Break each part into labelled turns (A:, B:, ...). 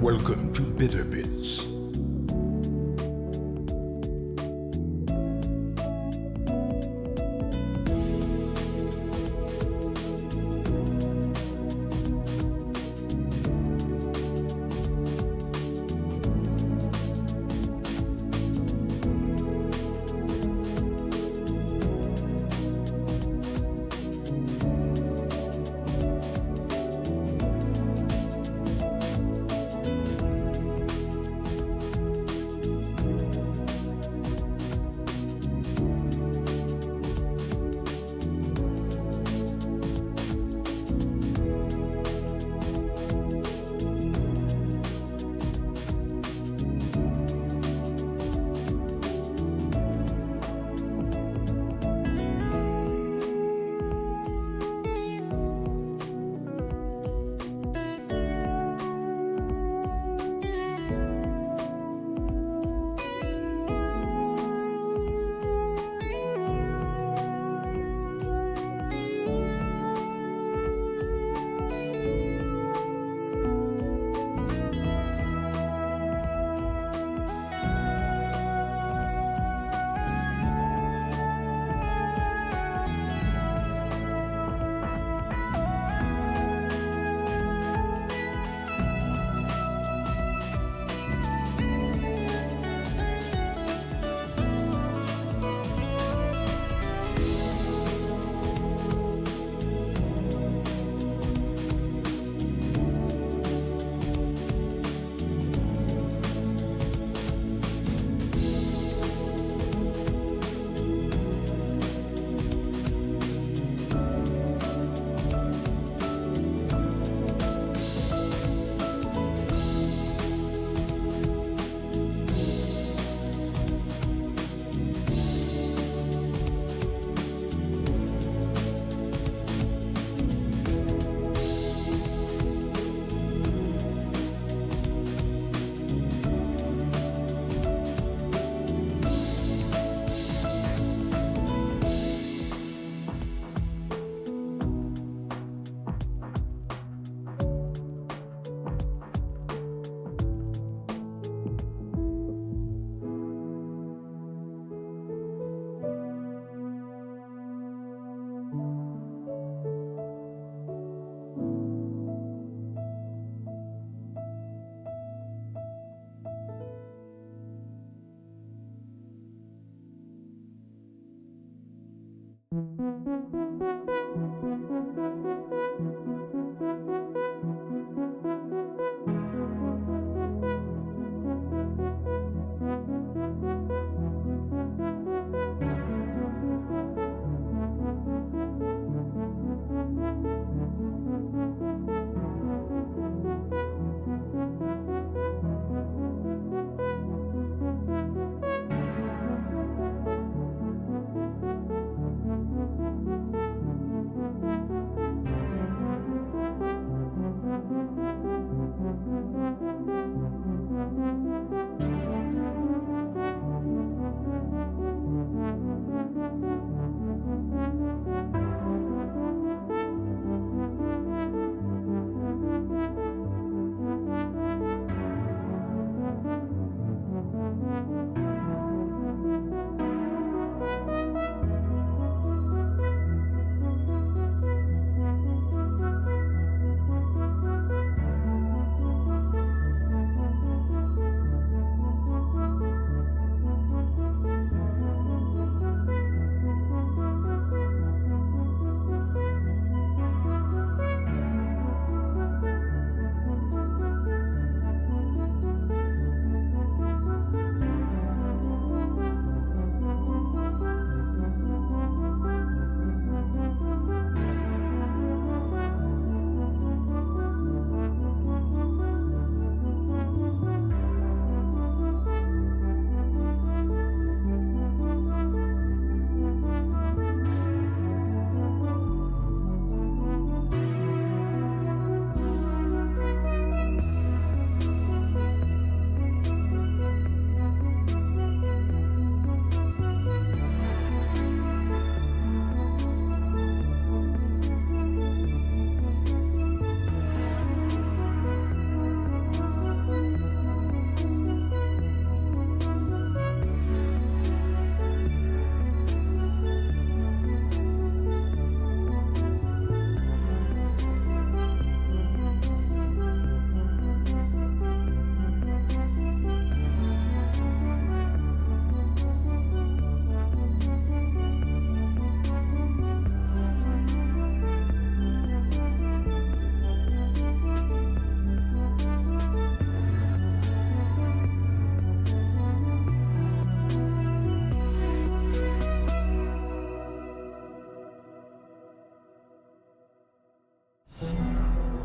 A: Welcome to Bitter Bits.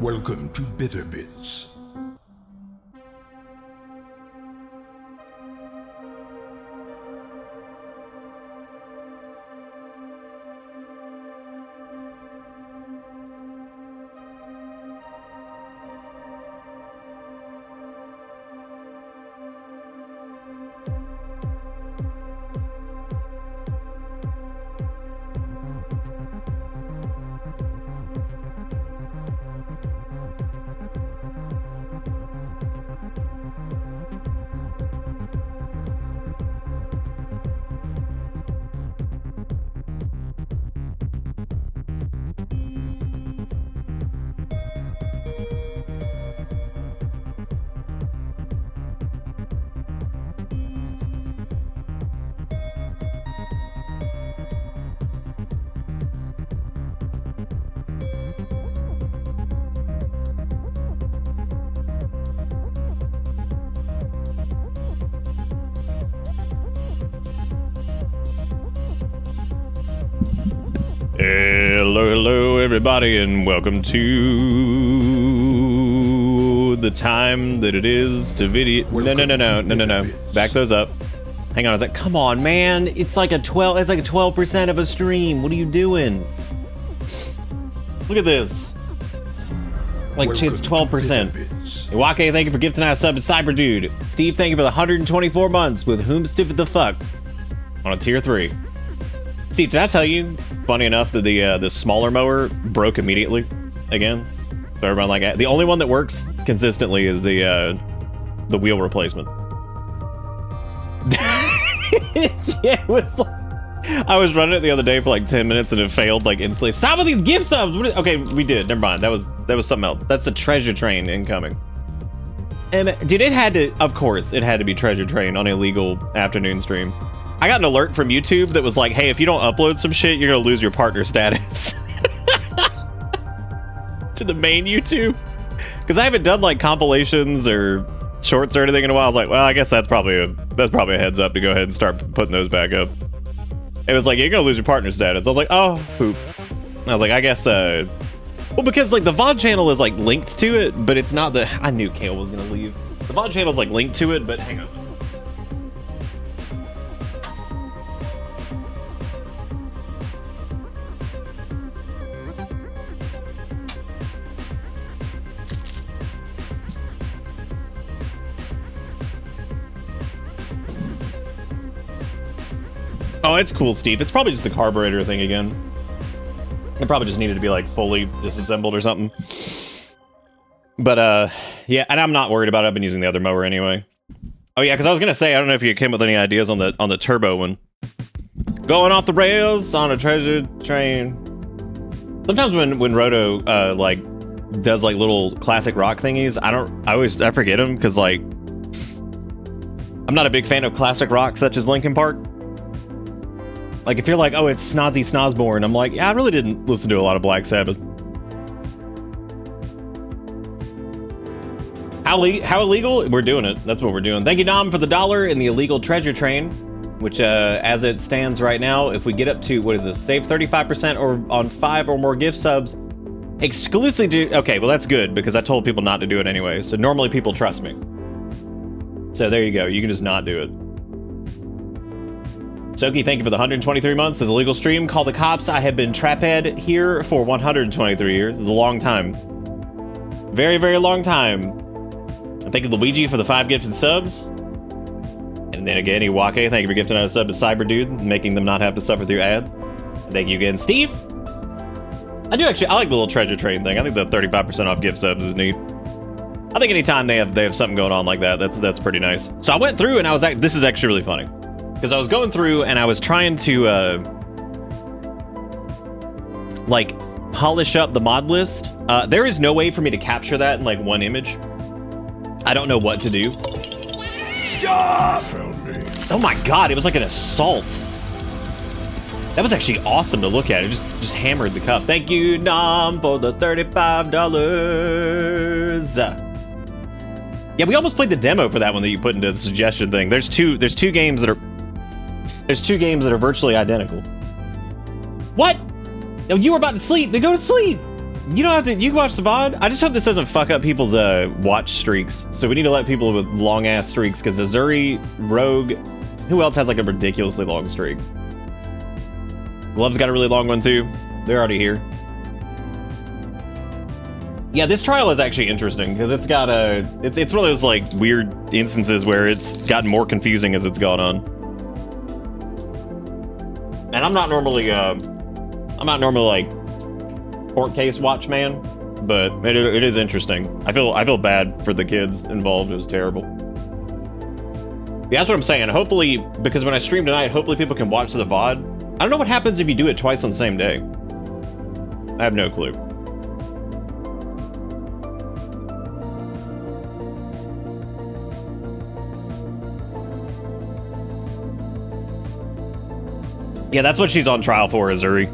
A: Welcome to Bitter Bits.
B: Hello, everybody, and welcome to the time that it is to video. No. Back those up. Hang on, I was like, come on, man. It's like a 12% of a stream. What are you doing? Look at this. Like, it's 12%. Iwake, thank you for gifting out a sub to Cyber Dude. Steve, thank you for the 124 months with whom stupid the fuck on a tier 3. Steve, did I tell you, funny enough, that the smaller mower broke immediately again? So everyone like the only one that works consistently is the wheel replacement. Yeah, it was like, I was running it the other day for like 10 minutes and it failed like instantly. Stop with these gift subs! Okay, we did. Never mind. That was something else. That's a treasure train incoming. And dude, it had to, of course, it had to be treasure train on a legal afternoon stream. I got an alert from YouTube that was like, hey, if you don't upload some shit, you're gonna lose your partner status. To the main YouTube. Because I haven't done like compilations or shorts or anything in a while. I was like, well, I guess that's probably a heads up to go ahead and start putting those back up. It was like, you're gonna lose your partner status. I was like, oh, poop. I was like, I guess, well, because like the VOD channel is like linked to it, but it's not the, I knew Kale was gonna leave. The VOD channel is like linked to it, but hang on. Oh, it's cool, Steve. It's probably just the carburetor thing again. It probably just needed to be like fully disassembled or something. But yeah, and I'm not worried about it. I've been using the other mower anyway. Oh yeah, because I was gonna say, I don't know if you came with any ideas on the turbo one. Going off the rails on a treasure train. Sometimes when Roto like does like little classic rock thingies, I forget them because like I'm not a big fan of classic rock such as Linkin Park. Like, if you're like, oh, it's Snozzy Snozborn, I'm like, yeah, I really didn't listen to a lot of Black Sabbath. How illegal? We're doing it. That's what we're doing. Thank you, Dom, for the $1 in the illegal treasure train, which, as it stands right now, if we get up to, what is this, save 35% or on 5 or more gift subs, exclusively do, okay, well, that's good, because I told people not to do it anyway, so normally people trust me. So there you go. You can just not do it. Soki, thank you for the 123 months. As a legal stream, call the cops. I have been traphead here for 123 years. It's a long time. Very, very long time. I'm thanking Luigi for the 5 gifted subs. And then again, Iwake, thank you for gifting out a sub to Cyber Dude, making them not have to suffer through ads. And thank you again, Steve. I like the little treasure train thing. I think the 35% off gift subs is neat. I think anytime they have something going on like that, that's pretty nice. So I went through and I was like, this is actually really funny. Because I was going through and I was trying to, like, polish up the mod list. There is no way for me to capture that in, like, one image. I don't know what to do. Stop! Oh my god, it was like an assault. That was actually awesome to look at. It just hammered the cup. Thank you, Nom, for the $35. Yeah, we almost played the demo for that one that you put into the suggestion thing. There's two games that are virtually identical. What? No, you were about to sleep. Then go to sleep. You don't have to. You can watch the VOD. I just hope this doesn't fuck up people's watch streaks. So we need to let people with long ass streaks, because Azuri, Rogue, who else has like a ridiculously long streak? Glove's got a really long one too. They're already here. Yeah, this trial is actually interesting because it's got a. It's one of those like weird instances where it's gotten more confusing as it's gone on. And I'm not normally like court case watch man, but it is interesting. I feel bad for the kids involved. It was terrible. Yeah, that's what I'm saying. Hopefully, because when I stream tonight, hopefully people can watch the VOD. I don't know what happens if you do it twice on the same day. I have no clue. Yeah, that's what she's on trial for, Azuri.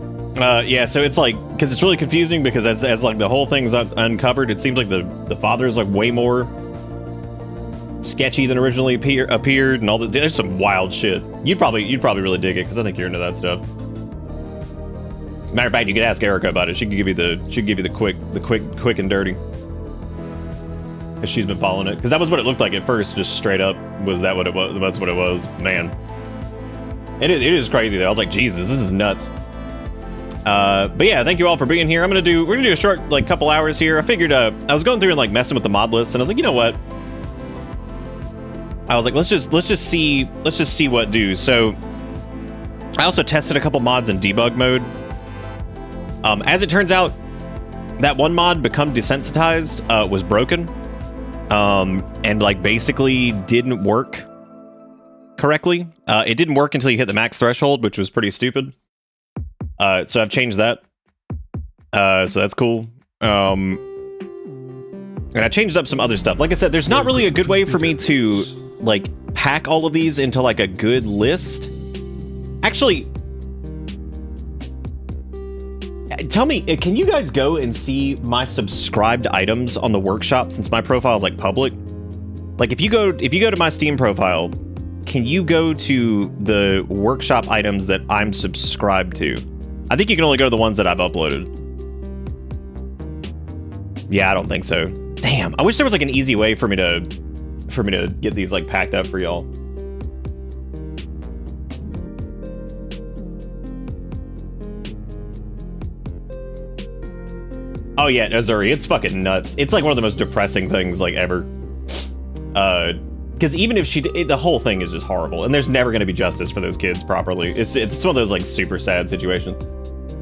B: Yeah, so it's like, because it's really confusing because as like the whole thing's uncovered, it seems like the father's like way more sketchy than originally appeared, and all the there's some wild shit. You'd probably really dig it because I think you're into that stuff. Matter of fact, you could ask Erica about it. She could give you the quick and dirty. Because she's been following it. Because that was what it looked like at first, just straight up. Was that what it was? That's what it was, man. It is crazy though. I was like, Jesus, this is nuts. But yeah, thank you all for being here. We're gonna do a short like couple hours here. I figured I was going through and like messing with the mod list, and I was like, you know what? I was like, let's just see what do. So I also tested a couple mods in debug mode. As it turns out, that one mod, Become Desensitized, was broken. And like basically didn't work correctly. It didn't work until you hit the max threshold, which was pretty stupid. So I've changed that. So that's cool. And I changed up some other stuff. Like I said, there's not really a good way for me to like pack all of these into like a good list. Actually, tell me, can you guys go and see my subscribed items on the workshop since my profile is like public? Like if you go to my Steam profile, can you go to the workshop items that I'm subscribed to? I think you can only go to the ones that I've uploaded. Yeah, I don't think so. Damn, I wish there was like an easy way for me to get these like packed up for y'all. Oh yeah, Azuri, it's fucking nuts. It's like one of the most depressing things like ever. Because even if the whole thing is just horrible, and there's never going to be justice for those kids properly. It's one of those like super sad situations.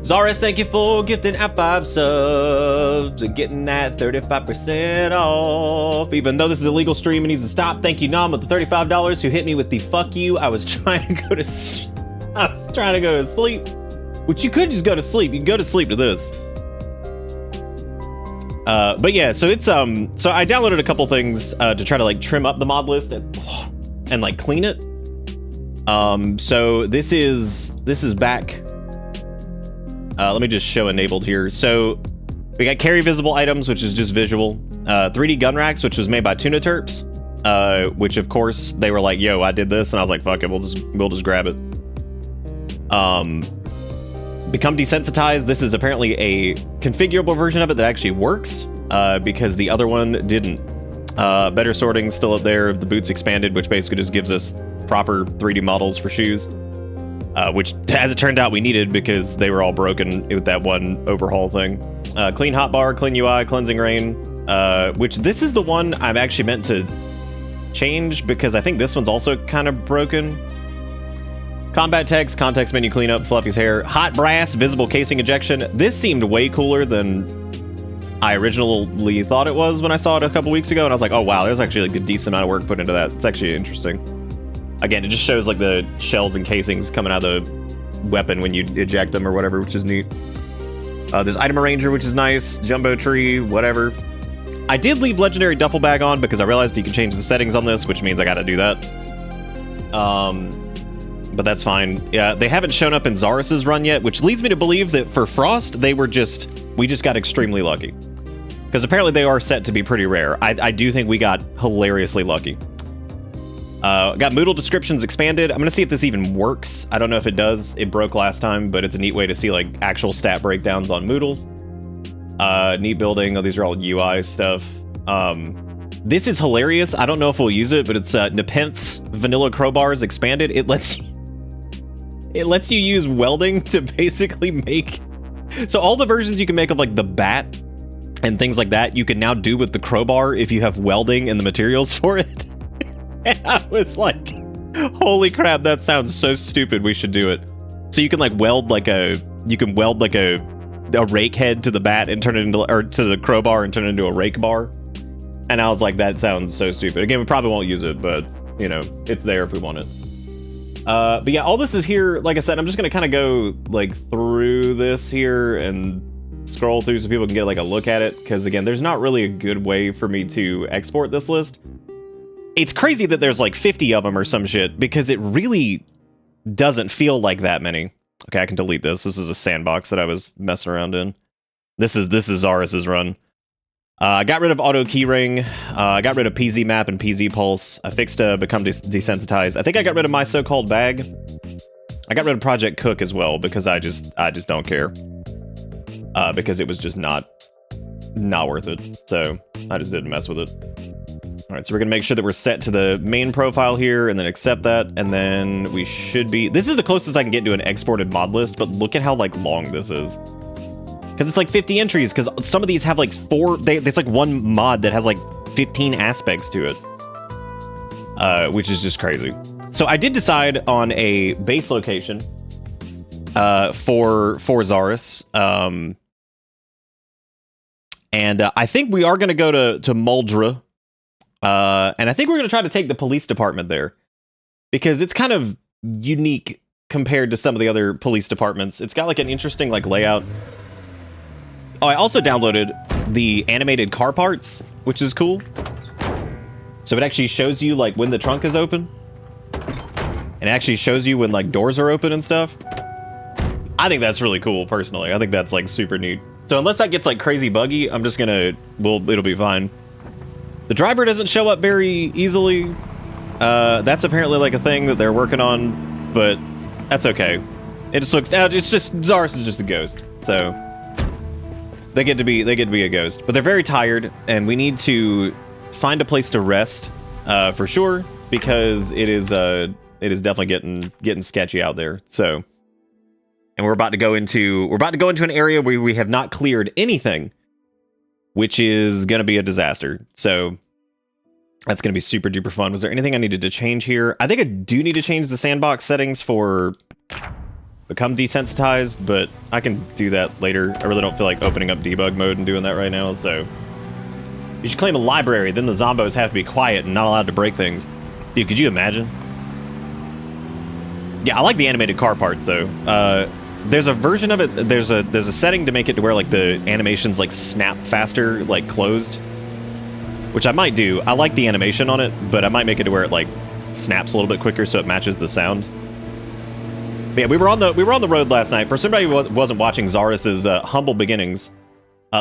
B: Zaris, thank you for gifting out 5 subs and getting that 35% off. Even though this is a legal stream and needs to stop, thank you, Nam, with the $35 who hit me with the fuck you. I was trying to go to sleep, which you could just go to sleep. You can go to sleep to this. But yeah, so it's so I downloaded a couple things to try to like trim up the mod list and like clean it. So this is back. Let me just show enabled here. So we got carry visible items, which is just visual. 3D gun racks, which was made by Tuna Terps, which of course they were like, "Yo, I did this," and I was like, "Fuck it, we'll just grab it." Become Desensitized. This is apparently a configurable version of it that actually works, because the other one didn't. Better sorting still up there. The boots expanded, which basically just gives us proper 3D models for shoes. Which, as it turned out, we needed because they were all broken with that one overhaul thing. Clean hotbar, clean UI, cleansing rain, which this is the one I'm actually meant to change because I think this one's also kind of broken. Combat text, context menu cleanup, Fluffy's hair, hot brass, visible casing ejection. This seemed way cooler than I originally thought it was when I saw it a couple weeks ago, and I was like, oh wow, there's actually like a decent amount of work put into that. It's actually interesting. Again, it just shows like the shells and casings coming out of the weapon when you eject them or whatever, which is neat. There's item arranger, which is nice. Jumbo tree, whatever. I did leave legendary duffel bag on because I realized you can change the settings on this, which means I gotta do that. But that's fine. Yeah, they haven't shown up in Zaris's run yet, which leads me to believe that for Frost, we just got extremely lucky. Because apparently they are set to be pretty rare. I do think we got hilariously lucky. Got Moodle descriptions expanded. I'm gonna see if this even works. I don't know if it does. It broke last time, but it's a neat way to see like actual stat breakdowns on Moodles. Neat building. Oh, these are all UI stuff. This is hilarious. I don't know if we'll use it, but it's Nepenthe's vanilla crowbars expanded. It lets you use welding to basically make. So all the versions you can make of like the bat and things like that, you can now do with the crowbar if you have welding and the materials for it. And I was like, holy crap, that sounds so stupid. We should do it. So you can like weld like a rake head to the bat and turn it into, or to the crowbar and turn it into a rake bar. And I was like, that sounds so stupid. Again, we probably won't use it, but you know, it's there if we want it. But yeah, all this is here. Like I said, I'm just gonna kind of go like through this here and scroll through so people can get like a look at it. Because again, there's not really a good way for me to export this list. It's crazy that there's like 50 of them or some shit, because it really doesn't feel like that many. Okay, I can delete this. This is a sandbox that I was messing around in. This is Zarus's run. I got rid of auto keyring. I got rid of PZ map and PZ pulse. I fixed become desensitized. I think I got rid of my so-called bag. I got rid of Project Cook as well because I just don't care. Because it was just not worth it. So I just didn't mess with it. All right, so we're gonna make sure that we're set to the main profile here and then accept that. And then we should be, this is the closest I can get to an exported mod list, but look at how like long this is. Because it's like 50 entries, because some of these have like it's like one mod that has like 15 aspects to it. Which is just crazy. So I did decide on a base location for Zarus. And I think we are going to go to Muldra. And I think we're going to try to take the police department there. Because it's kind of unique compared to some of the other police departments. It's got like an interesting like layout. Oh, I also downloaded the animated car parts, which is cool. So it actually shows you like when the trunk is open. And it actually shows you when like doors are open and stuff. I think that's really cool, personally. I think that's like super neat. So unless that gets like crazy buggy, I'm just gonna, it'll be fine. The driver doesn't show up very easily. That's apparently like a thing that they're working on, but that's okay. It just looks, it's just, Zarus is just a ghost. So they get to be a ghost, but they're very tired, and we need to find a place to rest, for sure, because it is definitely getting sketchy out there. So, and we're about to go into an area where we have not cleared anything, which is gonna be a disaster. So that's gonna be super duper fun. Was there anything I needed to change here? I think I do need to change the sandbox settings for become desensitized, but I can do that later. I really don't feel like opening up debug mode and doing that right now, so. You should claim a library, then the zombos have to be quiet and not allowed to break things. Dude, could you imagine? Yeah, I like the animated car parts, though. There's a version of it, there's a setting to make it to where like the animations like snap faster, like closed. Which I might do. I like the animation on it, but I might make it to where it like snaps a little bit quicker so it matches the sound. But yeah, we were on the road last night. For somebody who wasn't watching Zarus's humble beginnings,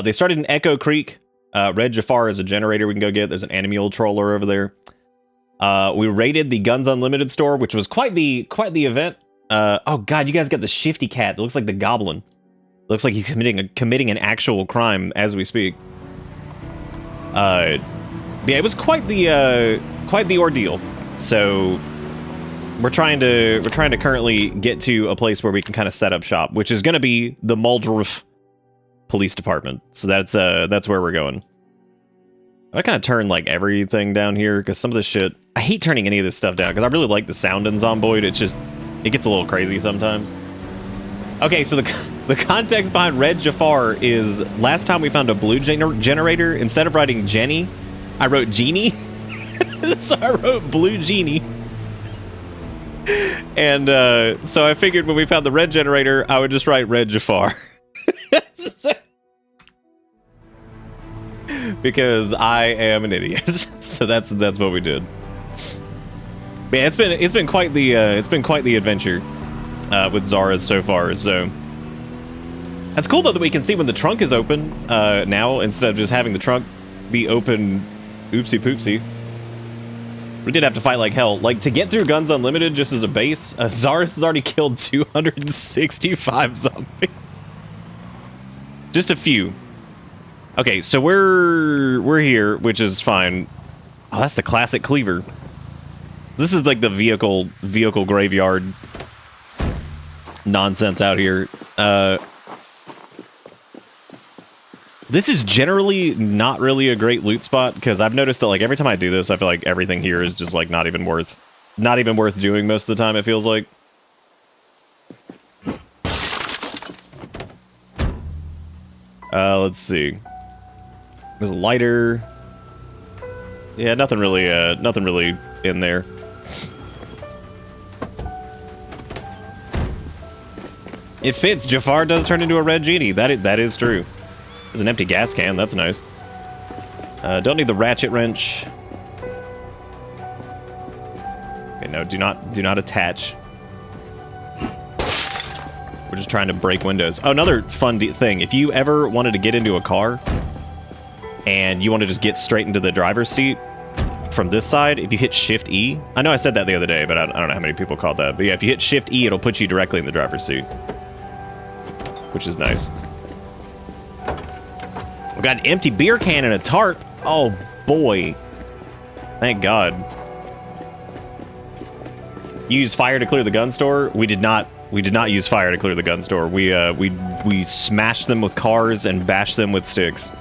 B: they started in Echo Creek. Red Jafar is a generator we can go get. There's an Animule Troller over there. We raided the Guns Unlimited store, which was quite the event. Oh god, you guys got the shifty cat that looks like the Goblin. Looks like he's committing an actual crime as we speak. Yeah, it was quite the ordeal. So we're trying to currently get to a place where we can kind of set up shop, which is going to be the Muldra Police Department. So that's where we're going. I kind of turn like everything down here because some of this shit, I hate turning any of this stuff down because I really like the sound in Zomboid. It's just, it gets a little crazy sometimes. Okay, so the context behind Red Jafar is last time we found a blue generator. Instead of writing Jenny, I wrote Genie. So I wrote Blue Genie. And so I figured when we found the red generator, I would just write Red Jafar. Because I am an idiot. So that's what we did. But yeah, it's been quite the adventure with Zarus so far. So that's cool though that we can see when the trunk is open now instead of just having the trunk be open. Oopsie poopsie. We did have to fight like hell. Like, to get through Guns Unlimited just as a base, Zarus has already killed 265 zombies. Just a few. Okay, so we're here, which is fine. Oh, that's the classic cleaver. This is like the vehicle graveyard nonsense out here. This is generally not really a great loot spot because I've noticed that like every time I do this, I feel like everything here is just like not even worth doing most of the time. It feels like. Let's see. There's a lighter. Yeah, nothing really in there. It fits. Jafar does turn into a red genie. That is true. There's an empty gas can. That's nice. Don't need the ratchet wrench. Okay, no, do not attach. We're just trying to break windows. Oh, another fun thing. If you ever wanted to get into a car and you want to just get straight into the driver's seat from this side, if you hit Shift E, I know I said that the other day, but I don't know how many people called that. But yeah, if you hit Shift E, it'll put you directly in the driver's seat, which is nice. We got an empty beer can and a tarp. Oh boy, thank God. You use fire to clear the gun store? We did not use fire to clear the gun store. We smashed them with cars and bashed them with sticks.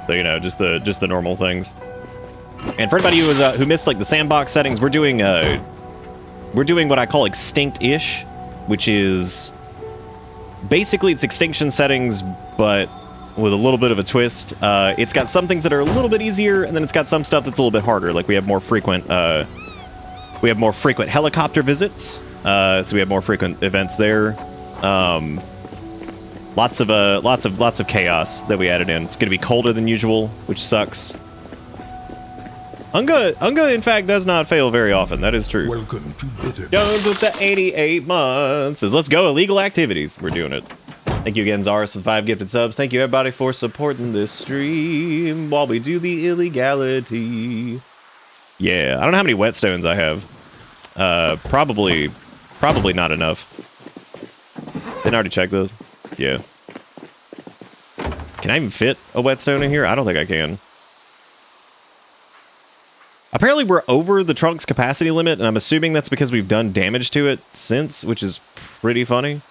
B: So you know, just the normal things. And for anybody who missed like the sandbox settings, we're doing what I call extinct-ish, which is basically it's extinction settings, but with a little bit of a twist. It's got some things that are a little bit easier, and then it's got some stuff that's a little bit harder. Like we have more frequent helicopter visits. So we have more frequent events there. Lots of chaos that we added in. It's gonna be colder than usual, which sucks. Unga in fact does not fail very often. That is true.
A: Welcome to Bitter
B: Jones with the 88 months says, let's go illegal activities. We're doing it. Thank you again, Zara, for the 5 gifted subs. Thank you everybody for supporting this stream while we do the illegality. Yeah, I don't know how many whetstones I have. Probably not enough. Didn't I already check those? Yeah. Can I even fit a whetstone in here? I don't think I can. Apparently we're over the trunk's capacity limit, and I'm assuming that's because we've done damage to it since, which is pretty funny.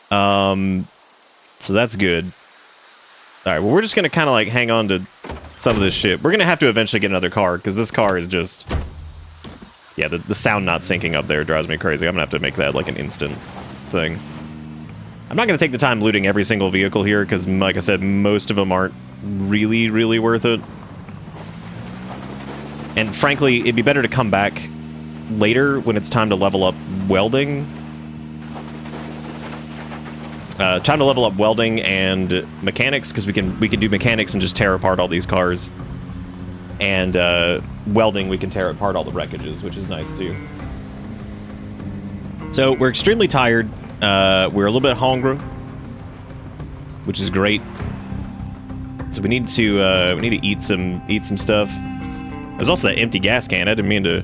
B: So that's good. Alright, well we're just gonna kind of like hang on to some of this shit. We're gonna have to eventually get another car, because this car is just... Yeah, the sound not syncing up there drives me crazy. I'm gonna have to make that like an instant thing. I'm not gonna take the time looting every single vehicle here, because like I said, most of them aren't really worth it. And frankly, it'd be better to come back later when it's time to level up welding. Time to level up welding and mechanics, because we can do mechanics and just tear apart all these cars. And welding, we can tear apart all the wreckages, which is nice too. So we're extremely tired. We're a little bit hungry, which is great. So we need to eat some stuff. There's also that empty gas can. I didn't mean to.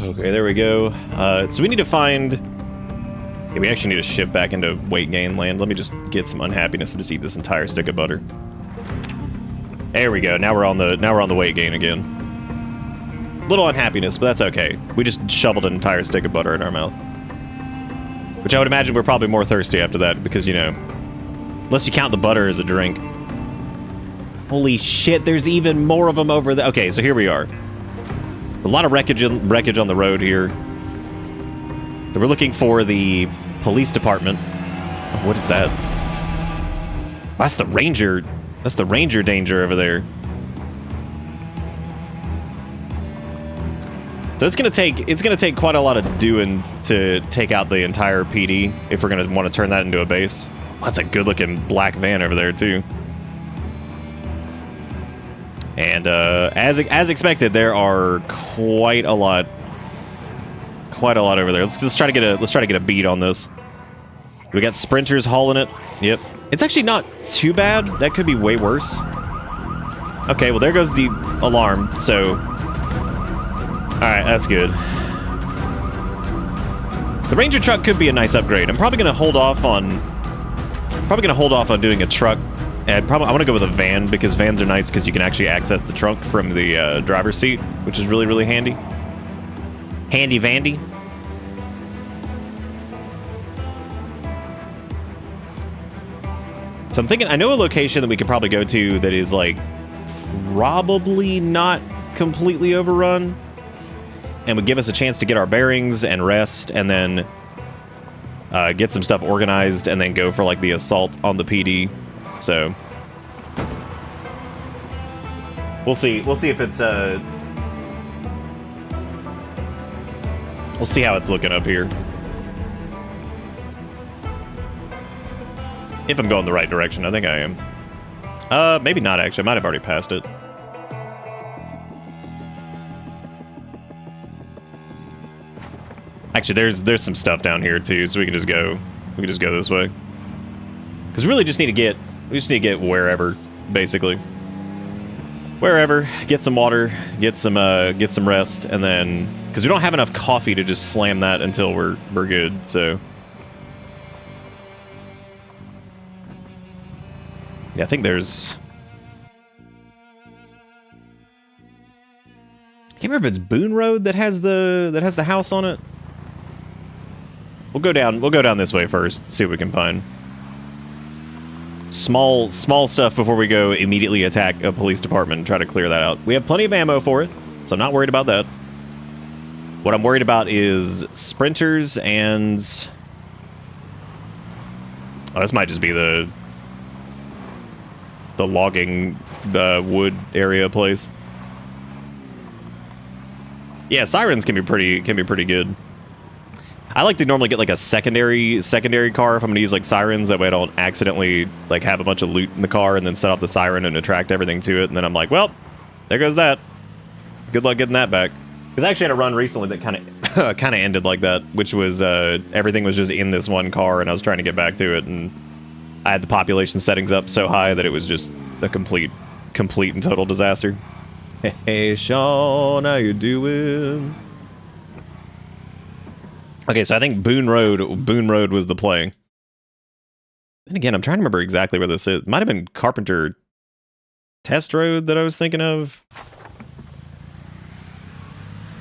B: Okay, there we go. So we need to find. Yeah, we actually need to shift back into weight gain land. Let me just get some unhappiness and just eat this entire stick of butter. There we go. Now we're on the weight gain again. Little unhappiness, but that's okay. We just shoveled an entire stick of butter in our mouth. Which I would imagine we're probably more thirsty after that, because, you know, unless you count the butter as a drink. Holy shit, there's even more of them over there. Okay, so here we are. A lot of wreckage on the road here. So we're looking for the police department. Oh, what is that? That's the ranger. That's the ranger danger over there. So it's gonna take quite a lot of doing to take out the entire PD if we're gonna want to turn that into a base. Oh, that's a good looking black van over there too. And as expected, there are quite a lot over there. Let's try to get a beat on this. We got sprinters hauling it. Yep, it's actually not too bad. That could be way worse. Okay, well there goes the alarm. So, all right, that's good. The Ranger truck could be a nice upgrade. I'm probably gonna hold off on doing a truck. And I want to go with a van because vans are nice because you can actually access the trunk from the driver's seat, which is really, really handy. Handy vandy. So I'm thinking, I know a location that we could probably go to that is like probably not completely overrun and would give us a chance to get our bearings and rest and then get some stuff organized and then go for like the assault on the PD. So we'll see. We'll see if it's we'll see how it's looking up here. If I'm going the right direction, I think I am. Maybe not actually. I might have already passed it. Actually, there's some stuff down here too, so we can just go this way. Because we really just need to get wherever, basically. Wherever, get some water, get some rest, and then because we don't have enough coffee to just slam that until we're good. So yeah, I think there's. I can't remember if it's Boone Road that has the house on it. We'll go down this way first, see what we can find. Small stuff before we go immediately attack a police department and try to clear that out. We have plenty of ammo for it, so I'm not worried about that. What I'm worried about is sprinters and... Oh, this might just be the logging wood area place. Yeah, sirens can be pretty good. I like to normally get like a secondary car if I'm gonna use like sirens. That way I don't accidentally like have a bunch of loot in the car and then set off the siren and attract everything to it. And then I'm like, well, there goes that. Good luck getting that back. Because I actually had a run recently that kind of ended like that, which was everything was just in this one car and I was trying to get back to it, and I had the population settings up so high that it was just a complete and total disaster. Hey Sean, how you doing? Okay, so I think Boone Road was the play. And again, I'm trying to remember exactly where this is. It might have been Carpenter Test Road that I was thinking of.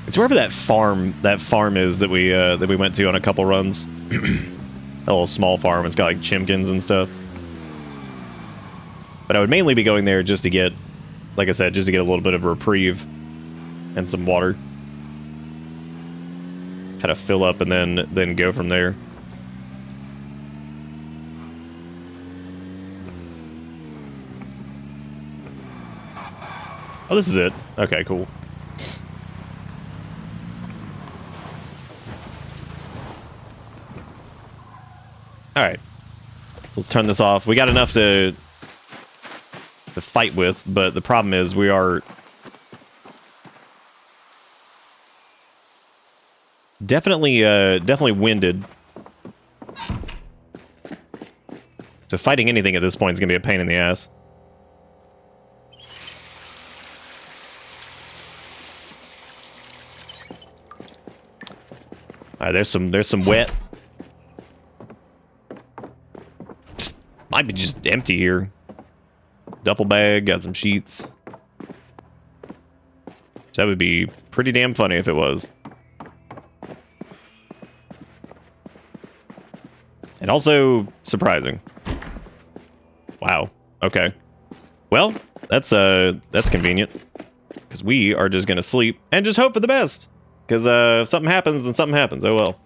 B: It's wherever that farm is that we went to on a couple runs. A little small farm. It's got like chimkins and stuff. But I would mainly be going there just to get, like I said, just to get a little bit of a reprieve and some water. Kind of fill up and then go from there. Oh, this is it. Okay, cool. All right. Let's turn this off. We got enough to fight with, but the problem is we are definitely winded. So fighting anything at this point is gonna be a pain in the ass. All right, there's some wet. Might be just empty here. Duffel bag, got some sheets. That would be pretty damn funny if it was. And also surprising. Wow. Okay. Well, that's convenient. Because we are just gonna sleep and just hope for the best. Because if something happens, then something happens. Oh well.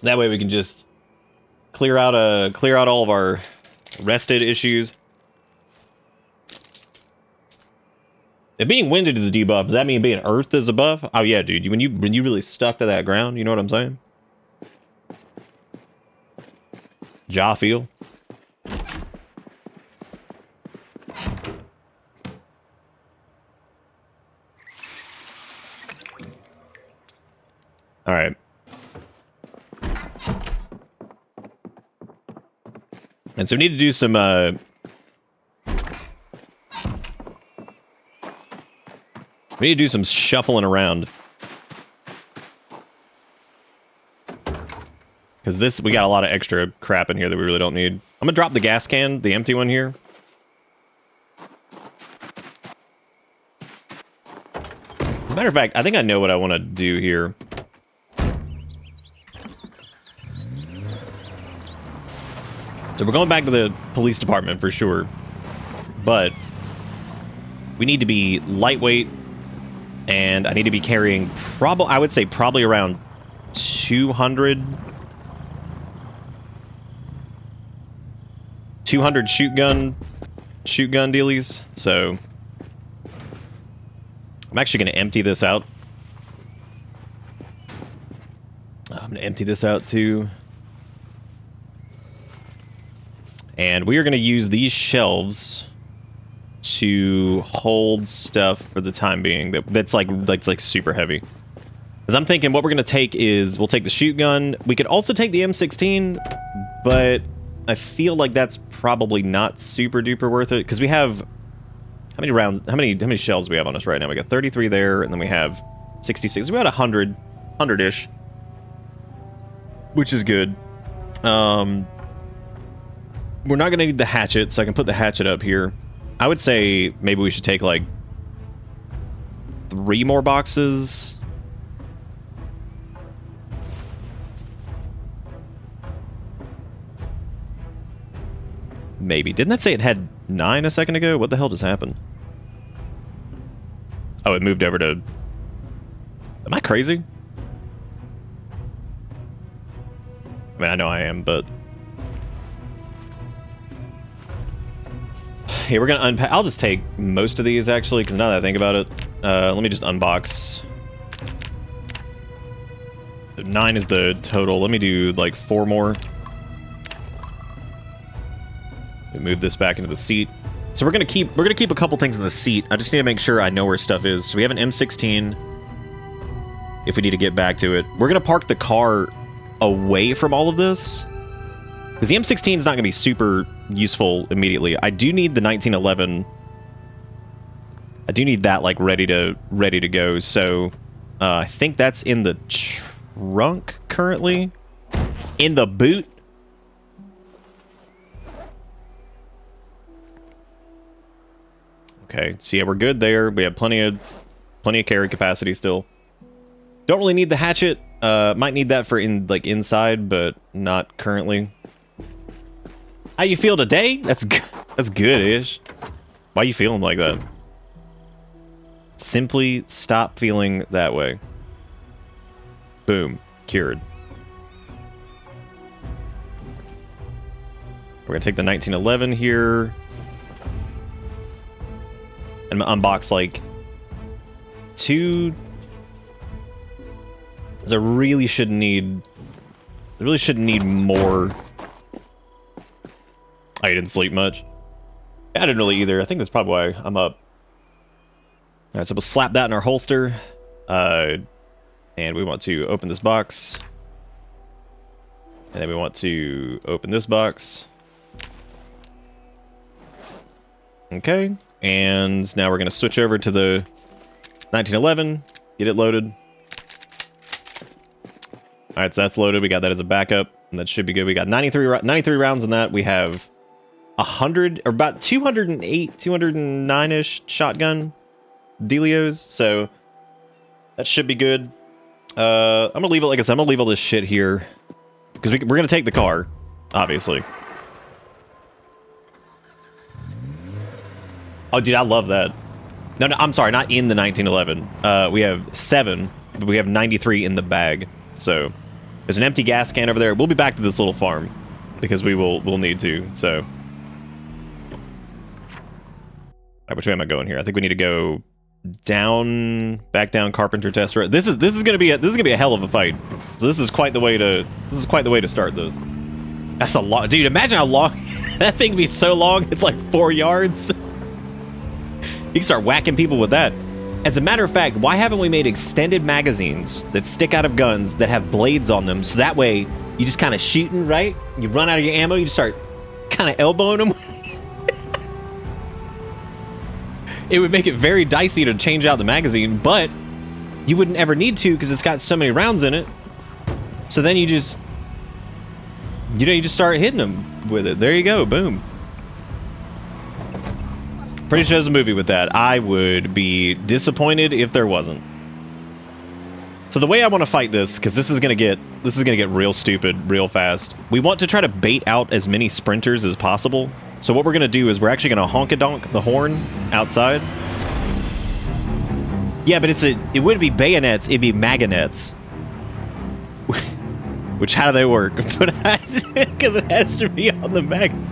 B: That way we can just clear out all of our rested issues. If being winded is a debuff, does that mean being earthed is a buff? Oh yeah, dude. When you really stuck to that ground, you know what I'm saying? Jaw feel. All right. And so we need to do some shuffling around. Because we got a lot of extra crap in here that we really don't need. I'm gonna drop the gas can, the empty one here. As a matter of fact, I think I know what I want to do here. So we're going back to the police department for sure. But we need to be lightweight, and I need to be carrying I would say probably around 200 shoot gun dealies. So I'm actually going to empty this out. I'm going to empty this out too. And we are going to use these shelves to hold stuff for the time being that's like super heavy. Because I'm thinking what we're going to take is we'll take the shoot gun. We could also take the M16, but I feel like that's probably not super duper worth it because we have how many rounds, how many shells do we have on us right now? We got 33 there, and then we have 66. We got 100-ish, which is good. We're not going to need the hatchet, so I can put the hatchet up here. I would say maybe we should take, like, 3 more boxes. Maybe. Didn't that say it had 9 a second ago? What the hell just happened? Oh, it moved over to... Am I crazy? I mean, I know I am, but... Hey, we're gonna unpack. I'll just take most of these actually, because now that I think about it, let me just unbox. 9 is the total. Let me do like 4 more. Move this back into the seat. So we're gonna keep a couple things in the seat. I just need to make sure I know where stuff is. So we have an M16. If we need to get back to it, we're gonna park the car away from all of this. Because the M16 is not going to be super useful immediately. I do need the 1911. I do need that like ready to go. So I think that's in the trunk currently. In the boot. Okay, so yeah, we're good there. We have plenty of carry capacity still. Don't really need the hatchet. Might need that for inside, but not currently. How you feel today? That's good-ish. Why are you feeling like that? Simply stop feeling that way. Boom. Cured. We're gonna take the 1911 here. And unbox like 2... I really shouldn't need more... I didn't sleep much. I didn't really either. I think that's probably why I'm up. Alright, so we'll slap that in our holster. And we want to open this box. And then we want to open this box. Okay. And now we're going to switch over to the 1911. Get it loaded. Alright, so that's loaded. We got that as a backup. And that should be good. We got 93 rounds in that. We have 100 or about 208, 209-ish shotgun dealios, so that should be good. I'm gonna leave it, like I said, I'm gonna leave all this shit here because we're gonna take the car, obviously. Oh, dude, I love that. No, I'm sorry, not in the 1911. We have 7, but we have 93 in the bag. So there's an empty gas can over there. We'll be back to this little farm because we'll need to. So. Which way am I going here? I think we need to go back down Carpenter Test Road. This is gonna be a hell of a fight. So this is quite the way to start this. That's a lot, dude. Imagine how long that thing be so long. It's like 4 yards. You can start whacking people with that. As a matter of fact, why haven't we made extended magazines that stick out of guns that have blades on them? So that way you just kind of shooting, right? You run out of your ammo, you just start kind of elbowing them. It would make it very dicey to change out the magazine, but you wouldn't ever need to because it's got so many rounds in it. So then you just You know, you just start hitting them with it. There you go. Boom. Pretty sure there's a movie with that. I would be disappointed if there wasn't. So the way I want to fight this, because this is gonna get real stupid real fast. We want to try to bait out as many sprinters as possible. So what we're gonna do is we're actually gonna honk-a-donk the horn outside. Yeah, but it wouldn't be bayonets, it'd be magonets. Which, how do they work? But because it has to be on the magazine.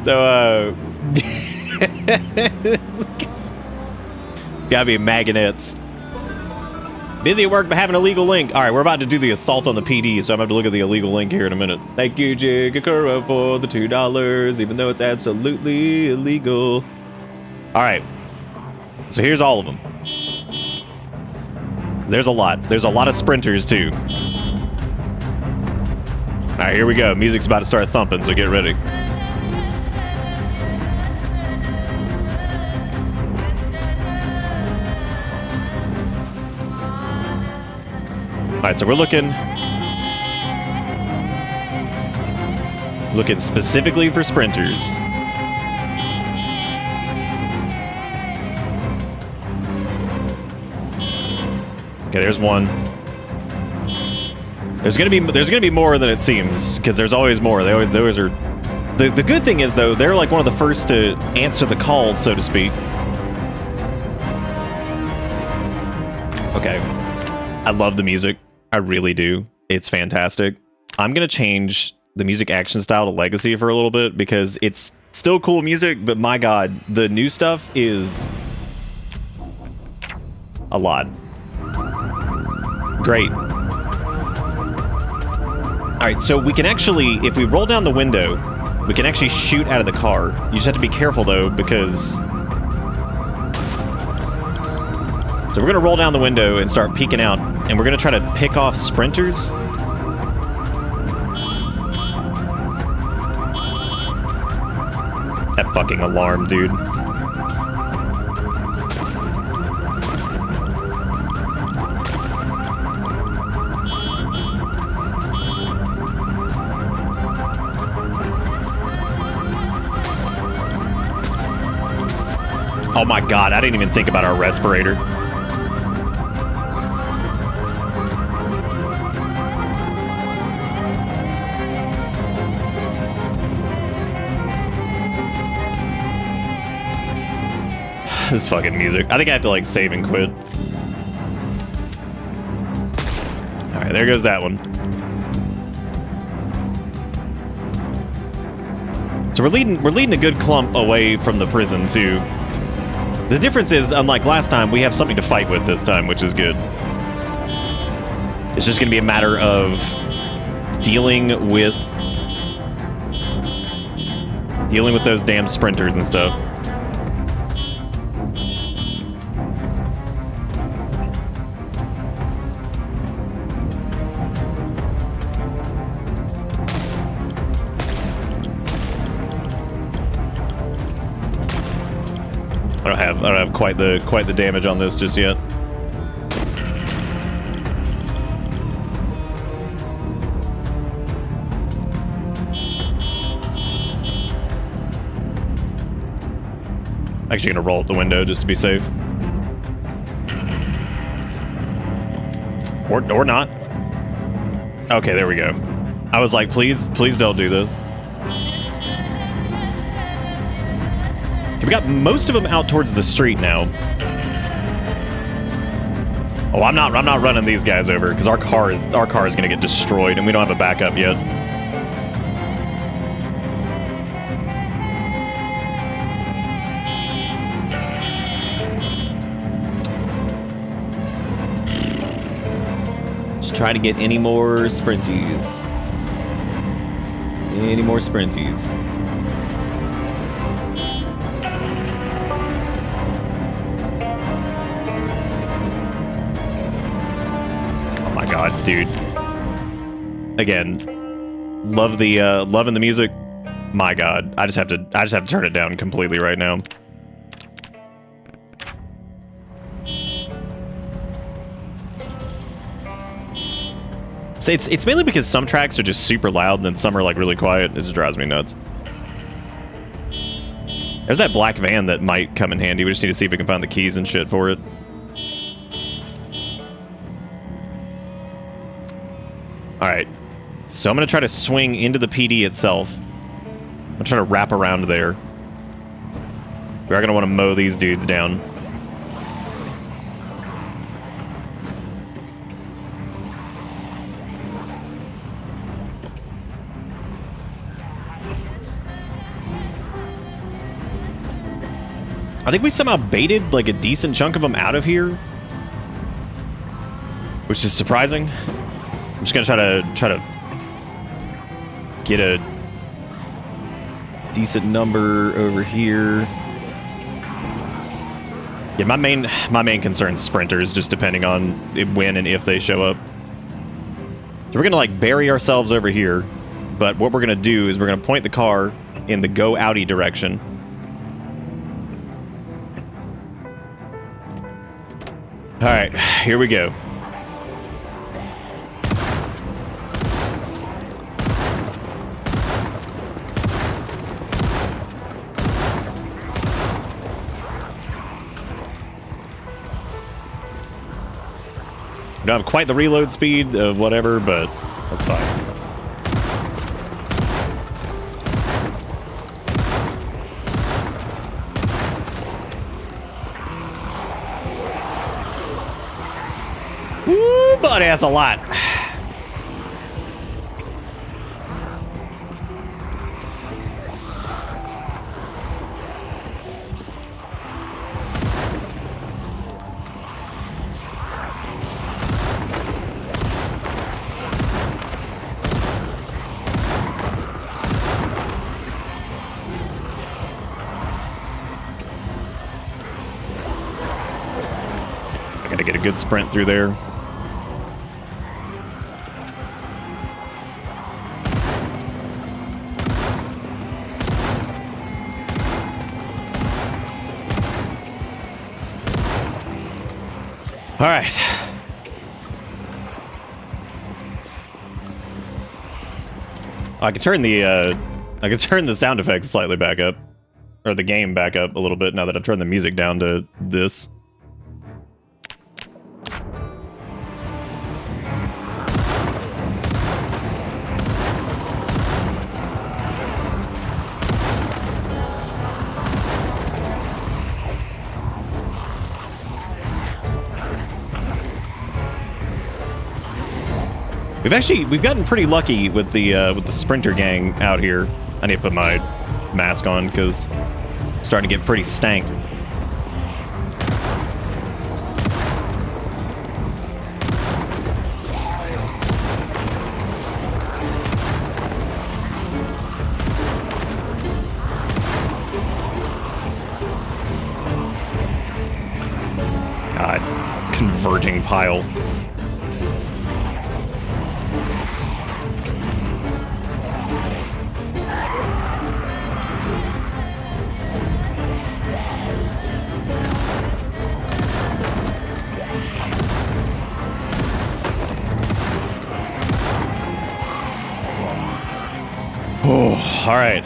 B: So gotta be magonets. Busy at work but having an illegal link. All right, we're about to do the assault on the PD, so I'm about to look at the illegal link here in a minute. Thank you, Jigakura, for the $2, even though it's absolutely illegal. All right, so here's all of them. There's a lot. There's a lot of sprinters, too. All right, here we go. Music's about to start thumping, so get ready. All right, so we're looking specifically for sprinters. Okay, there's one. There's gonna be more than it seems, because there's always more. They always are. The good thing is though, they're like one of the first to answer the calls, so to speak. Okay, I love the music. I really do. It's fantastic. I'm gonna change the music action style to Legacy for a little bit because it's still cool music, but my god, the new stuff is a lot. Great. Alright, so we can actually, if we roll down the window, we can actually shoot out of the car. You just have to be careful though, because... So we're gonna roll down the window and start peeking out, and we're gonna try to pick off sprinters. That fucking alarm, dude. Oh my god, I didn't even think about our respirator. This fucking music. I think I have to like save and quit. Alright, there goes that one. So we're leading a good clump away from the prison too. The difference is, unlike last time, we have something to fight with this time, which is good. It's just gonna be a matter of dealing with those damn sprinters and stuff. I don't have quite the damage on this just yet. Actually gonna roll out the window just to be safe. Or not. Okay, there we go. I was like, please don't do this. We got most of them out towards the street now. Oh, I'm not running these guys over because our car is gonna get destroyed and we don't have a backup yet. Just try to get any more sprinties. Any more sprinties. God, dude. Again, loving the music. My God, I just have to turn it down completely right now. It's mainly because some tracks are just super loud and then some are like really quiet. It just drives me nuts. There's that black van that might come in handy. We just need to see if we can find the keys and shit for it. Alright. So I'm going to try to swing into the PD itself. I'm going to try to wrap around there. We are going to want to mow these dudes down. I think we somehow baited like a decent chunk of them out of here, which is surprising. I'm just gonna try to get a decent number over here. Yeah, my main concern is sprinters, just depending on when and if they show up. So we're gonna like bury ourselves over here, but what we're gonna do is we're gonna point the car in the go outy direction. All right, here we go. We don't have quite the reload speed of whatever, but that's fine. Woo, buddy, that's a lot. I gotta get a good sprint through there. All right. I could turn the sound effects slightly back up, or the game back up a little bit now that I've turned the music down to this. We've gotten pretty lucky with the sprinter gang out here. I need to put my mask on because it's starting to get pretty stank. God, converging pile. Oh, all right.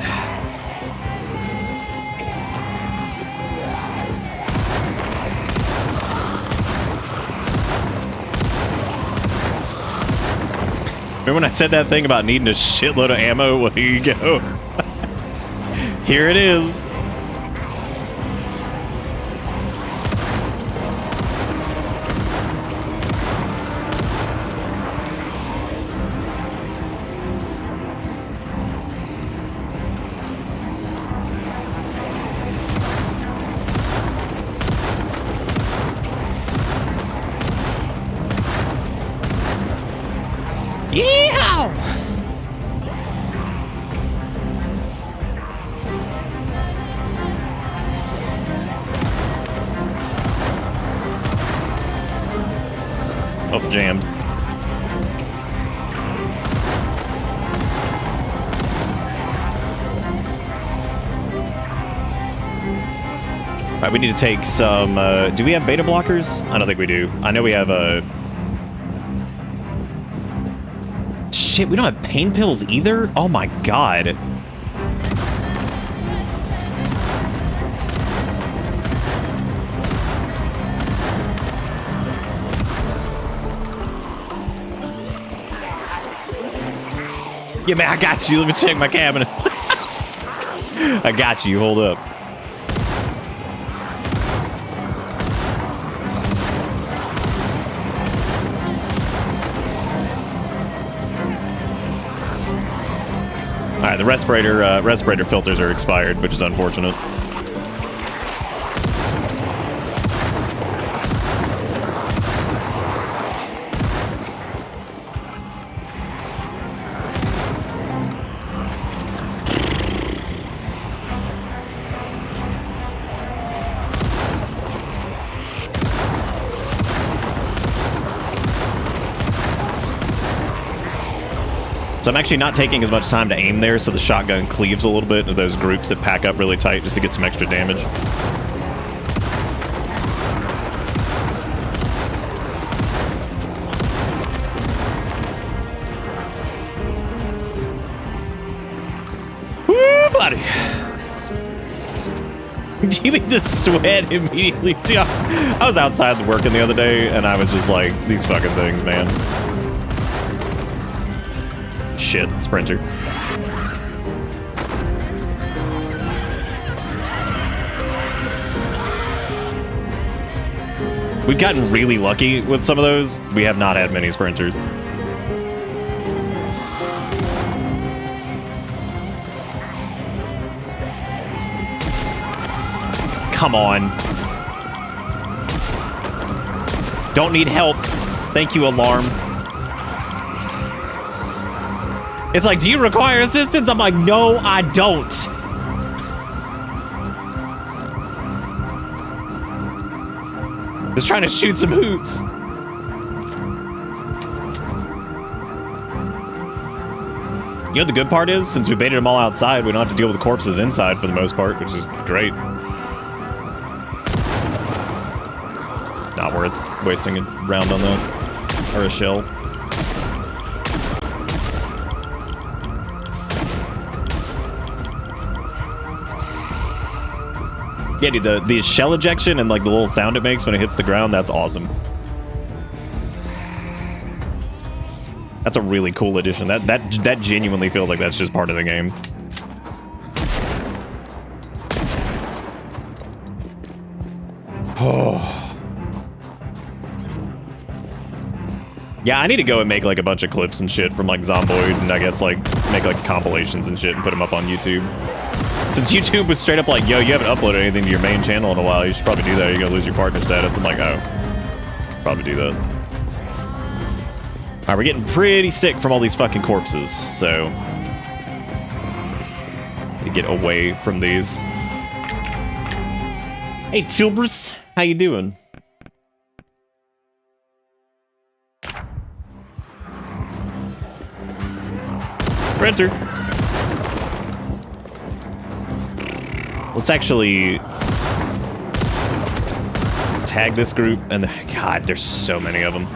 B: Remember when I said that thing about needing a shitload of ammo? Well, here you go. Here it is. Yeehaw! Oh, jammed. All right, we need to take some, do we have beta blockers? I don't think we do. I know we have a... shit, we don't have pain pills either? Oh my god. Yeah, man, I got you. Let me check my cabinet. I got you. Hold up. All right, the respirator filters are expired, which is unfortunate. So I'm actually not taking as much time to aim there, so the shotgun cleaves a little bit of those groups that pack up really tight just to get some extra damage. Woo, buddy! You mean the sweat immediately? Dude, I was outside working the other day, and I was just like, these fucking things, man. Shit, sprinter. We've gotten really lucky with some of those. We have not had many sprinters. Come on. Don't need help. Thank you, alarm. It's like, do you require assistance? I'm like, no, I don't. Just trying to shoot some hoops. You know, the good part is, since we baited them all outside, we don't have to deal with the corpses inside for the most part, which is great. Not worth wasting a round on that. Or a shell. Yeah, dude, the shell ejection and like the little sound it makes when it hits the ground, that's awesome. That's a really cool addition. That genuinely feels like that's just part of the game. Oh. Yeah, I need to go and make like a bunch of clips and shit from like Zomboid, and I guess like make like compilations and shit and put them up on YouTube. Since YouTube was straight up like, yo, you haven't uploaded anything to your main channel in a while, you should probably do that or you're gonna lose your partner status. I'm like, oh, probably do that. Alright, we're getting pretty sick from all these fucking corpses, so to get away from these. Hey, Tilbrus, how you doing? Printer. Let's actually tag this group, and God, there's so many of them.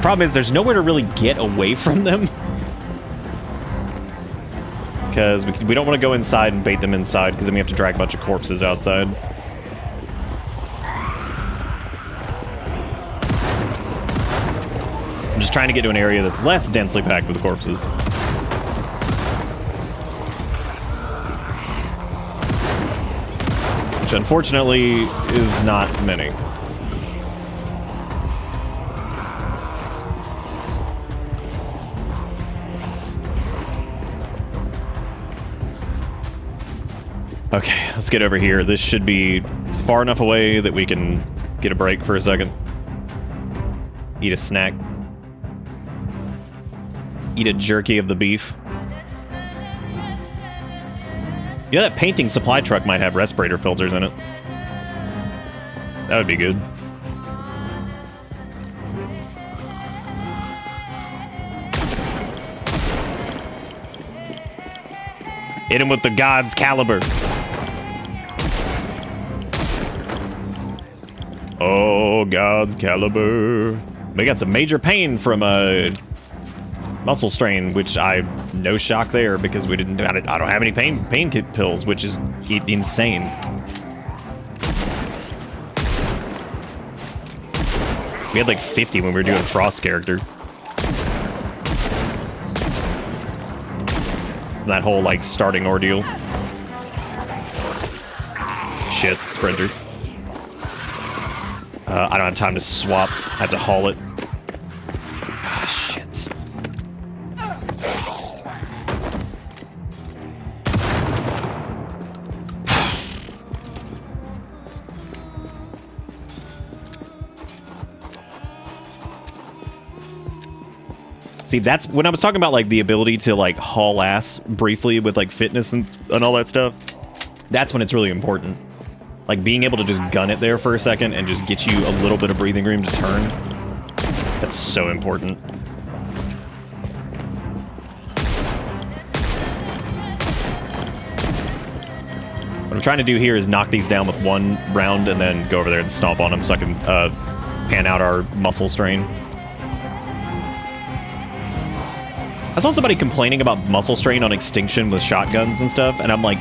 B: Problem is, there's nowhere to really get away from them. Because we don't want to go inside and bait them inside, because then we have to drag a bunch of corpses outside. I'm just trying to get to an area that's less densely packed with corpses. Which unfortunately is not many. Okay, let's get over here. This should be far enough away that we can get a break for a second. Eat a snack. Eat a jerky of the beef. You know, that painting supply truck might have respirator filters in it. That would be good. Hit him with the God's caliber. Oh, God's caliber. We got some major pain from a muscle strain, which no shock there because we didn't. I don't have any pain pills, which is insane. We had like 50 when we were doing a Frost character. That whole like starting ordeal. Shit, sprinter. I don't have time to swap. I have to haul it. Ah, shit. See, that's when I was talking about like the ability to like haul ass briefly with like fitness and all that stuff. That's when it's really important. Like being able to just gun it there for a second and just get you a little bit of breathing room to turn. That's so important. What I'm trying to do here is knock these down with one round and then go over there and stomp on them so I can pan out our muscle strain. I saw somebody complaining about muscle strain on Extinction with shotguns and stuff, and I'm like,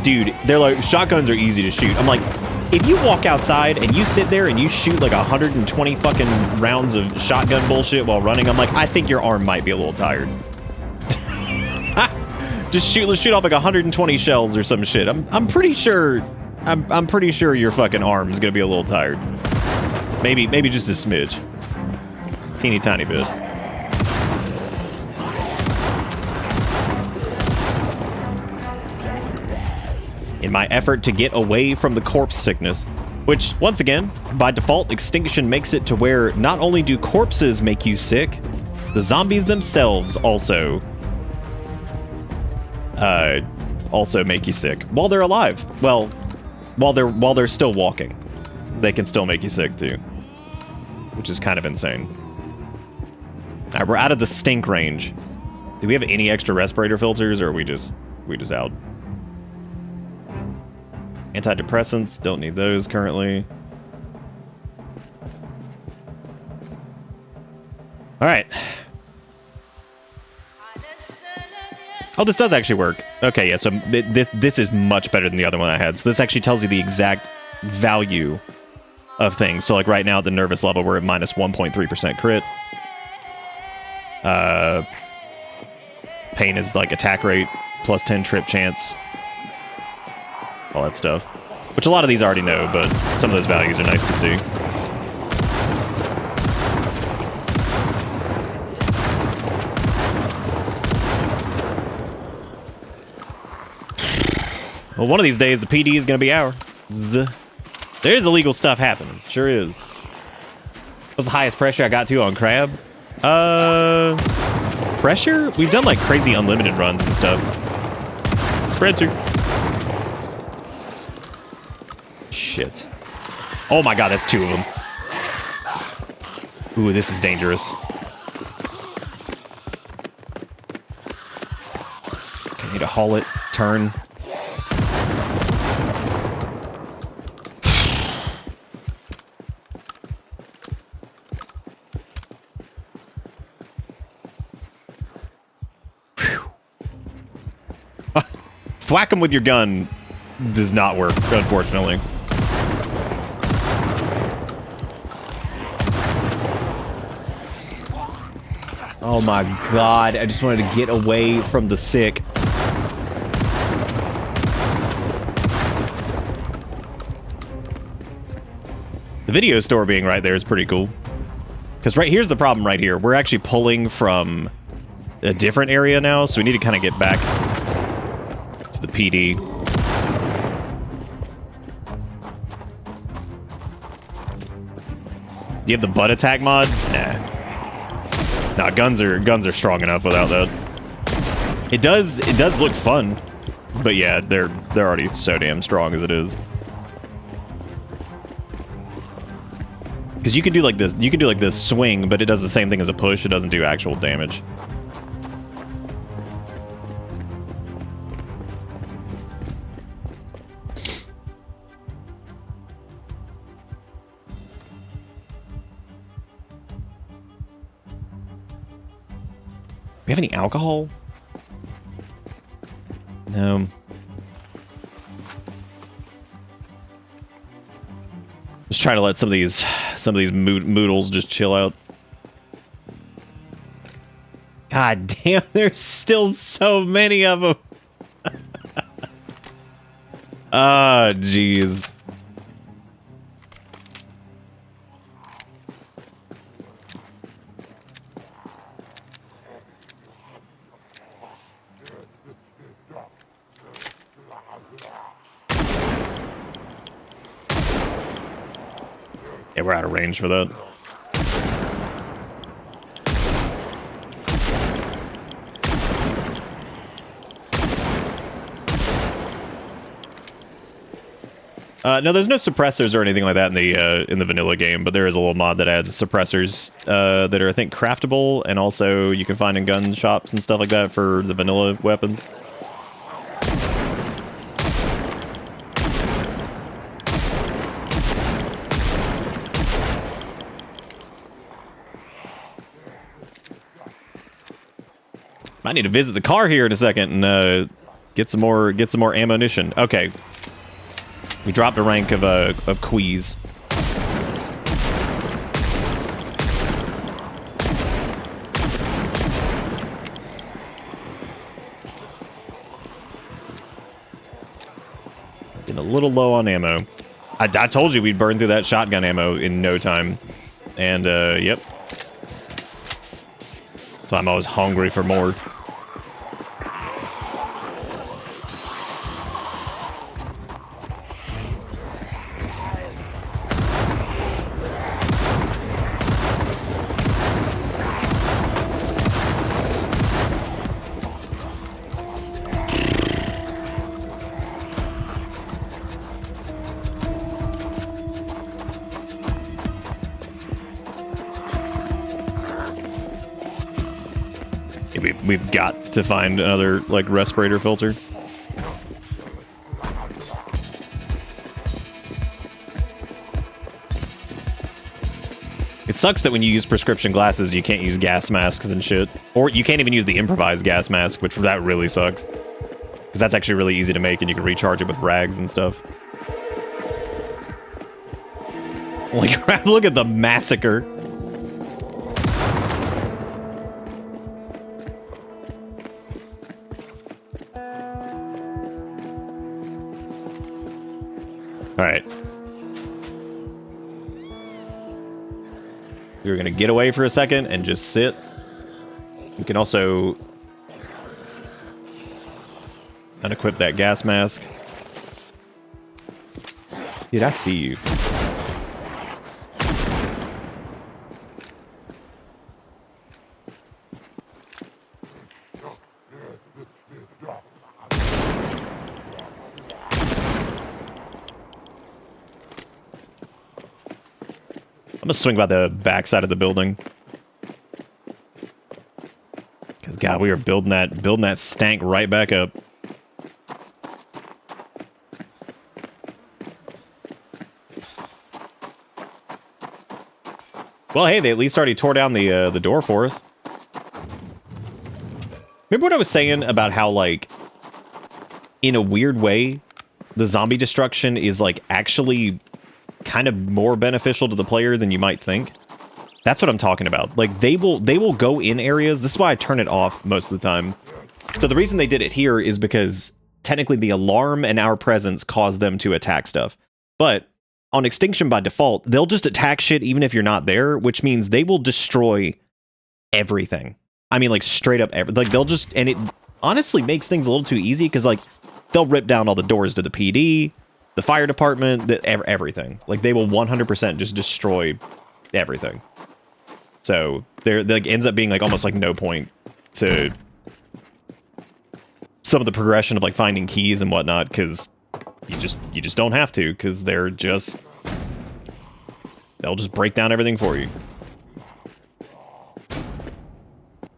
B: dude, they're like, shotguns are easy to shoot. I'm like, if you walk outside and you sit there and you shoot like 120 fucking rounds of shotgun bullshit while running, I'm like, I think your arm might be a little tired. Just shoot off like 120 shells or some shit. I'm pretty sure your fucking arm is gonna be a little tired. Maybe just a smidge. Teeny tiny bit. In my effort to get away from the corpse sickness, which, once again, by default, Extinction makes it to where not only do corpses make you sick, the zombies themselves also make you sick while they're alive. Well, while they're still walking, they can still make you sick too, which is kind of insane. All right, we're out of the stink range. Do we have any extra respirator filters, or are we just out? Antidepressants, don't need those currently. All right. Oh, this does actually work. Okay, yeah, so this is much better than the other one I had. So this actually tells you the exact value of things. So like right now at the nervous level, we're at minus 1.3% crit. Pain is like attack rate, plus 10 trip chance. All that stuff. Which a lot of these I already know, but some of those values are nice to see. Well, one of these days, the PD is going to be ours. There's illegal stuff happening. Sure is. What's the highest pressure I got to on crab? Pressure? We've done like crazy unlimited runs and stuff. Spread to. Shit. Oh my god, that's two of them. Ooh, this is dangerous. Okay, need to haul it, turn. Thwack him with your gun does not work, unfortunately. Oh my god, I just wanted to get away from the sick. The video store being right there is pretty cool. Because here's the problem right here. We're actually pulling from a different area now, so we need to kind of get back to the PD. Do you have the butt attack mod? Nah. Nah, guns are strong enough without that. It does look fun, but yeah, they're already so damn strong as it is. Because you can do like this swing, but it does the same thing as a push. It doesn't do actual damage. We have any alcohol? No. Just trying to let some of these moodles just chill out. God damn, there's still so many of them. Ah, jeez. Yeah, we're out of range for that. No, there's no suppressors or anything like that in the vanilla game, but there is a little mod that adds suppressors that are, I think, craftable, and also you can find in gun shops and stuff like that for the vanilla weapons. I need to visit the car here in a second and get some more ammunition. Okay, we dropped a rank of quees. Getting a little low on ammo. I told you we'd burn through that shotgun ammo in no time, and yep. So I'm always hungry for more. We've got to find another, like, respirator filter. It sucks that when you use prescription glasses, you can't use gas masks and shit. Or you can't even use the improvised gas mask, which that really sucks. Because that's actually really easy to make, and you can recharge it with rags and stuff. Holy crap, look at the massacre. Alright. We're gonna get away for a second and just sit. We can also unequip that gas mask. Dude, I see you. I'm gonna swing by the back side of the building. Cause God, we are building that stank right back up. Well, hey, they at least already tore down the door for us. Remember what I was saying about how, like, in a weird way, the zombie destruction is, like, actually kind of more beneficial to the player than you might think. That's what I'm talking about. Like, they will go in areas. This is why I turn it off most of the time. So the reason they did it here is because technically the alarm and our presence caused them to attack stuff. But on Extinction by default, they'll just attack shit even if you're not there, which means they will destroy everything. I mean, like, straight up like, they'll just, and it honestly makes things a little too easy, because, like, they'll rip down all the doors to the PD, the fire department, everything. Like, they will 100% just destroy everything. So there like, ends up being, like, almost like no point to some of the progression of, like, finding keys and whatnot, because you just don't have to, because they'll just break down everything for you.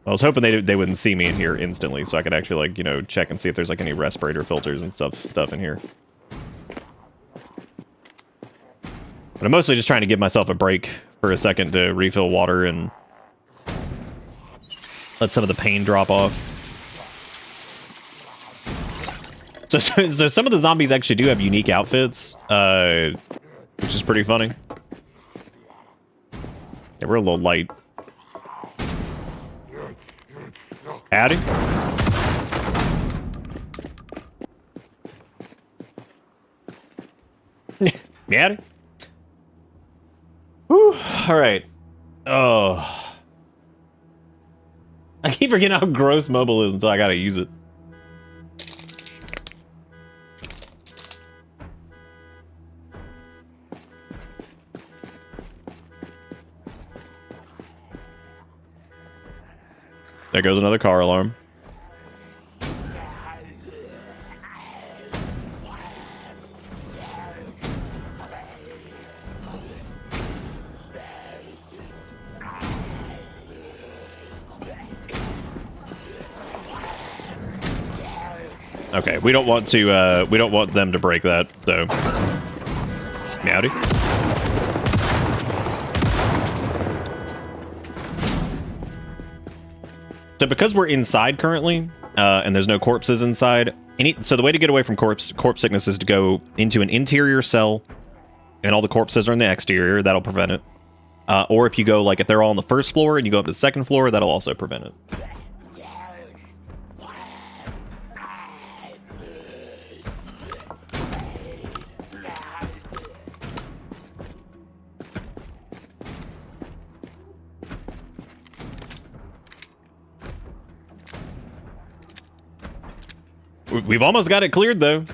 B: I was hoping they wouldn't see me in here instantly, so I could actually, like, you know, check and see if there's, like, any respirator filters and stuff in here. But I'm mostly just trying to give myself a break for a second to refill water and Let some of the pain drop off. So some of the zombies actually do have unique outfits, which is pretty funny. Yeah, we're a little light. Howdy. Howdy. Whew. All right. Oh. I keep forgetting how gross mobile is until I gotta use it. There goes another car alarm. Okay, we don't want them to break that, so. Howdy. So because we're inside currently, and there's no corpses inside, so the way to get away from corpse sickness is to go into an interior cell, and all the corpses are in the exterior. That'll prevent it. Or if you go, like, if they're all on the first floor and you go up to the second floor, that'll also prevent it. We've almost got it cleared, though.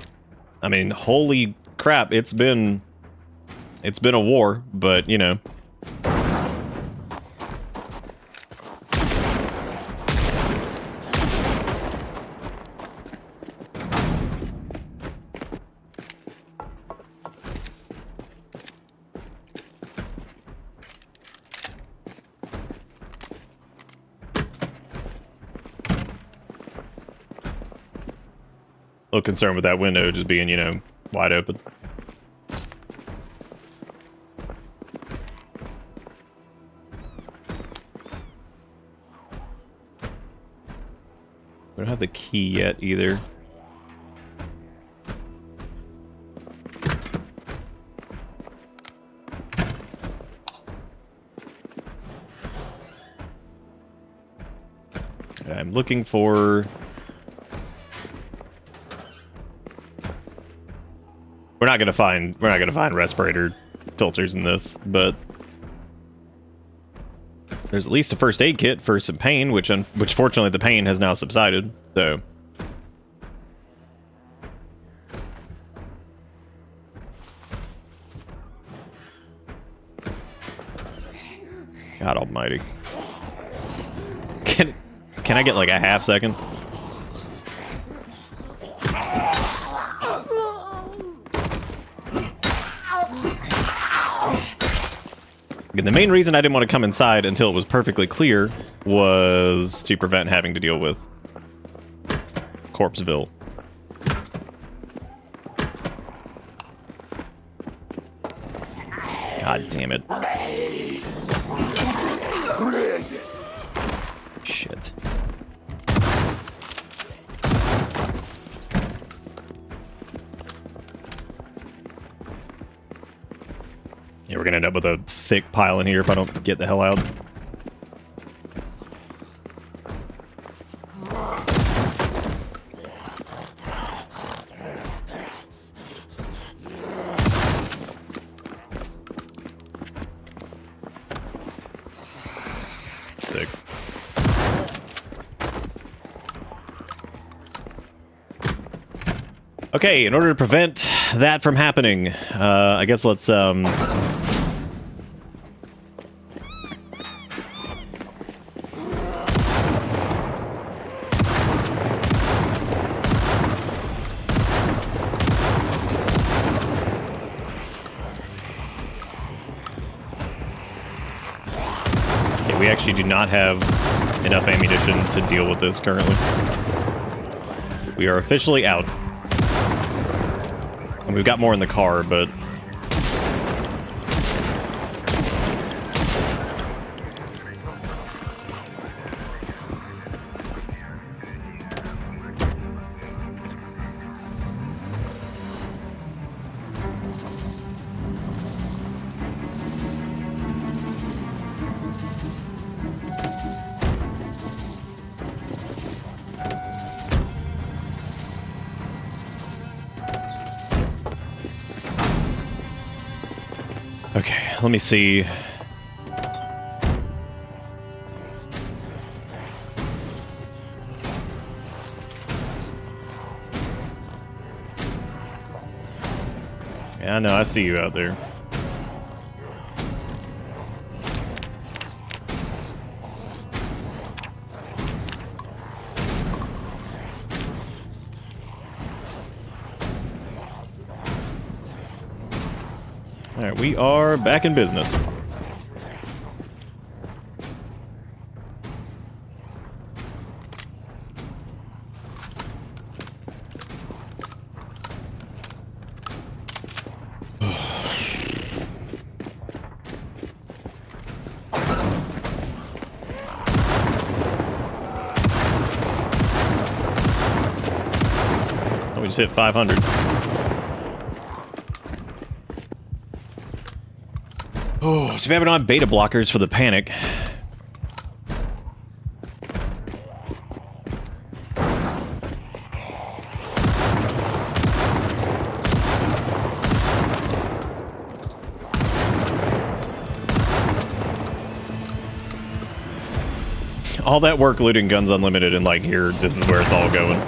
B: I mean, holy crap, it's been a war, but, you know. A little concerned with that window just being, you know, wide open. We don't have the key yet either. I'm looking for... We're not gonna find respirator filters in this, but there's at least a first aid kit for some pain, which fortunately the pain has now subsided. So God Almighty, can I get like a half second? The main reason I didn't want to come inside until it was perfectly clear was to prevent having to deal with Corpseville. God damn it. Shit. Yeah, we're gonna end up with a thick pile in here if I don't get the hell out. Sick. Okay, in order to prevent that from happening, I guess let's we actually do not have enough ammunition to deal with this currently. We are officially out. And we've got more in the car, but... Let me see. Yeah, I know, I see you out there. Alright, we are back in business. We just hit 500. Oh, too bad we don't have beta blockers for the panic. All that work looting Guns Unlimited and like here, this is where it's all going.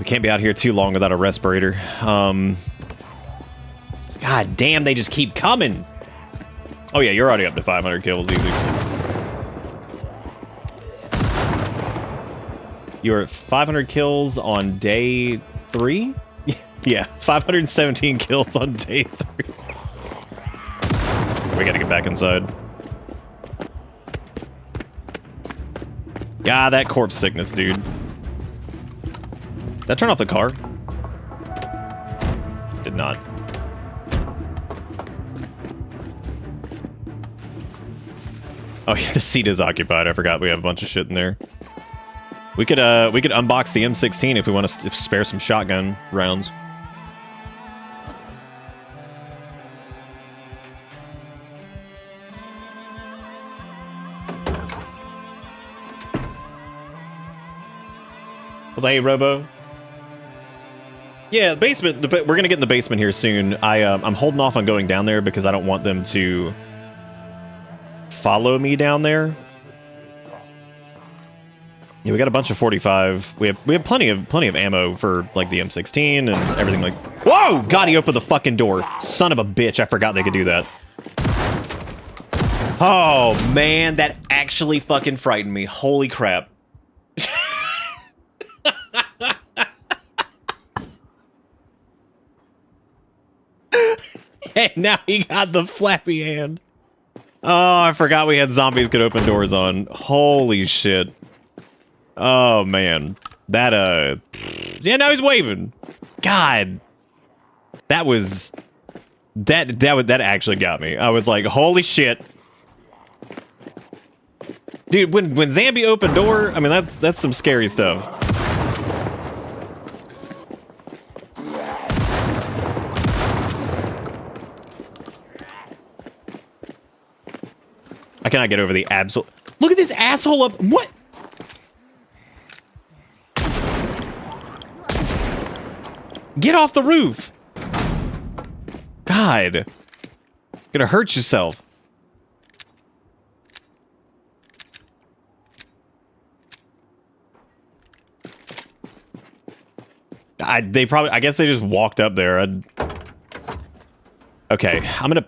B: Can't be out here too long without a respirator. God damn, they just keep coming. Oh yeah, you're already up to 500 kills easy. You're at 500 kills on day 3? Yeah, 517 kills on day 3. We gotta get back inside. God, that corpse sickness, dude. Did I turn off the car? Did not. Oh yeah, the seat is occupied. I forgot we have a bunch of shit in there. We could unbox the M16 if we want to spare some shotgun rounds. Was I, hey, Robo? Yeah, the basement. We're gonna get in the basement here soon. I'm holding off on going down there because I don't want them to follow me down there. Yeah, we got a bunch of 45. We have plenty of ammo for like the M16 and everything like. Whoa! God, he opened the fucking door. Son of a bitch! I forgot they could do that. Oh man, that actually fucking frightened me. Holy crap! And now he got the flappy hand. Oh, I forgot we had zombies could open doors on. Holy shit. Oh, man. That, yeah, now he's waving. God. That was... That actually got me. I was like, holy shit. Dude, when Zombie opened door, I mean, that's some scary stuff. I cannot get over the absolute... Look at this asshole up... What? Get off the roof! God. You're gonna hurt yourself. I guess they just walked up there. Okay, I'm gonna...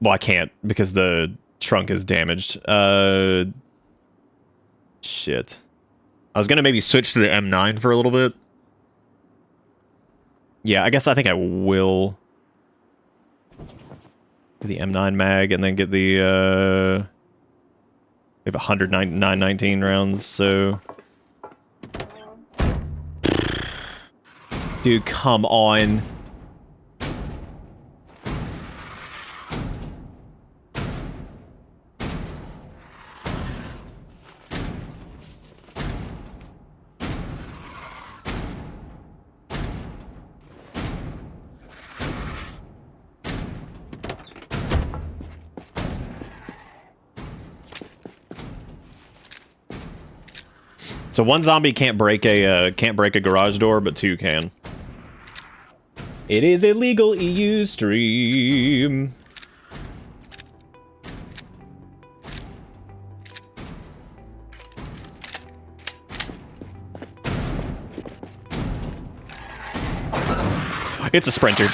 B: Well, I can't because the trunk is damaged. Shit. I was gonna maybe switch to the M9 for a little bit. Yeah, I think I will get the M9 mag and then get the, we have 919 rounds, so... Dude, come on. So one zombie can't break a garage door, but two can. It is a legal EU stream. It's a sprinter.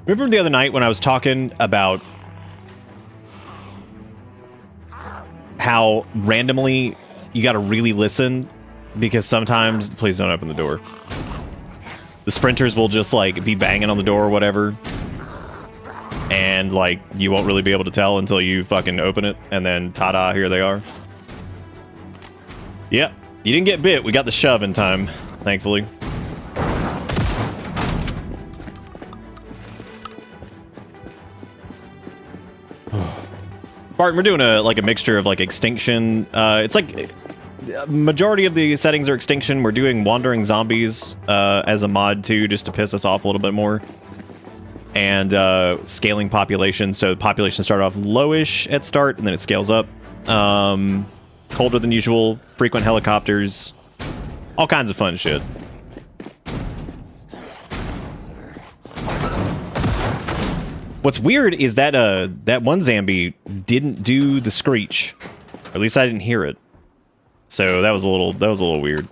B: Remember the other night when I was talking about how randomly you gotta really listen because sometimes, please don't open the door. The sprinters will just like be banging on the door or whatever. And like, you won't really be able to tell until you fucking open it. And then ta-da, here they are. Yep, you didn't get bit. We got the shove in time, thankfully. Barton, we're doing a mixture of like Extinction. It's like majority of the settings are Extinction. We're doing Wandering Zombies as a mod too, just to piss us off a little bit more. And scaling population. So the population started off lowish at start, and then it scales up. Colder than usual, frequent helicopters, all kinds of fun shit. What's weird is that that one zombie didn't do the screech, or at least I didn't hear it. So that was a little weird.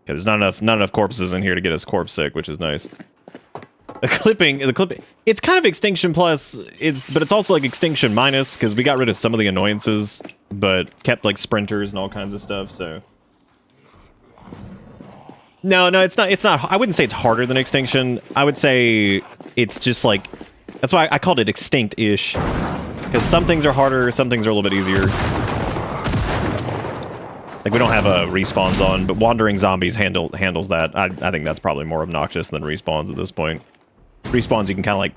B: There's not enough corpses in here to get us corpse sick, which is nice. The clipping, it's kind of Extinction plus, but it's also like Extinction minus, because we got rid of some of the annoyances, but kept like sprinters and all kinds of stuff, so. No, it's not, I wouldn't say it's harder than Extinction. I would say it's just like, that's why I called it extinct-ish. Because some things are harder, some things are a little bit easier. Like, we don't have respawns on, but Wandering Zombies handles that. I think that's probably more obnoxious than respawns at this point. Respawns, you can kind of like,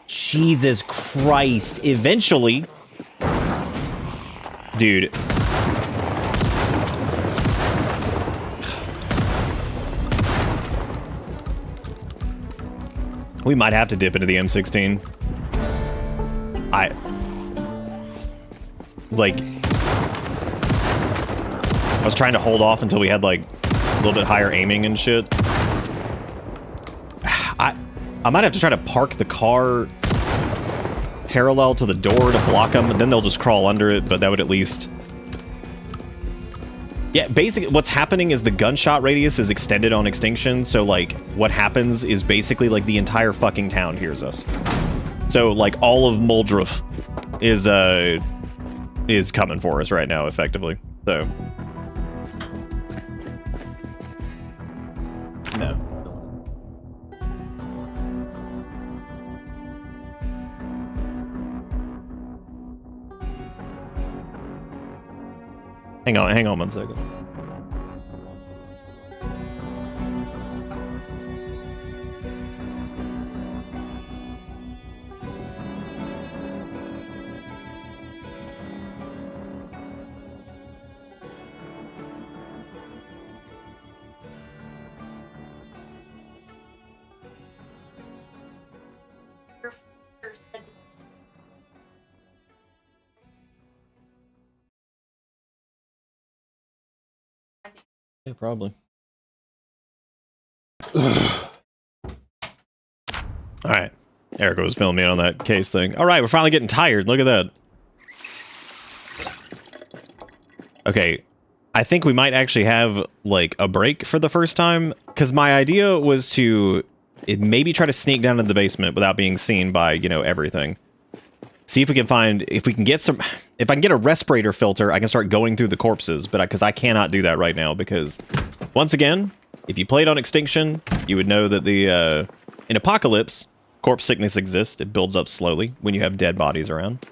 B: Jesus Christ, eventually. Dude. We might have to dip into the M16. I was trying to hold off until we had, like, a little bit higher aiming and shit. I might have to try to park the car parallel to the door to block them, and then they'll just crawl under it, but that would at least... Yeah, basically, what's happening is the gunshot radius is extended on Extinction, so, like, what happens is basically, like, the entire fucking town hears us. So, like, all of Muldruff is coming for us right now, effectively. So... No. Hang on 1 second. Yeah, probably. Alright. Erica was filming me on that case thing. Alright, we're finally getting tired. Look at that. Okay. I think we might actually have, like, a break for the first time. Because my idea was to maybe try to sneak down into the basement without being seen by, you know, everything. See if we can find, if we can get some, if I can get a respirator filter, I can start going through the corpses, but because I cannot do that right now, because, once again, if you played on Extinction, you would know that the, in Apocalypse, corpse sickness exists. It builds up slowly when you have dead bodies around.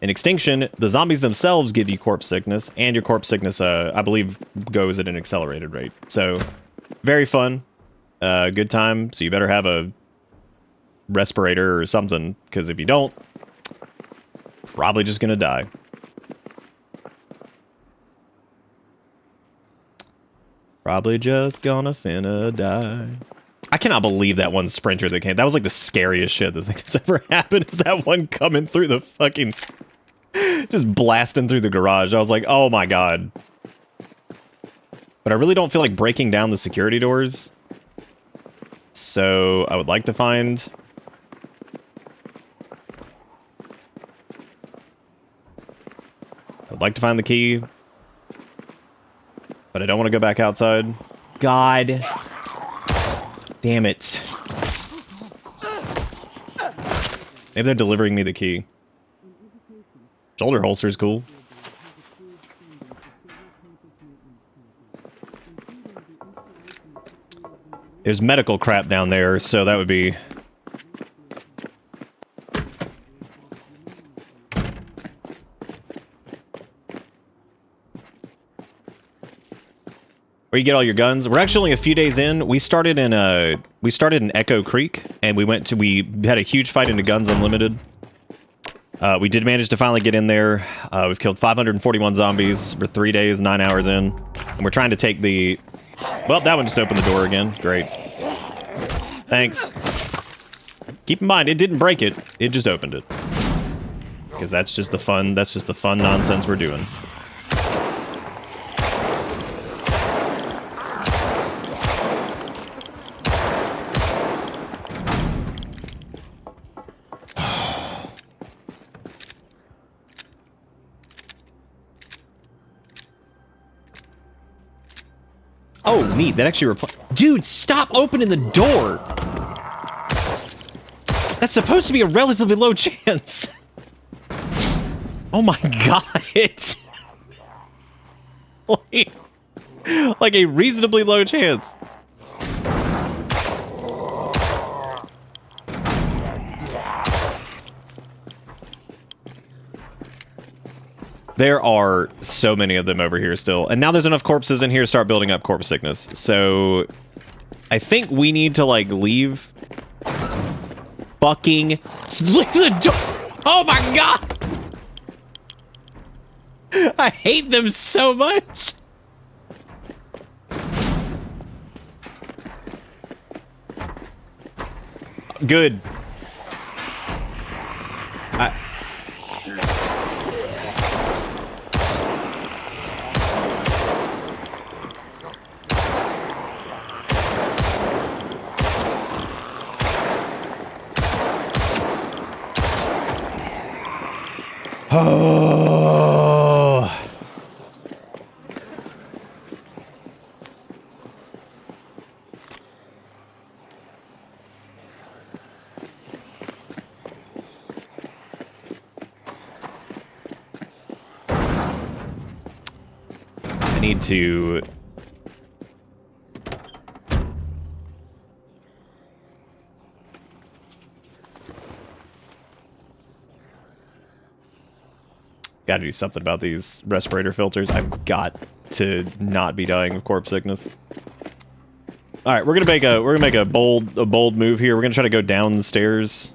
B: In Extinction, the zombies themselves give you corpse sickness, and your corpse sickness, I believe, goes at an accelerated rate. So, very fun, good time, so you better have a respirator or something, because if you don't, Probably just gonna die. Probably just gonna finna die. I cannot believe that one sprinter that came. That was like the scariest shit that has ever happened. Is that one coming through the fucking... just blasting through the garage. I was like, oh my god. But I really don't feel like breaking down the security doors. So I would like to find... I'd like to find the key. But I don't want to go back outside. God. Damn it. Maybe they're delivering me the key. Shoulder holster's cool. There's medical crap down there, so that would be... Where you get all your guns. We're actually only a few days in. We started in Echo Creek, and we had a huge fight into Guns Unlimited. We did manage to finally get in there. We've killed 541 zombies. We're 3 days, 9 hours in, and we're trying to take the... Well, that one just opened the door again. Great. Thanks. Keep in mind, it didn't break it. It just opened it. Because that's just the fun nonsense we're doing. Oh, neat. That actually Dude, stop opening the door! That's supposed to be a relatively low chance. Oh my god. like a reasonably low chance. There are so many of them over here still. And now there's enough corpses in here to start building up corpse sickness. So I think we need to, like, leave. Fucking leave the door. Oh my god! I hate them so much. Good. Oh. I need to... Gotta do something about these respirator filters. I've got to not be dying of corpse sickness. All right, we're gonna make a bold move here. We're gonna try to go down the stairs.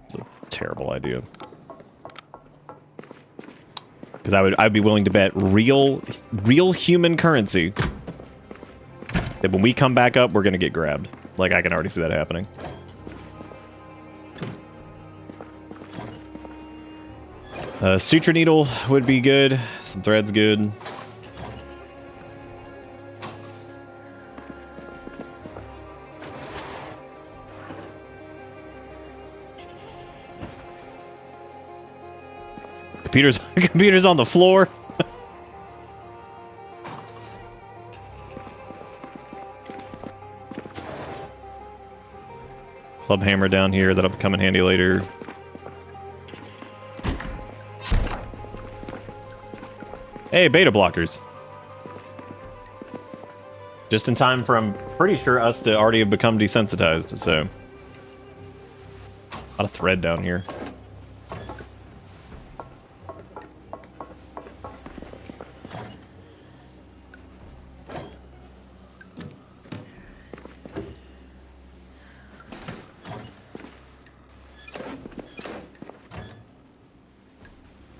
B: It's a terrible idea. Because I'd be willing to bet real human currency that when we come back up, we're gonna get grabbed. Like, I can already see that happening. Suture needle would be good. Some thread's good. Computer's on the floor. Club hammer down here, that'll come in handy later. Hey, beta blockers. Just in time for, I'm pretty sure, us to already have become desensitized, so. A lot of thread down here.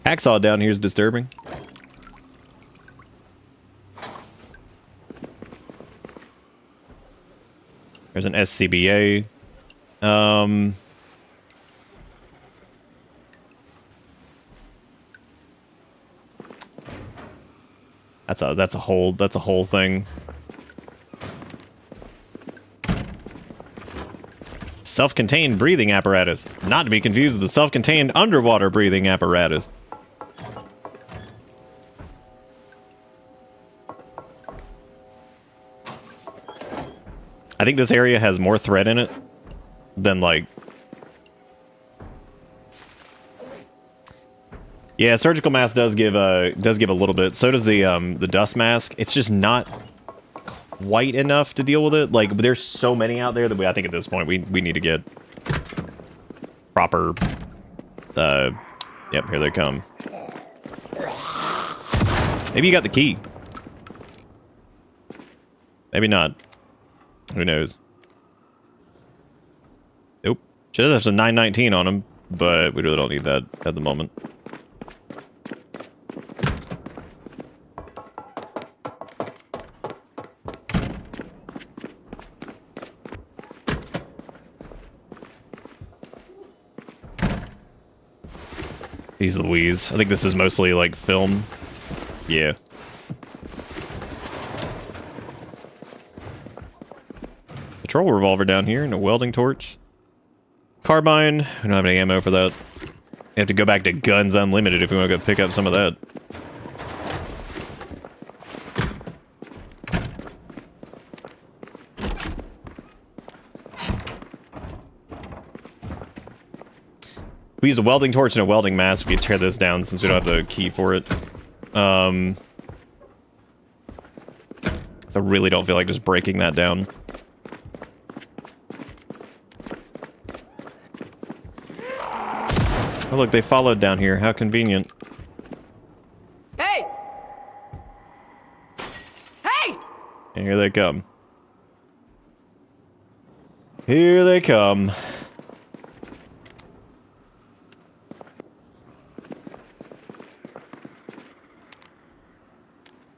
B: Hacksaw down here is disturbing. There's an SCBA. That's a whole thing. Self-contained breathing apparatus, not to be confused with the self-contained underwater breathing apparatus. I think this area has more thread in it than like... Yeah, surgical mask does give a little bit. So does the dust mask. It's just not quite enough to deal with it. Like, there's so many out there that I think at this point we need to get proper. Yep, here they come. Maybe you got the key. Maybe not. Who knows? Nope. Should have some 919 on him, but we really don't need that at the moment. Jeez Louise. I think this is mostly like film. Yeah. Patrol revolver down here and a welding torch. Carbine. We don't have any ammo for that. We have to go back to Guns Unlimited if we want to go pick up some of that. We use a welding torch and a welding mask. We can tear this down since we don't have the key for it. So I really don't feel like just breaking that down. Oh look, they followed down here. How convenient.
C: Hey! Hey!
B: And here they come. Here they come.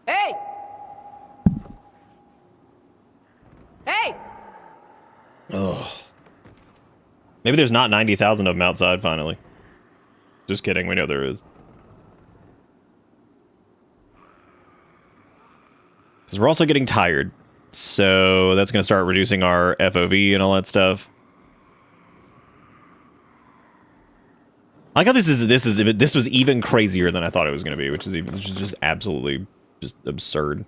C: Hey! Hey!
B: Ugh. Maybe there's not 90,000 of them outside, finally. Just kidding, we know there is. Because we're also getting tired. So that's going to start reducing our FOV and all that stuff. I like how this was even crazier than I thought it was going to be, which is just absolutely just absurd.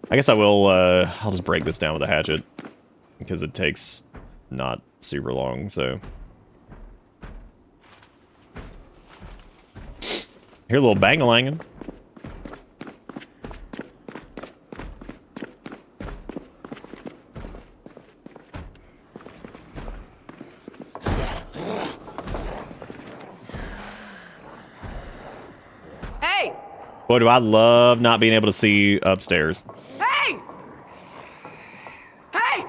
B: I guess I'll just break this down with a hatchet because it takes not super long, so. Hear a little bang-a-langin'.
C: Hey!
B: Boy, do I love not being able to see upstairs.
C: Hey! Hey!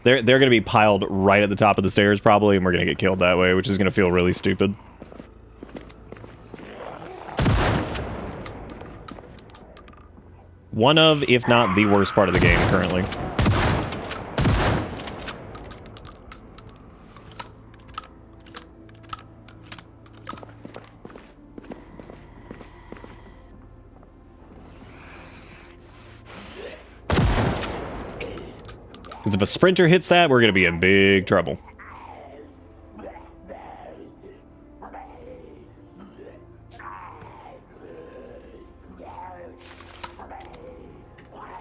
B: They're going to be piled right at the top of the stairs, probably, and we're going to get killed that way, which is going to feel really stupid. One of, if not the worst part of the game currently. Because if a sprinter hits that, we're going to be in big trouble.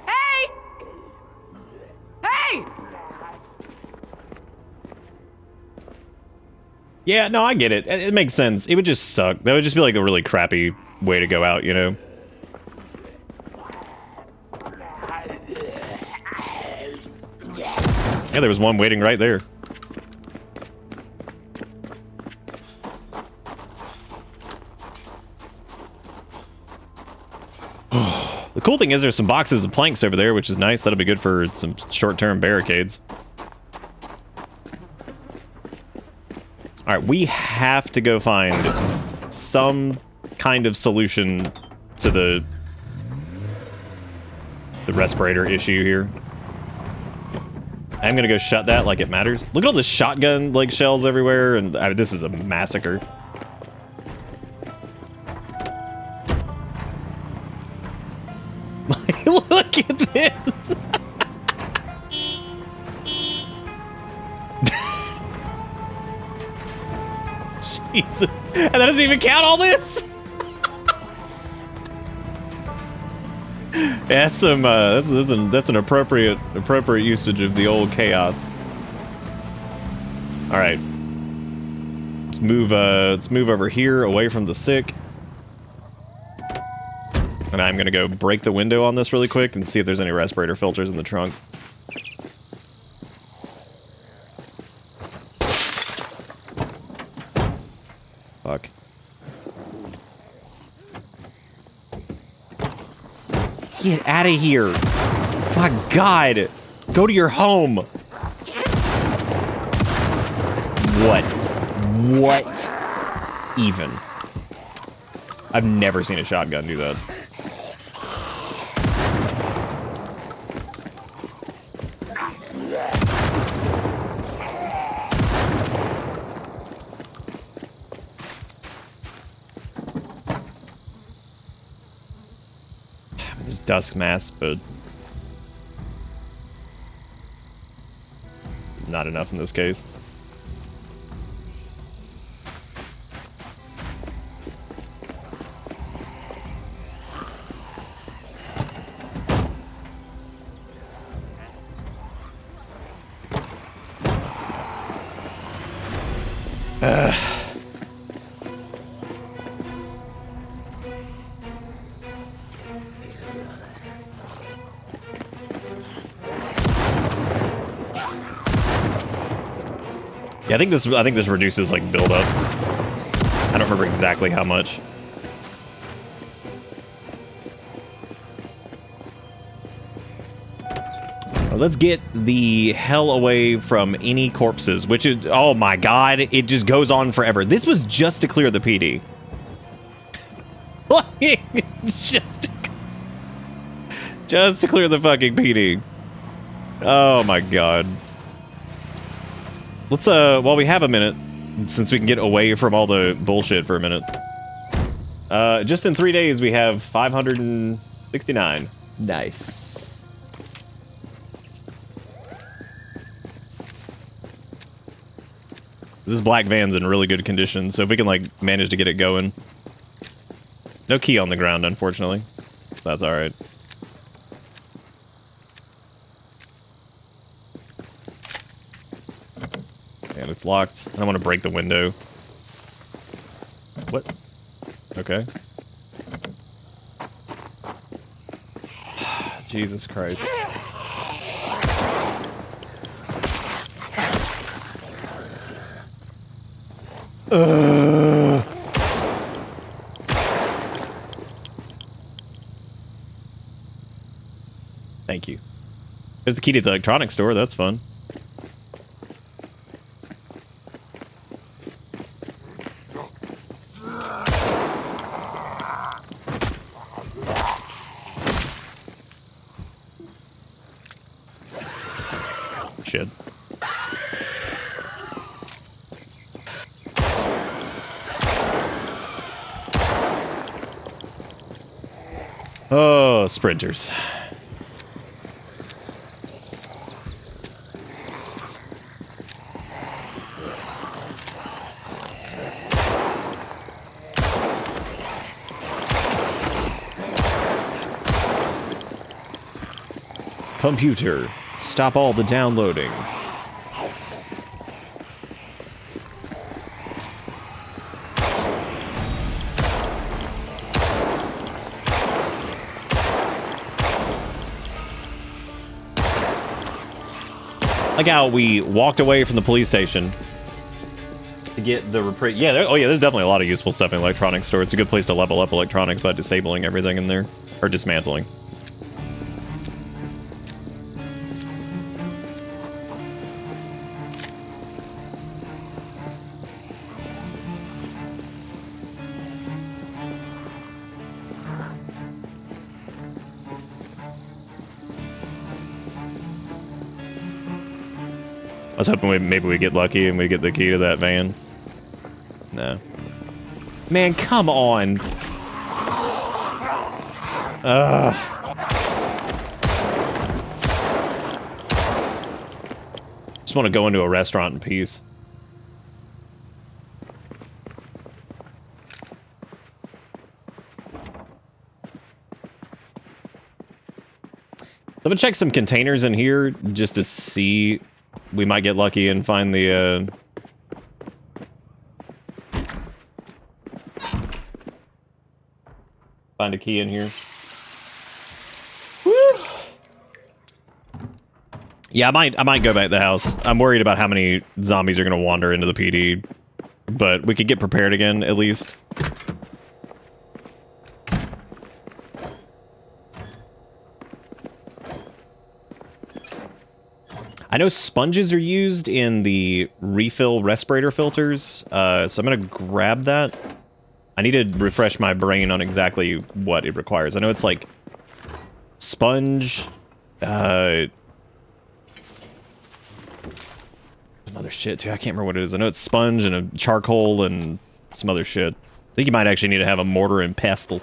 C: Hey! Hey!
B: Yeah, no, I get it. It makes sense. It would just suck. That would just be like a really crappy way to go out, you know? Yeah, there was one waiting right there. The cool thing is there's some boxes of planks over there, which is nice. That'll be good for some short-term barricades. All right, we have to go find some kind of solution to the respirator issue here. I'm gonna go shut that like it matters. Look at all the shotgun like shells everywhere, and I mean, this is a massacre. Look at this. Jesus, and that doesn't even count all this. That's some that's an appropriate usage of the old chaos. All right, let's move over here away from the sick, and I'm gonna go break the window on this really quick and see if there's any respirator filters in the trunk. Fuck. Get out of here. My God. Go to your home. What even? I've never seen a shotgun do that. There's dusk mask, but not enough in this case. Yeah, I think this reduces like build up. I don't remember exactly how much. Well, let's get the hell away from any corpses, which is, oh my God, it just goes on forever. This was just to clear the PD. just to clear the fucking PD. Oh my God. Let's, while we have a minute, since we can get away from all the bullshit for a minute. Just in 3 days, we have 569. Nice. This black van's in really good condition, so if we can, like, manage to get it going. No key on the ground, unfortunately. That's alright. And it's locked. I don't want to break the window. What? Okay. Jesus Christ. Thank you. There's the key to the electronics store. That's fun. Shit. Oh, sprinters. Computer, stop all the downloading. Like how we walked away from the police station to get the reprieve. Yeah, there's definitely a lot of useful stuff in electronics store. It's a good place to level up electronics by disabling everything in there. Or dismantling. I was hoping maybe we get lucky and we get the key to that van. No. Man, come on. Just want to go into a restaurant in peace. I'm gonna check some containers in here just to see. We might get lucky and find the find a key in here. Woo! Yeah, I might go back to the house. I'm worried about how many zombies are gonna wander into the PD, but we could get prepared again at least. I know sponges are used in the refill respirator filters, so I'm gonna grab that. I need to refresh my brain on exactly what it requires. I know it's like sponge, some other shit too. I can't remember what it is. I know it's sponge and a charcoal and some other shit. I think you might actually need to have a mortar and pestle.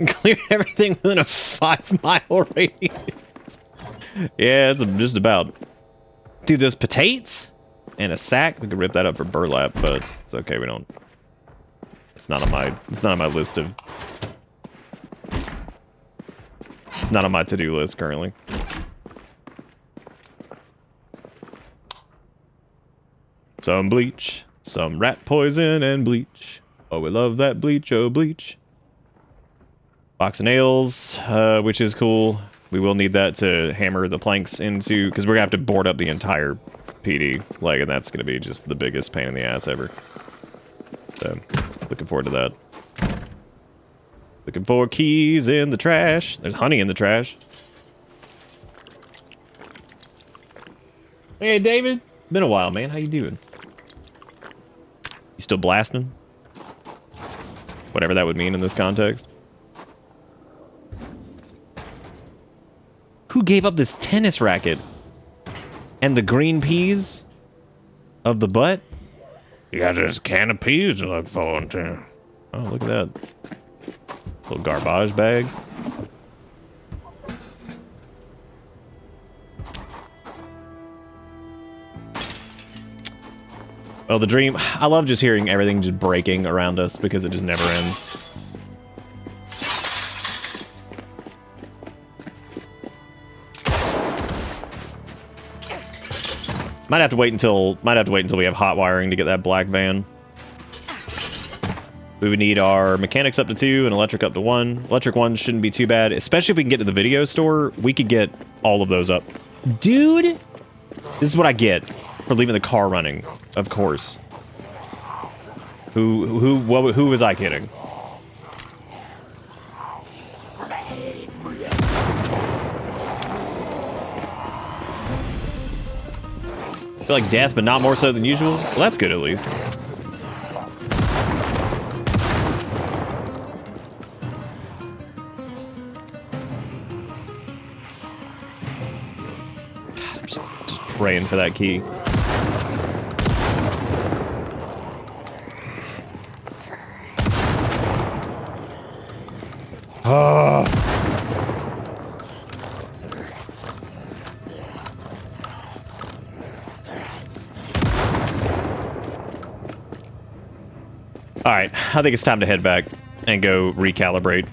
B: Clear everything within a 5-mile radius. Yeah, it's just about. Dude, those potatoes and a sack. We could rip that up for burlap, but it's okay. We don't. It's not on my. It's not on my list of. It's not on my to-do list currently. Some bleach, some rat poison, and bleach. Oh, we love that bleach. Oh, bleach. Box of nails, which is cool. We will need that to hammer the planks into, because we're gonna have to board up the entire PD, like, and that's gonna be just the biggest pain in the ass ever. So, looking forward to that. Looking for keys in the trash. There's honey in the trash. Hey, David. Been a while, man. How you doing? You still blasting? Whatever that would mean in this context. Who gave up this tennis racket? And the green peas? Of the butt? You got this can of peas to look forward to. Oh, look at that. Little garbage bag. Well, the dream... I love just hearing everything just breaking around us because it just never ends. Might have to wait until we have hot wiring to get that black van. We would need our mechanics up to 2 and electric up to 1. Electric 1 shouldn't be too bad, especially if we can get to the video store. We could get all of those up. Dude, this is what I get for leaving the car running. Of course. Who was I kidding? I feel like death, but not more so than usual. Well, that's good at least. God, I'm just praying for that key. Oh. Alright, I think it's time to head back and go recalibrate.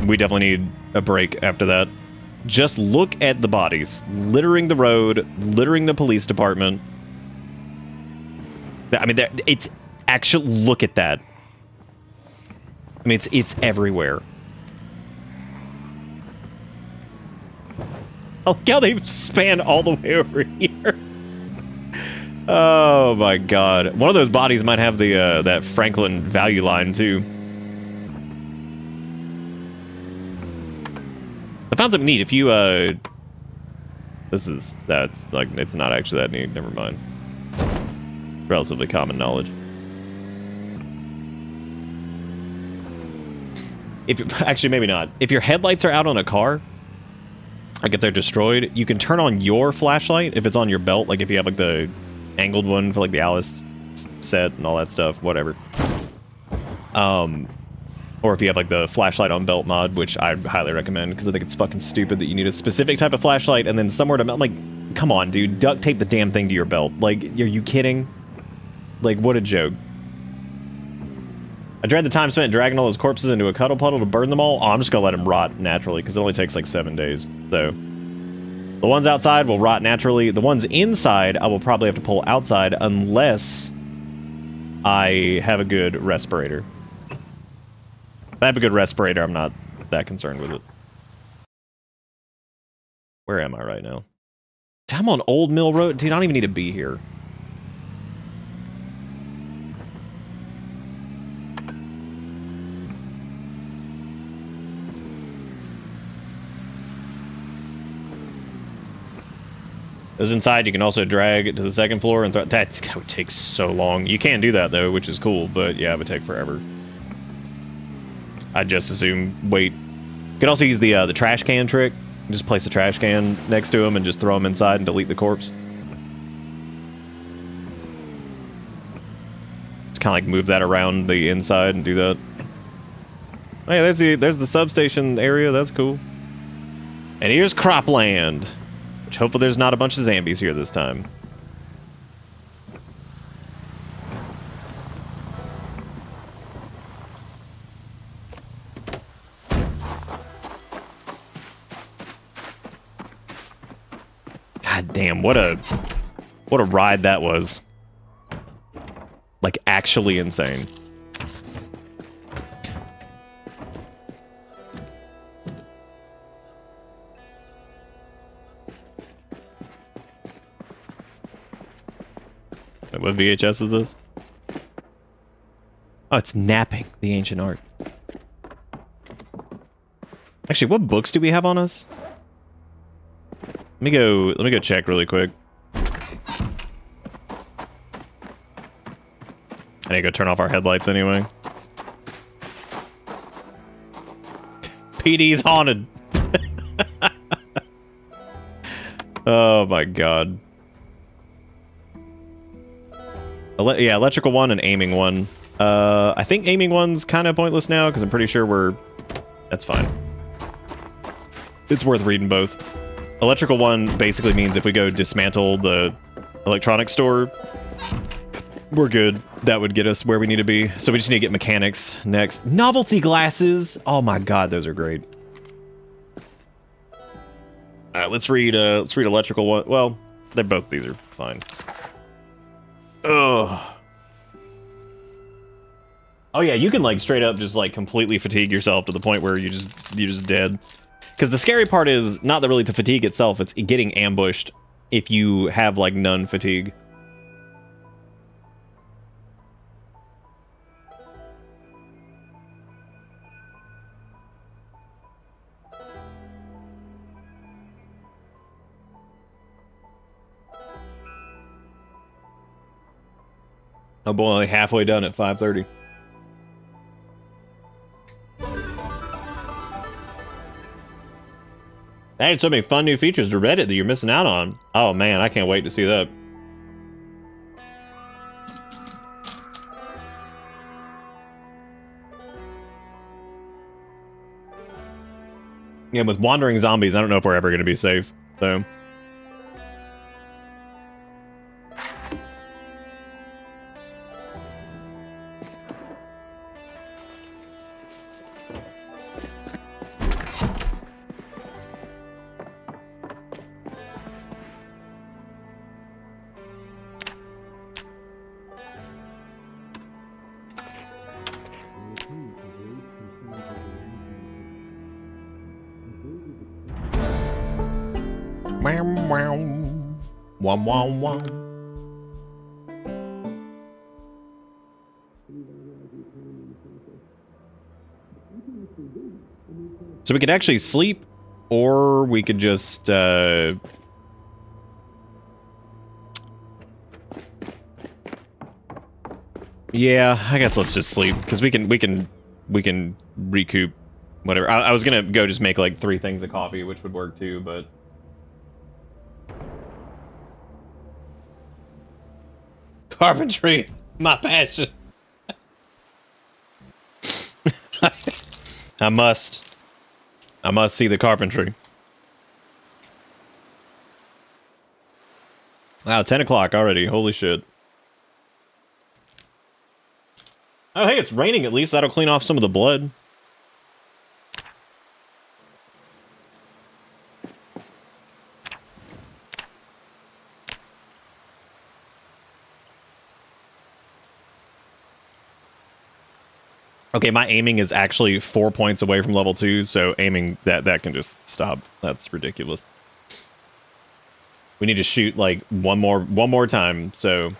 B: We definitely need a break after that. Just look at the bodies. Littering the road, littering the police department. I mean, it's actually... Look at that. I mean, it's everywhere. Oh, how they've spanned all the way over here. Oh my god. One of those bodies might have the that Franklin value line too. I found something neat. If you that's like, it's not actually that neat, never mind. Relatively common knowledge. If actually, maybe not. If your headlights are out on a car, like if they're destroyed, you can turn on your flashlight if it's on your belt. Like if you have like the angled one for like the Alice set and all that stuff, whatever. Or if you have like the flashlight on belt mod, which I highly recommend because I think it's fucking stupid that you need a specific type of flashlight and then somewhere to mount. Like, come on, dude, duct tape the damn thing to your belt. Like, are you kidding? Like, what a joke. I dread the time spent dragging all those corpses into a cuddle puddle to burn them all. Oh, I'm just gonna let them rot naturally because it only takes like 7 days. So the ones outside will rot naturally. The ones inside, I will probably have to pull outside unless I have a good respirator. If I have a good respirator, I'm not that concerned with it. Where am I right now? I'm on Old Mill Road. Dude, I don't even need to be here. Those inside, you can also drag it to the second floor and that would take so long. You can do that though, which is cool, but yeah, it would take forever. I'd just assume wait. You can also use the trash can trick. Just place a trash can next to him and just throw him inside and delete the corpse. Just kind of like move that around the inside and do that. Hey, there's the substation area. That's cool. And here's Cropland. Which hopefully there's not a bunch of zombies here this time. God damn, what a ride that was. Like, actually insane. Wait, what VHS is this? Oh, it's Napping, the Ancient Art. Actually, what books do we have on us? Let me go check really quick. I need to go turn off our headlights anyway. PD's haunted. Oh my god. Yeah, electrical one and aiming one. I think aiming one's kind of pointless now because I'm pretty sure that's fine. It's worth reading both. Electrical one basically means if we go dismantle the electronics store, we're good. That would get us where we need to be. So we just need to get mechanics next. Novelty glasses! Oh my god, those are great. Alright, let's read electrical one. Well, these are fine. Ugh. Oh yeah, you can like straight up just like completely fatigue yourself to the point where you're just dead. Because the scary part is not really the fatigue itself, it's getting ambushed if you have like none fatigue. Oh boy, only halfway done at 5:30. Hey, so many fun new features to Reddit that you're missing out on. Oh man, I can't wait to see that. Yeah, with wandering zombies, I don't know if we're ever going to be safe, so... Wom wom wom. So we could actually sleep, or we could just yeah, I guess let's just sleep because we can recoup Whatever. I was gonna go just make like 3 things of coffee, which would work too, but... Carpentry, my passion. I must see the carpentry. Wow, 10 o'clock already. Holy shit. Oh, hey, it's raining at least. That'll clean off some of the blood. Okay, my aiming is actually 4 points away from level 2, so aiming that can just stop. That's ridiculous. We need to shoot like one more time, so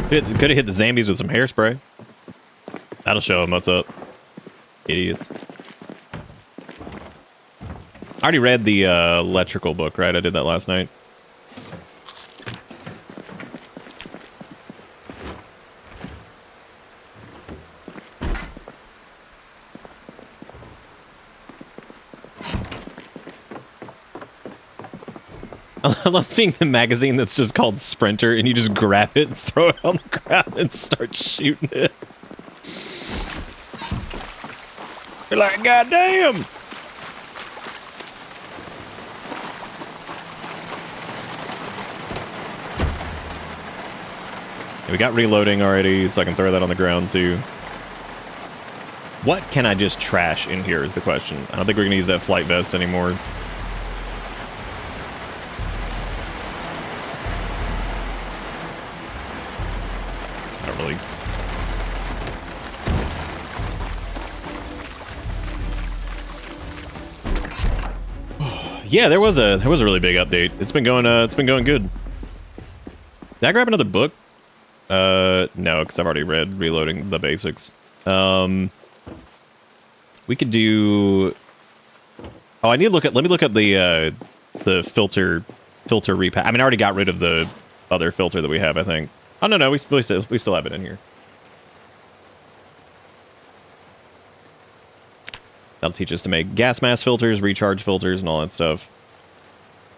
B: could have hit the zombies with some hairspray. That'll show them what's up. Idiots. I already read the electrical book, right? I did that last night. I love seeing the magazine that's just called Sprinter, and you just grab it and throw it on the ground and start shooting it. You're like, God damn! We got reloading already, so I can throw that on the ground too. What can I just trash in here is the question. I don't think we're gonna use that flight vest anymore. I don't really... Yeah, there was a really big update. It's been going good. Did I grab another book? No, because I've already read Reloading the Basics. We could do... Oh, I need to look at... Let me look at the filter repack. I mean, I already got rid of the other filter that we have, I think. Oh, no, we still have it in here. That'll teach us to make gas mask filters, recharge filters, and all that stuff.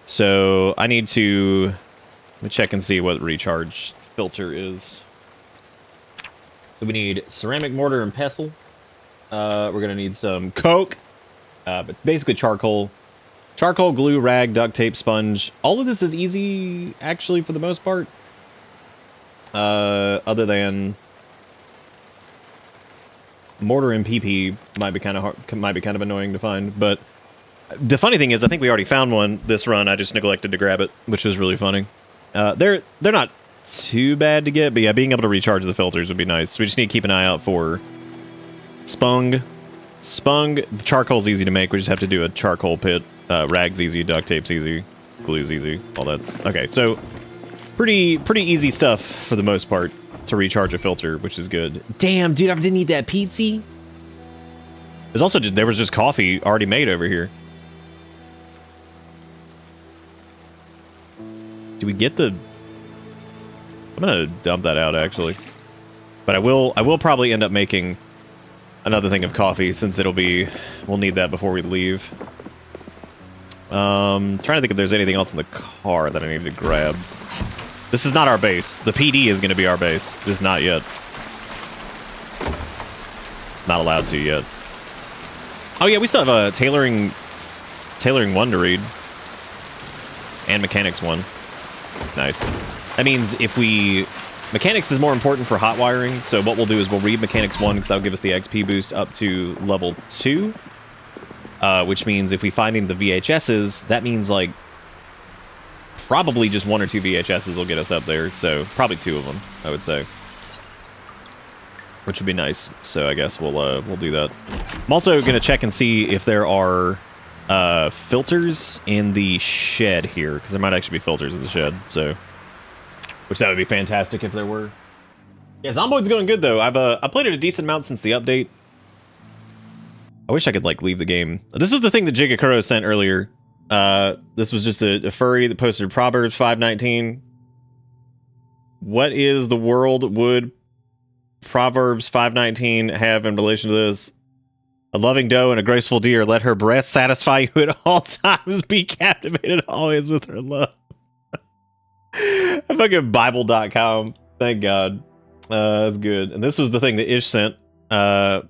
B: So, I need to... Let me check and see what recharge filter is. So we need ceramic mortar and pestle. We're gonna need some coke, but basically charcoal, glue, rag, duct tape, sponge. All of this is easy, actually, for the most part. Other than mortar and PP might be kind of annoying to find. But the funny thing is, I think we already found one this run. I just neglected to grab it, which was really funny. They're not too bad to get, but yeah, being able to recharge the filters would be nice. So we just need to keep an eye out for spung. The charcoal's easy to make. We just have to do a charcoal pit. Rag's easy, duct tape's easy, glue's easy. All that's okay. So pretty easy stuff for the most part to recharge a filter, which is good. Damn, dude, I didn't need that pizza. There's also there was just coffee already made over here. Do we get the... I'm gonna dump that out, actually. But I will probably end up making another thing of coffee, since we'll need that before we leave. Trying to think if there's anything else in the car that I need to grab. This is not our base. The PD is gonna be our base, just not yet. Not allowed to yet. Oh yeah, we still have a tailoring 1 to read. And mechanics 1. Nice. That means mechanics is more important for hot wiring, so what we'll do is we'll read mechanics 1 because that'll give us the XP boost up to level 2. Which means if we find any of the VHSs, that means like probably just 1 or 2 VHSs will get us up there, so probably 2 of them, I would say. Which would be nice, so I guess we'll do that. I'm also gonna check and see if there are filters in the shed here, because there might actually be filters in the shed, so... Which that would be fantastic if there were. Yeah, Zomboid's going good, though. I played it a decent amount since the update. I wish I could, like, leave the game. This is the thing that Jigakuro sent earlier. This was just a furry that posted Proverbs 5:19. What is the world would Proverbs 5:19 have in relation to this? A loving doe and a graceful deer, let her breast satisfy you at all times, be captivated always with her love. Fucking Bible.com. Thank God. That's good. And this was the thing that Ish sent.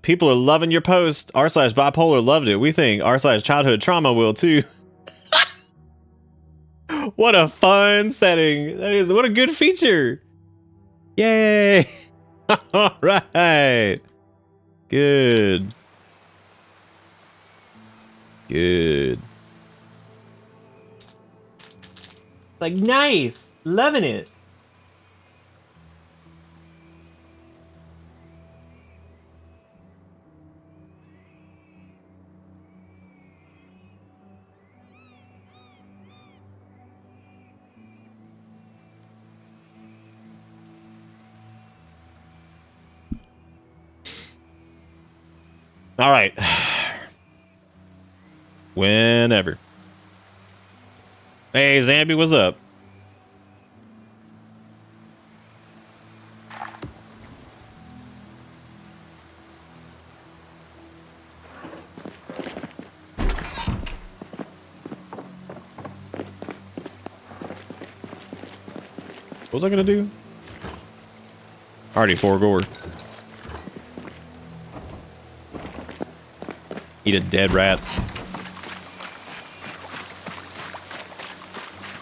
B: People are loving your post. r/bipolar loved it. We think r/childhood trauma will too. What a fun setting. That is, what a good feature. Yay. All right. Good. Good. Like, nice. Loving it. All right. Whenever. Hey, Zambi, what's up? What was I gonna do? Already 4 gore. Eat a dead rat.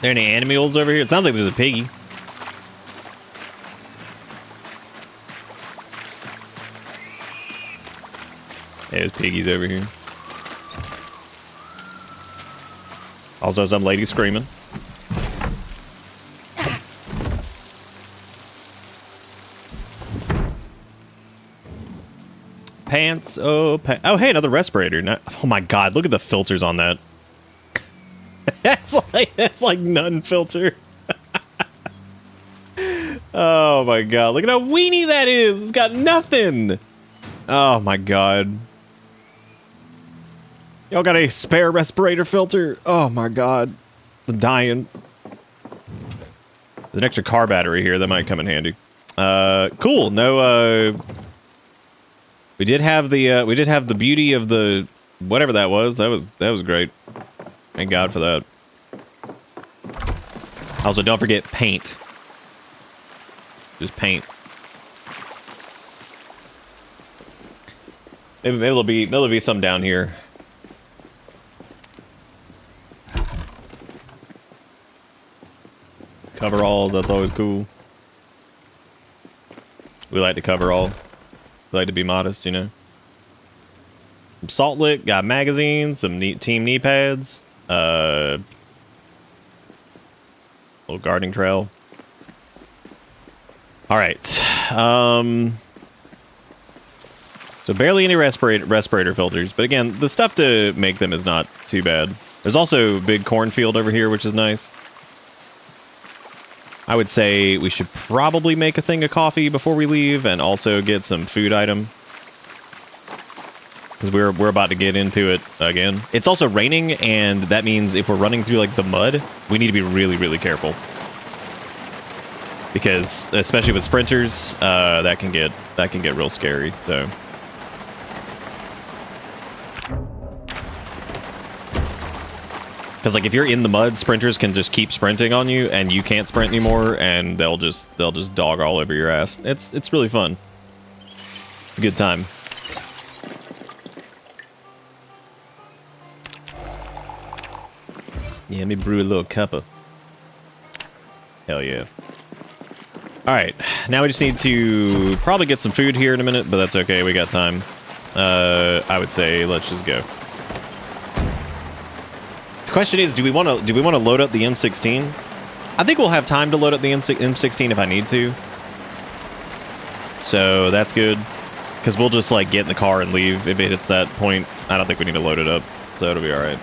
B: There any animals over here? It sounds like there's a piggy. Yeah, there's piggies over here. Also, some lady screaming. Pants. Oh, oh, hey, another respirator. Oh my God, look at the filters on that. that's like none filter. Oh my God, look at how weenie that is. It's got nothing. Oh my God. Y'all got a spare respirator filter? Oh my God, I'm dying. There's an extra car battery here that might come in handy. Cool. No. We did have the beauty of the whatever that was. That was great. Thank God for that. Also, don't forget paint. Just paint. Maybe there'll be some down here. Coveralls, that's always cool. We like to cover all. We like to be modest, you know. Some salt lick, got magazines, some team knee pads, little gardening trail. All right. So barely any respirator filters, but again, the stuff to make them is not too bad. There's also a big cornfield over here, which is nice. I would say we should probably make a thing of coffee before we leave, and also get some food item, because we're about to get into it again. It's also raining, and that means if we're running through like the mud, we need to be really, really careful, because especially with sprinters, that can get real scary. So. Because like if you're in the mud, sprinters can just keep sprinting on you, and you can't sprint anymore, and they'll just dog all over your ass. It's really fun. It's a good time. Yeah, let me brew a little cuppa. Hell yeah. All right, now we just need to probably get some food here in a minute, but that's okay. We got time. I would say let's just go. The question is, do we want to load up the M16? I think we'll have time to load up the M16 if I need to. So that's good, because we'll just like get in the car and leave if it hits that point. I don't think we need to load it up, so it'll be all right.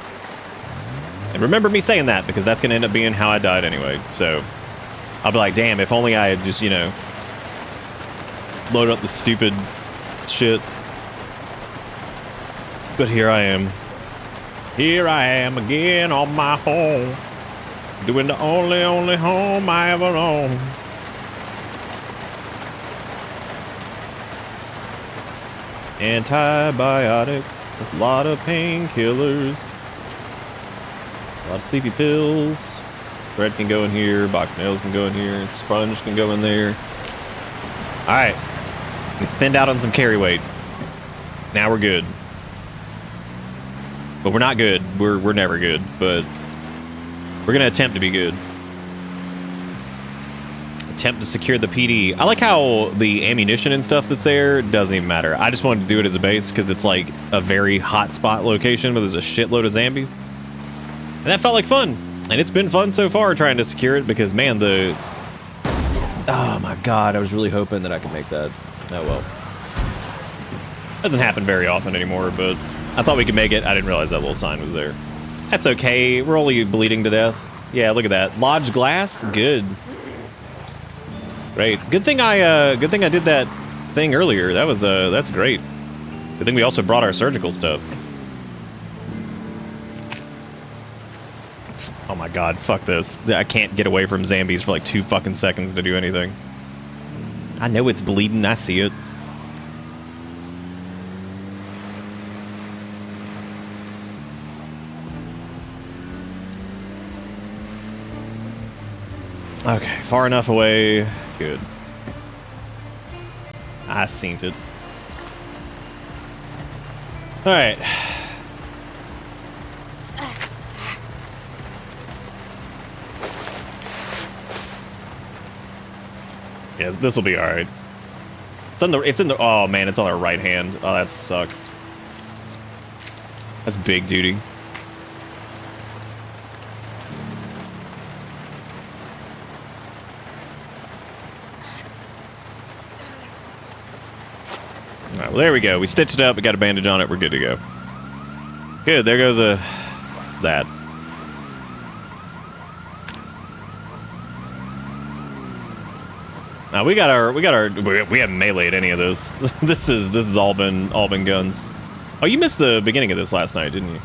B: And remember me saying that, because that's gonna end up being how I died anyway. So I'll be like, damn, if only I had just, you know, load up the stupid shit. But here I am. Here I am again on my home, doing the only home I ever owned. Antibiotics. With a lot of painkillers. A lot of sleepy pills. Thread can go in here. Box nails can go in here. Sponge can go in there. Alright. We thinned out on some carry weight. Now we're good. But we're not good. We're never good. But we're gonna attempt to be good. Attempt to secure the PD. I like how the ammunition and stuff that's there doesn't even matter. I just wanted to do it as a base because it's like a very hot spot location where there's a shitload of zombies. And that felt like fun. And it's been fun so far trying to secure it because, man, the... Oh my god, I was really hoping that I could make that. Oh well. Doesn't happen very often anymore, but I thought we could make it. I didn't realize that little sign was there. That's okay. We're only bleeding to death. Yeah, look at that. Lodge glass? Good. Great. Good thing I did that thing earlier. That was that's great. Good thing we also brought our surgical stuff. Oh my god, fuck this. I can't get away from zombies for like 2 fucking seconds to do anything. I know it's bleeding, I see it. Okay, far enough away. Good. I seen it. Alright. Yeah, this will be alright. It's in the oh man, it's on our right hand. Oh, that sucks. That's big duty. Alright, well there we go. We stitched it up, we got a bandage on it, we're good to go. Good, there goes that. Now we haven't meleeed any of this. this is all been guns. Oh, you missed the beginning of this last night, didn't you?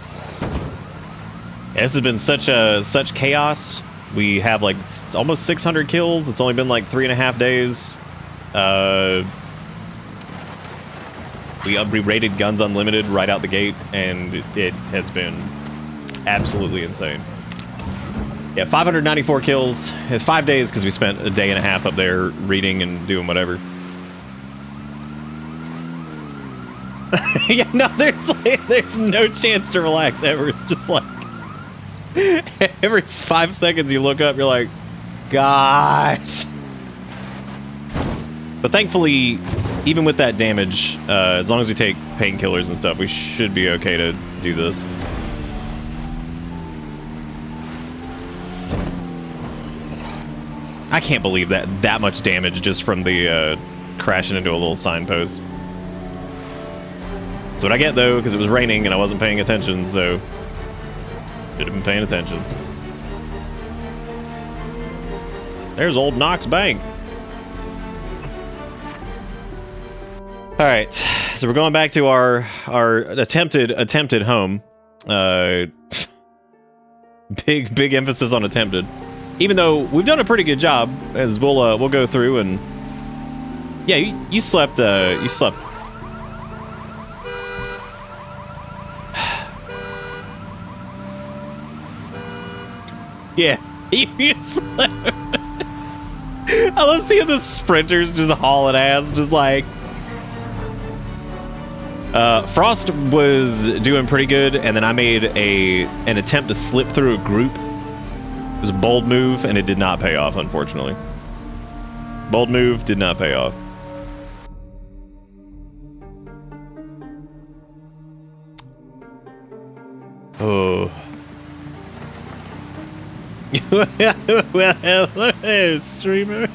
B: Yeah, this has been such chaos. We have like almost 600 kills. It's only been like 3.5 days. We rated Guns Unlimited right out the gate, and it has been absolutely insane. Yeah, 594 kills. 5 days because we spent a day and a half up there reading and doing whatever. Yeah, no, there's no chance to relax ever. It's just like every 5 seconds you look up, you're like, God. But thankfully, even with that damage, as long as we take painkillers and stuff, we should be okay to do this. I can't believe that much damage just from the crashing into a little signpost. That's what I get though, because it was raining and I wasn't paying attention, so should have been paying attention. There's old Knox Bank. All right, so we're going back to our attempted home. Big emphasis on attempted. Even though we've done a pretty good job, as we'll go through and yeah, you slept. Yeah, you slept. I love seeing the sprinters just hauling ass, just like. Frost was doing pretty good, and then I made an attempt to slip through a group. It was a bold move, and it did not pay off, unfortunately. Bold move did not pay off. Oh. Well, hello, streamer.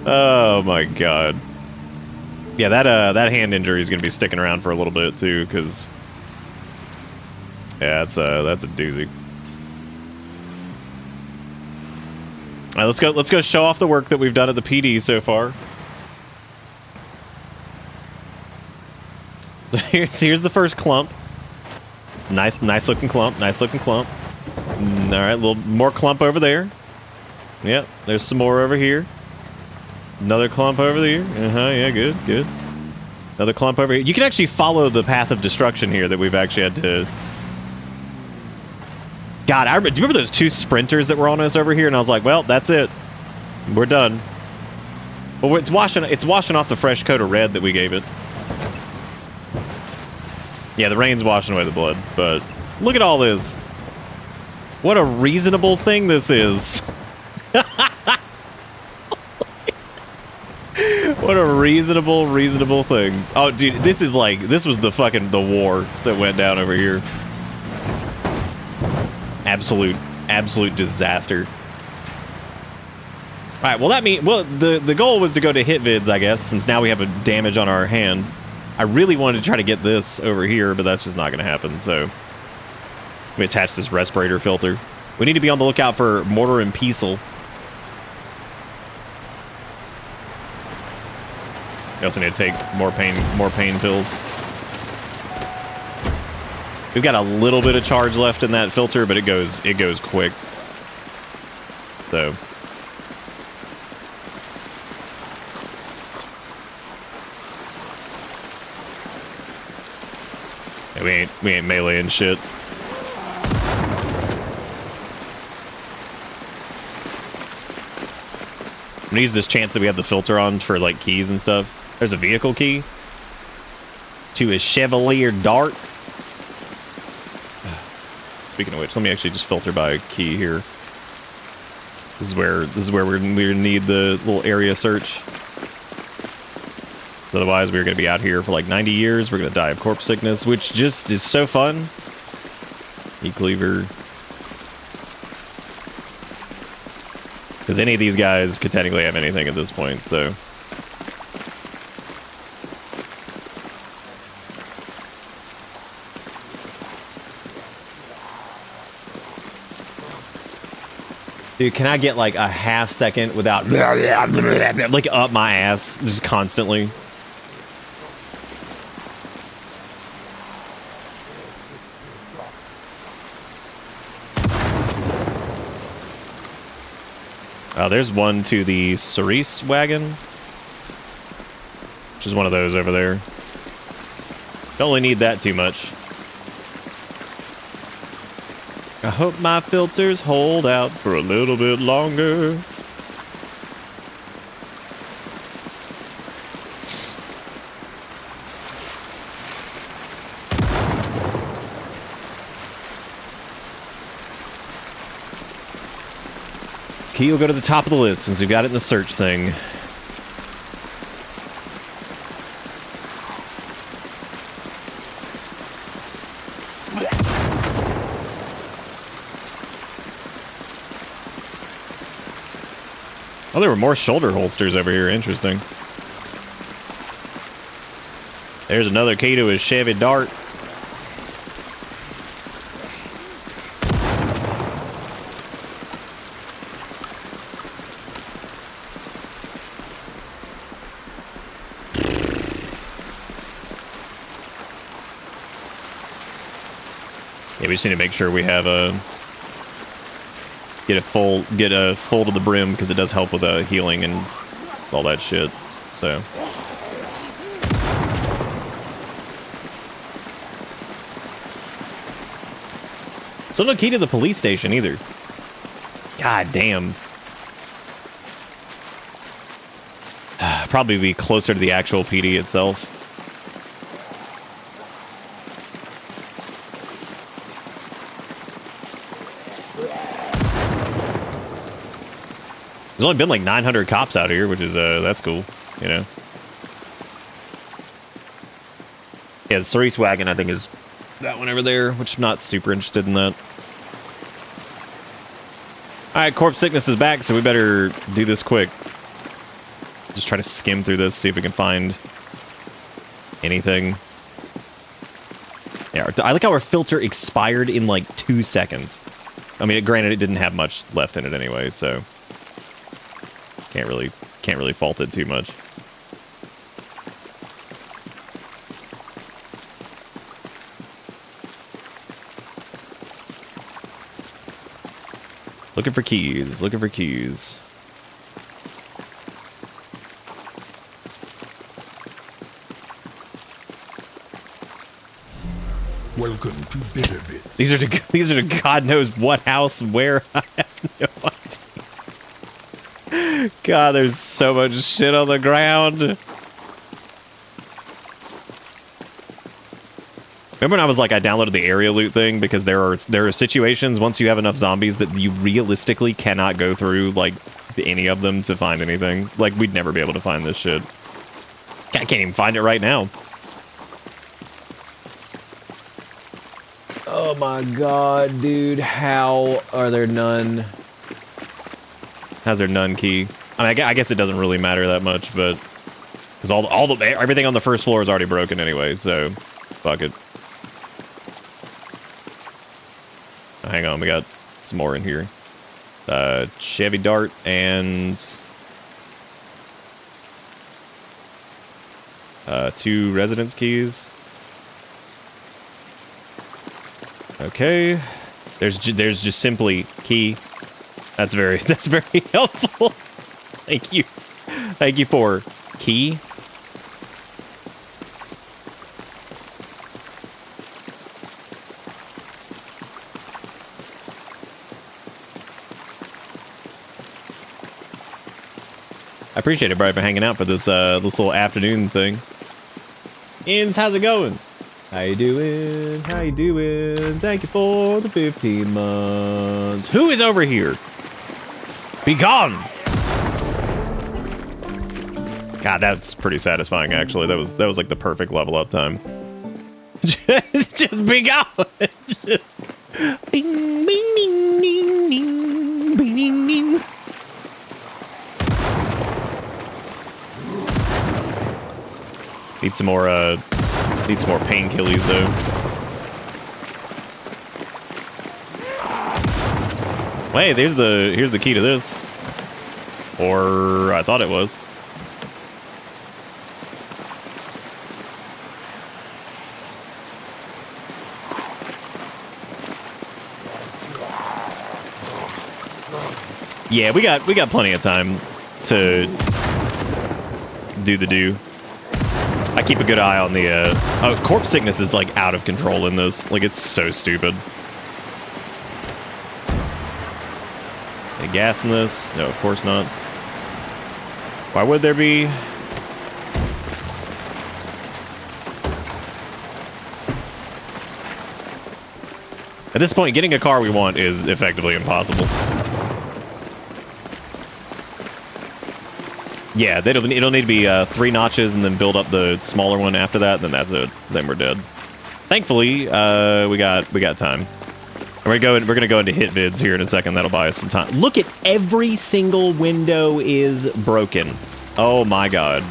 B: Oh my god. Yeah, that hand injury is gonna be sticking around for a little bit too, because yeah, that's a doozy. All right, let's go show off the work that we've done at the PD so far. Here's the first clump. Nice looking clump. Nice looking clump. All right, a little more clump over there. Yep, there's some more over here. Another clump over there. Yeah, good. Another clump over here. You can actually follow the path of destruction here that we've actually had to... God, do you remember those 2 sprinters that were on us over here? And I was like, well, that's it. We're done. Well, it's washing off the fresh coat of red that we gave it. Yeah, the rain's washing away the blood, but look at all this. What a reasonable thing this is. What a reasonable thing. Oh, dude, this was the war that went down over here. Absolute disaster. All right, well, the goal was to go to hit vids, I guess, since now we have a damage on our hand. I really wanted to try to get this over here, but that's just not going to happen, so... Let me attach this respirator filter. We need to be on the lookout for mortar and pestle. We also need to take more pain pills. We've got a little bit of charge left in that filter, but it goes quick. So... We ain't meleeing shit. I'm gonna use this chance that we have the filter on for like keys and stuff. There's a vehicle key to a Chevalier Dart. Speaking of which, let me actually just filter by key here. This is where we're gonna need the little area search. Otherwise, we're going to be out here for like 90 years. We're going to die of corpse sickness, which just is so fun. E-cleaver. Because any of these guys could technically have anything at this point, so... Dude, can I get like a half second without... like up my ass just constantly? Oh, there's one to the Cerise wagon. Which is one of those over there. Don't really need that too much. I hope my filters hold out for a little bit longer. Key will go to the top of the list since we got it in the search thing. Oh, there were more shoulder holsters over here. Interesting. There's another key to his Chevy Dart. Yeah, we just need to make sure we have a get a full to the brim because it does help with healing and all that shit. So no key to the police station either. God damn. Probably be closer to the actual PD itself. There's only been like 900 cops out here, which is, that's cool, you know? Yeah, the Cerise wagon, I think, is that one over there, which I'm not super interested in that. Alright, corpse sickness is back, so we better do this quick. Just try to skim through this, see if we can find anything. Yeah, I like how our filter expired in like 2 seconds. I mean, granted, it didn't have much left in it anyway, so... Can't really fault it too much. Looking for keys, looking for keys.
A: Welcome to Bitter Bits.
B: These are the God knows what house where. I have no idea. God, there's so much shit on the ground. Remember when I was like, I downloaded the area loot thing because there are situations once you have enough zombies that you realistically cannot go through like any of them to find anything. Like we'd never be able to find this shit. I can't even find it right now. Oh my god, dude! How are there none? How's there none key? I mean, I guess it doesn't really matter that much, but because everything on the first floor is already broken anyway, so fuck it. Hang on, we got some more in here. Chevy Dart and 2 residence keys. Okay, there's just simply key. That's very helpful. Thank you for key. I appreciate it, Brian, for hanging out for this this little afternoon thing. Inns, how's it going? How you doing? How you doing? Thank you for the 15 months. Who is over here? Be gone! God, that's pretty satisfying, actually. That was like the perfect level up time. just be gone! Just bing, bing, ding, ding, ding, bing, ding, ding. Need some more painkillers though. Hey, here's the key to this. Or I thought it was. Yeah, we got plenty of time to do the do. I keep a good eye on the, corpse sickness is, like, out of control in this. Like, it's so stupid. Any gas in this? No, of course not. Why would there be? At this point, getting a car we want is effectively impossible. Yeah, it'll need to be 3 notches and then build up the smaller one after that, then that's it. Then we're dead. Thankfully, we got time. And we're gonna go into hit vids here in a second. That'll buy us some time. Look at every single window is broken. Oh my god.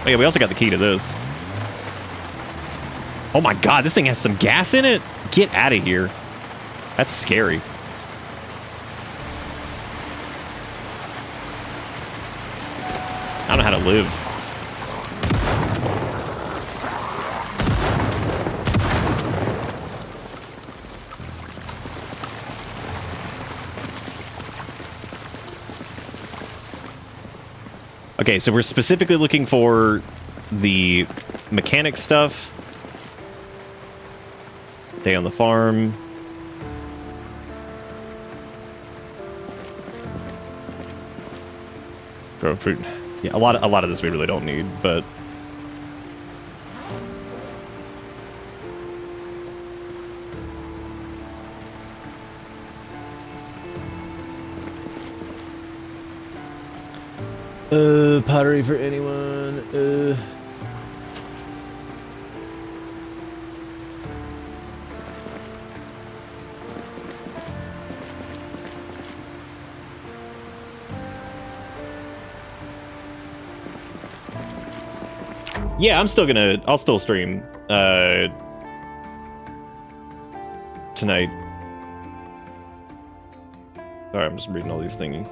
B: Oh yeah, we also got the key to this. Oh my god, this thing has some gas in it. Get out of here. That's scary. I don't know how to live. Okay, so we're specifically looking for the mechanic stuff. Day on the farm. Grow fruit. Yeah, a lot of this we really don't need, but pottery for anyone. Yeah, I'll still stream tonight. Sorry, I'm just reading all these things.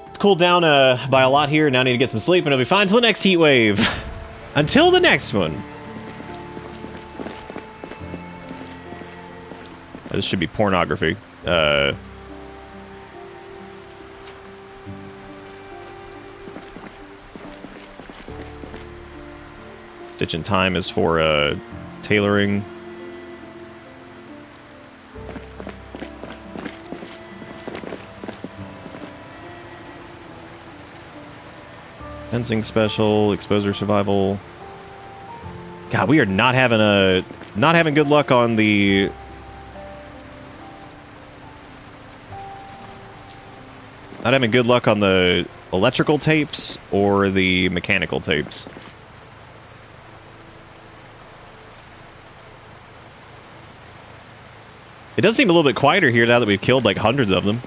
B: It's cooled down by a lot here. Now I need to get some sleep and it'll be fine till the next heat wave. Until the next one. This should be pornography. Stitch in Time is for tailoring. Fencing special, exposure survival. God, we are not having good luck on the electrical tapes or the mechanical tapes. It does seem a little bit quieter here now that we've killed like hundreds of them.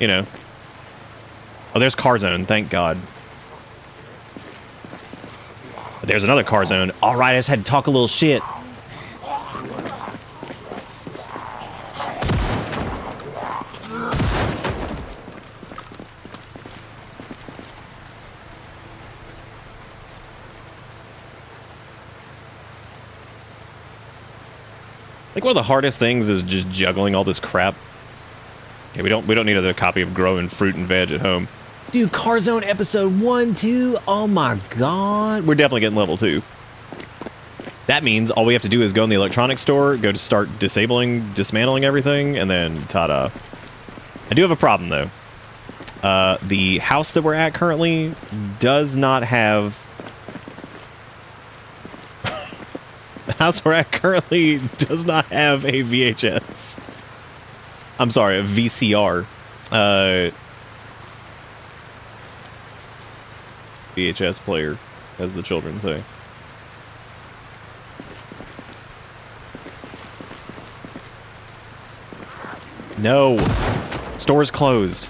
B: You know. Oh, there's car zone, thank God. There's another car zone. All right, I just had to talk a little shit. I think one of the hardest things is just juggling all this crap. Okay, we don't need another copy of growing fruit and veg at home. Dude, Carzone episode 1, 2, oh my god. We're definitely getting level 2. That means all we have to do is go in the electronics store, go to start dismantling everything, and then ta-da. I do have a problem though. The house that we're at currently does not have... The house we're at currently does not have a VHS. I'm sorry, a VCR. VHS player, as the children say. No. Store's closed.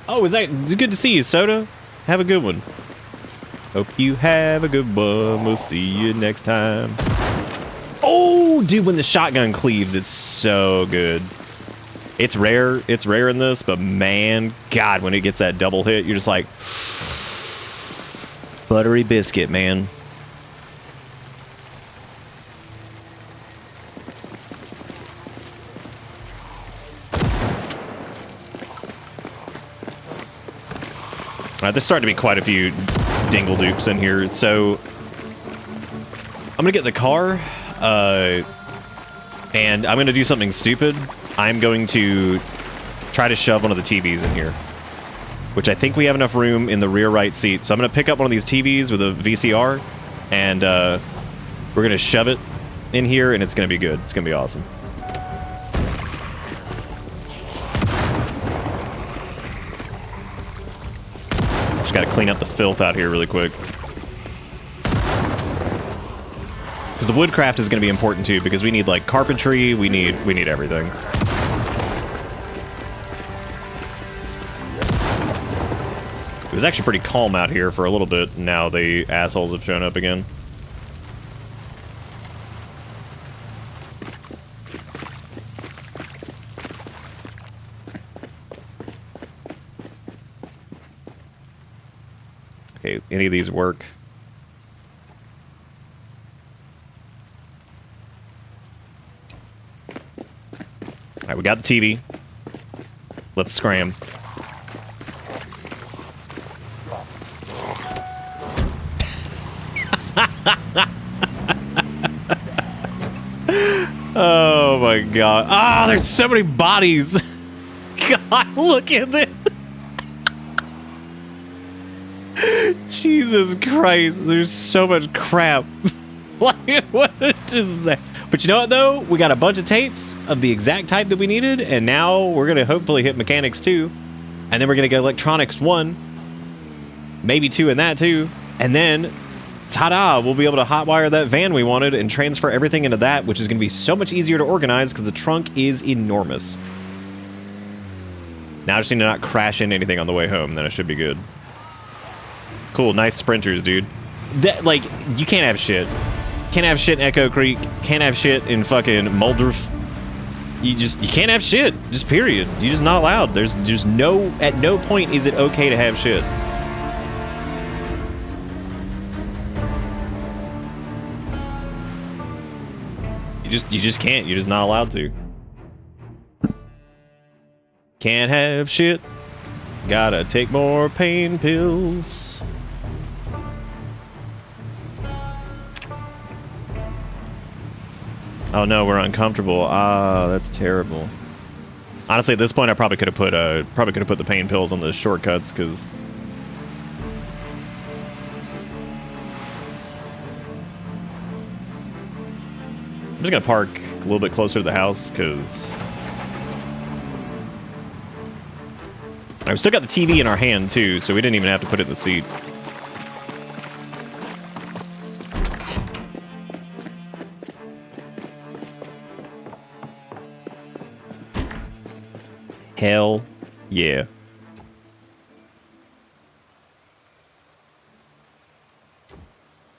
B: Oh, it's good to see you, Soda. Have a good one. Hope you have a good one. We'll see you next time. Oh, dude, when the shotgun cleaves, it's so good. It's rare in this, but man, God, when it gets that double hit, you're just like, buttery biscuit, man. There's starting to be quite a few dingle dupes in here, so I'm gonna get in the car, and I'm gonna do something stupid. I'm going to try to shove one of the TVs in here, which I think we have enough room in the rear right seat. So I'm gonna pick up one of these TVs with a VCR, and we're gonna shove it in here, and it's gonna be good. It's gonna be awesome. Got to clean up the filth out here really quick. Because the woodcraft is going to be important too, because we need like carpentry, we need everything. It was actually pretty calm out here for a little bit, and now the assholes have shown up again. Okay, any of these work? All right, we got the TV. Let's scram. Oh my god. Ah, there's so many bodies. God, look at this. Jesus Christ, there's so much crap. Like, what is that? But you know what, though? We got a bunch of tapes of the exact type that we needed, and now we're going to hopefully hit Mechanics 2, and then we're going to get Electronics 1, maybe 2 in that, too, and then, ta-da, we'll be able to hotwire that van we wanted and transfer everything into that, which is going to be so much easier to organize because the trunk is enormous. Now I just need to not crash into anything on the way home, then it should be good. Cool, nice sprinters, dude. That, like, you can't have shit. Can't have shit in Echo Creek. Can't have shit in fucking Muldorf. You can't have shit. Just period. You're just not allowed. There's just at no point is it okay to have shit. You just can't. You're just not allowed to. Can't have shit. Gotta take more pain pills. Oh no, we're uncomfortable. Ah, that's terrible. Honestly, at this point, I probably could have put the pain pills on the shortcuts because. I'm just gonna park a little bit closer to the house because. We still got the TV in our hand too, so we didn't even have to put it in the seat. Hell yeah.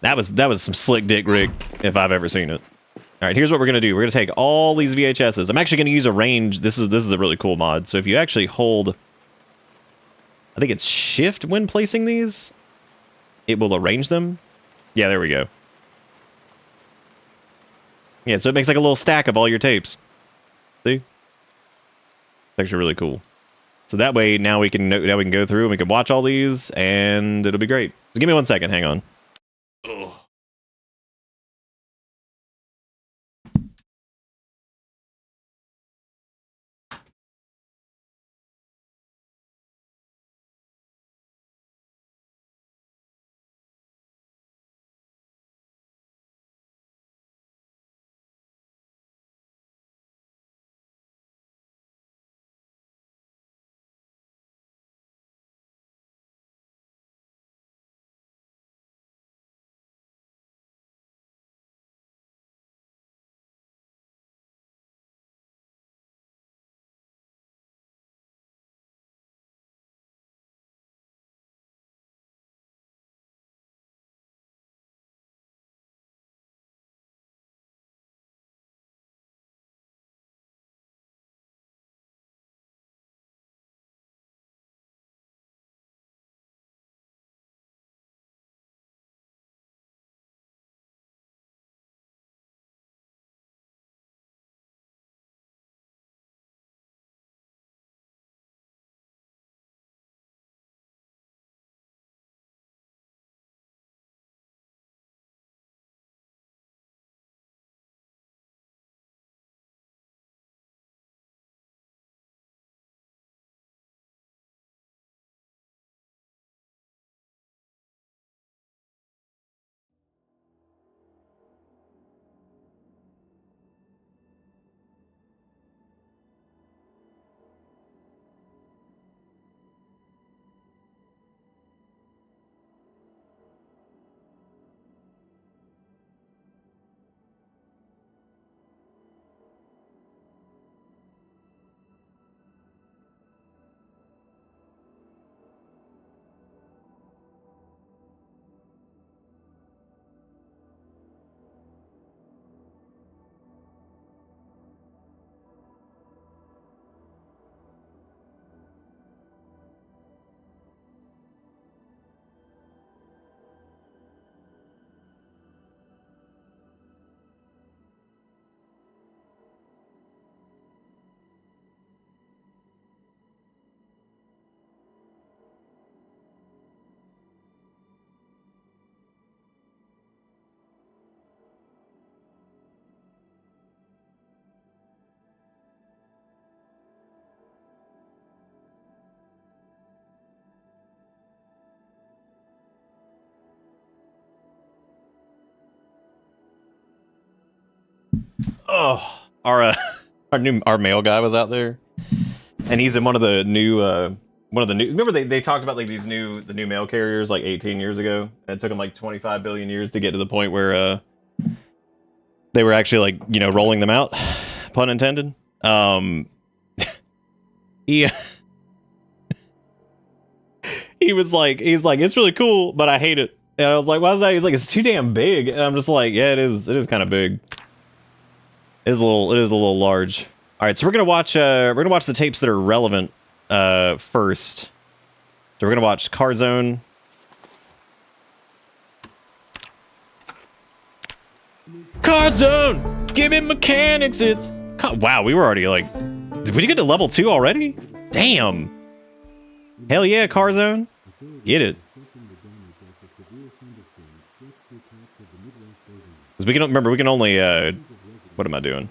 B: That was some slick dick rig if I've ever seen it. All right, here's what we're gonna do. We're gonna take all these VHSs. I'm actually gonna use a range. This is a really cool mod. So if you actually hold, I think it's shift when placing these, it will arrange them. Yeah, there we go. Yeah, so it makes like a little stack of all your tapes. See? It's actually really cool. So that way now we can go through and we can watch all these and it'll be great. So give me 1 second, hang on. Ugh. Oh, our mail guy was out there, and he's in one of the new Remember they talked about like the new mail carriers like 18 years ago, and it took them like 25 billion years to get to the point where they were actually like rolling them out, pun intended. He he's like it's really cool, but I hate it. And I was like, why is that? He's like, it's too damn big, and I'm just like, yeah, it is kind of big. It is a little large. All right, so we're gonna watch the tapes that are relevant first. So we're gonna watch Car Zone. Car Zone, give me mechanics. Wow, we were already like, did we get to level 2 already? Damn. Hell yeah, car zone. Get it. Because we can remember we can only what am I doing?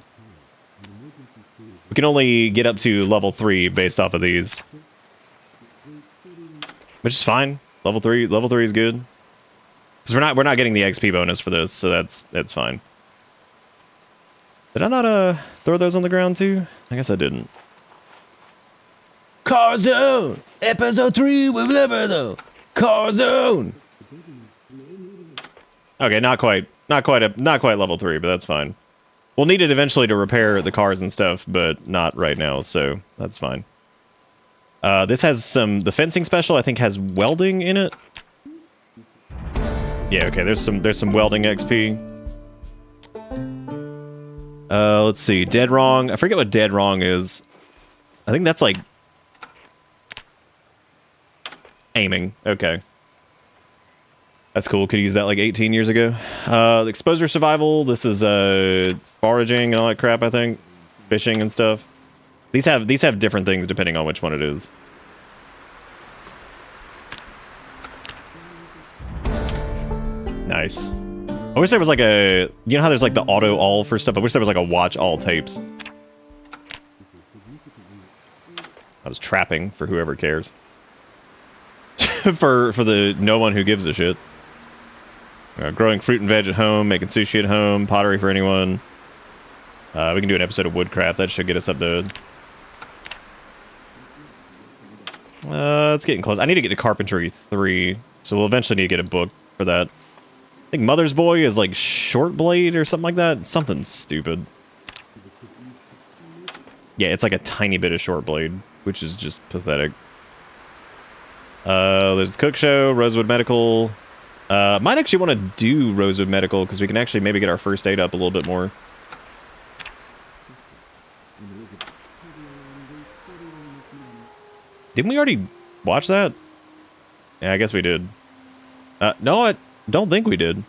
B: We can only get up to level 3 based off of these, which is fine. Level 3 is good. Because we're not getting the XP bonus for this, so that's fine. Did I not throw those on the ground too? I guess I didn't. Car Zone! Episode 3 with Level Car Zone! Okay, not quite level 3, but that's fine. We'll need it eventually to repair the cars and stuff, but not right now, so that's fine. This has the fencing special I think has welding in it. Yeah, okay, there's some welding XP. Let's see, dead wrong. I forget what dead wrong is. I think that's like aiming. Okay. That's cool. Could use that like 18 years ago. Exposure survival. This is foraging and all that crap, I think. Fishing and stuff. These have different things depending on which one it is. Nice. I wish there was like a... You know how there's like the auto all for stuff? I wish there was like a watch all tapes. I was trapping for whoever cares. for the no one who gives a shit. Growing fruit and veg at home, making sushi at home, pottery for anyone. We can do an episode of woodcraft. That should get us up to... it's getting close. I need to get to carpentry 3, so we'll eventually need to get a book for that. I think Mother's Boy is like short blade or something like that. Something stupid. Yeah, it's like a tiny bit of short blade, which is just pathetic. There's the cook show, Rosewood Medical. Might actually want to do Rosewood Medical because we can actually maybe get our first aid up a little bit more. Didn't we already watch that? Yeah, I guess we did. No, I don't think we did.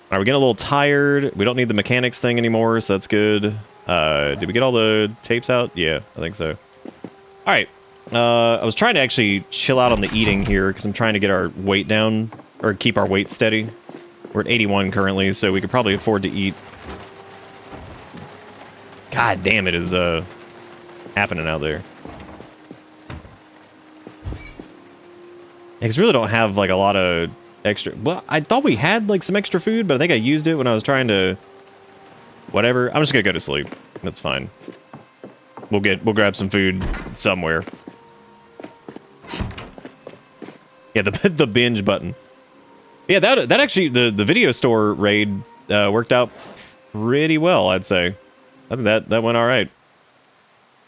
B: Alright, we're getting a little tired. We don't need the mechanics thing anymore, so that's good. Did we get all the tapes out? Yeah, I think so. Alright. I was trying to actually chill out on the eating here, because I'm trying to get our weight down, or keep our weight steady. We're at 81 currently, so we could probably afford to eat. God damn, it is happening out there. Because we really don't have like a lot of extra... Well, I thought we had like some extra food, but I think I used it when I was trying to... Whatever. I'm just gonna go to sleep. That's fine. We'll grab some food somewhere. Yeah, the binge button. Yeah, that actually, the video store raid worked out pretty well, I'd say. I think that went all right.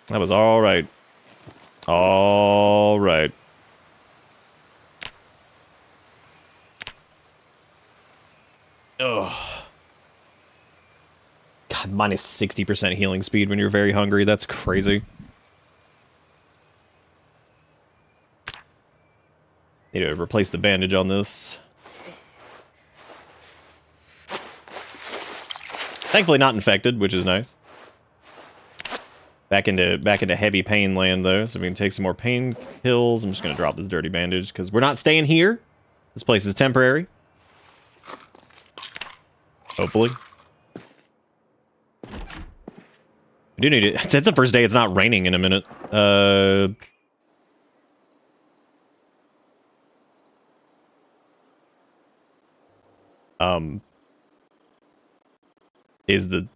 B: That was all right. All right. Ugh. God, minus 60% healing speed when you're very hungry. That's crazy. Need to replace the bandage on this. Thankfully not infected, which is nice. Back into heavy pain land though, so we can take some more pain pills. I'm just gonna drop this dirty bandage because we're not staying here. This place is temporary. Hopefully. We do need it. It's the first day it's not raining in a minute. Is the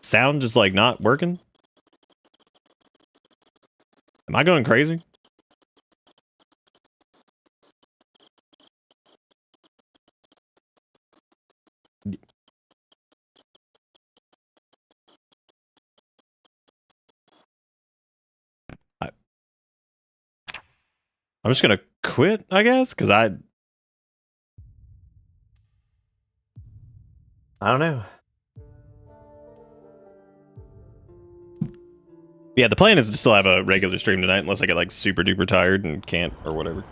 B: sound just like not working? Am I going crazy? I'm just gonna quit, I guess, because I don't know. Yeah, the plan is to still have a regular stream tonight, unless I get like super duper tired and can't or whatever.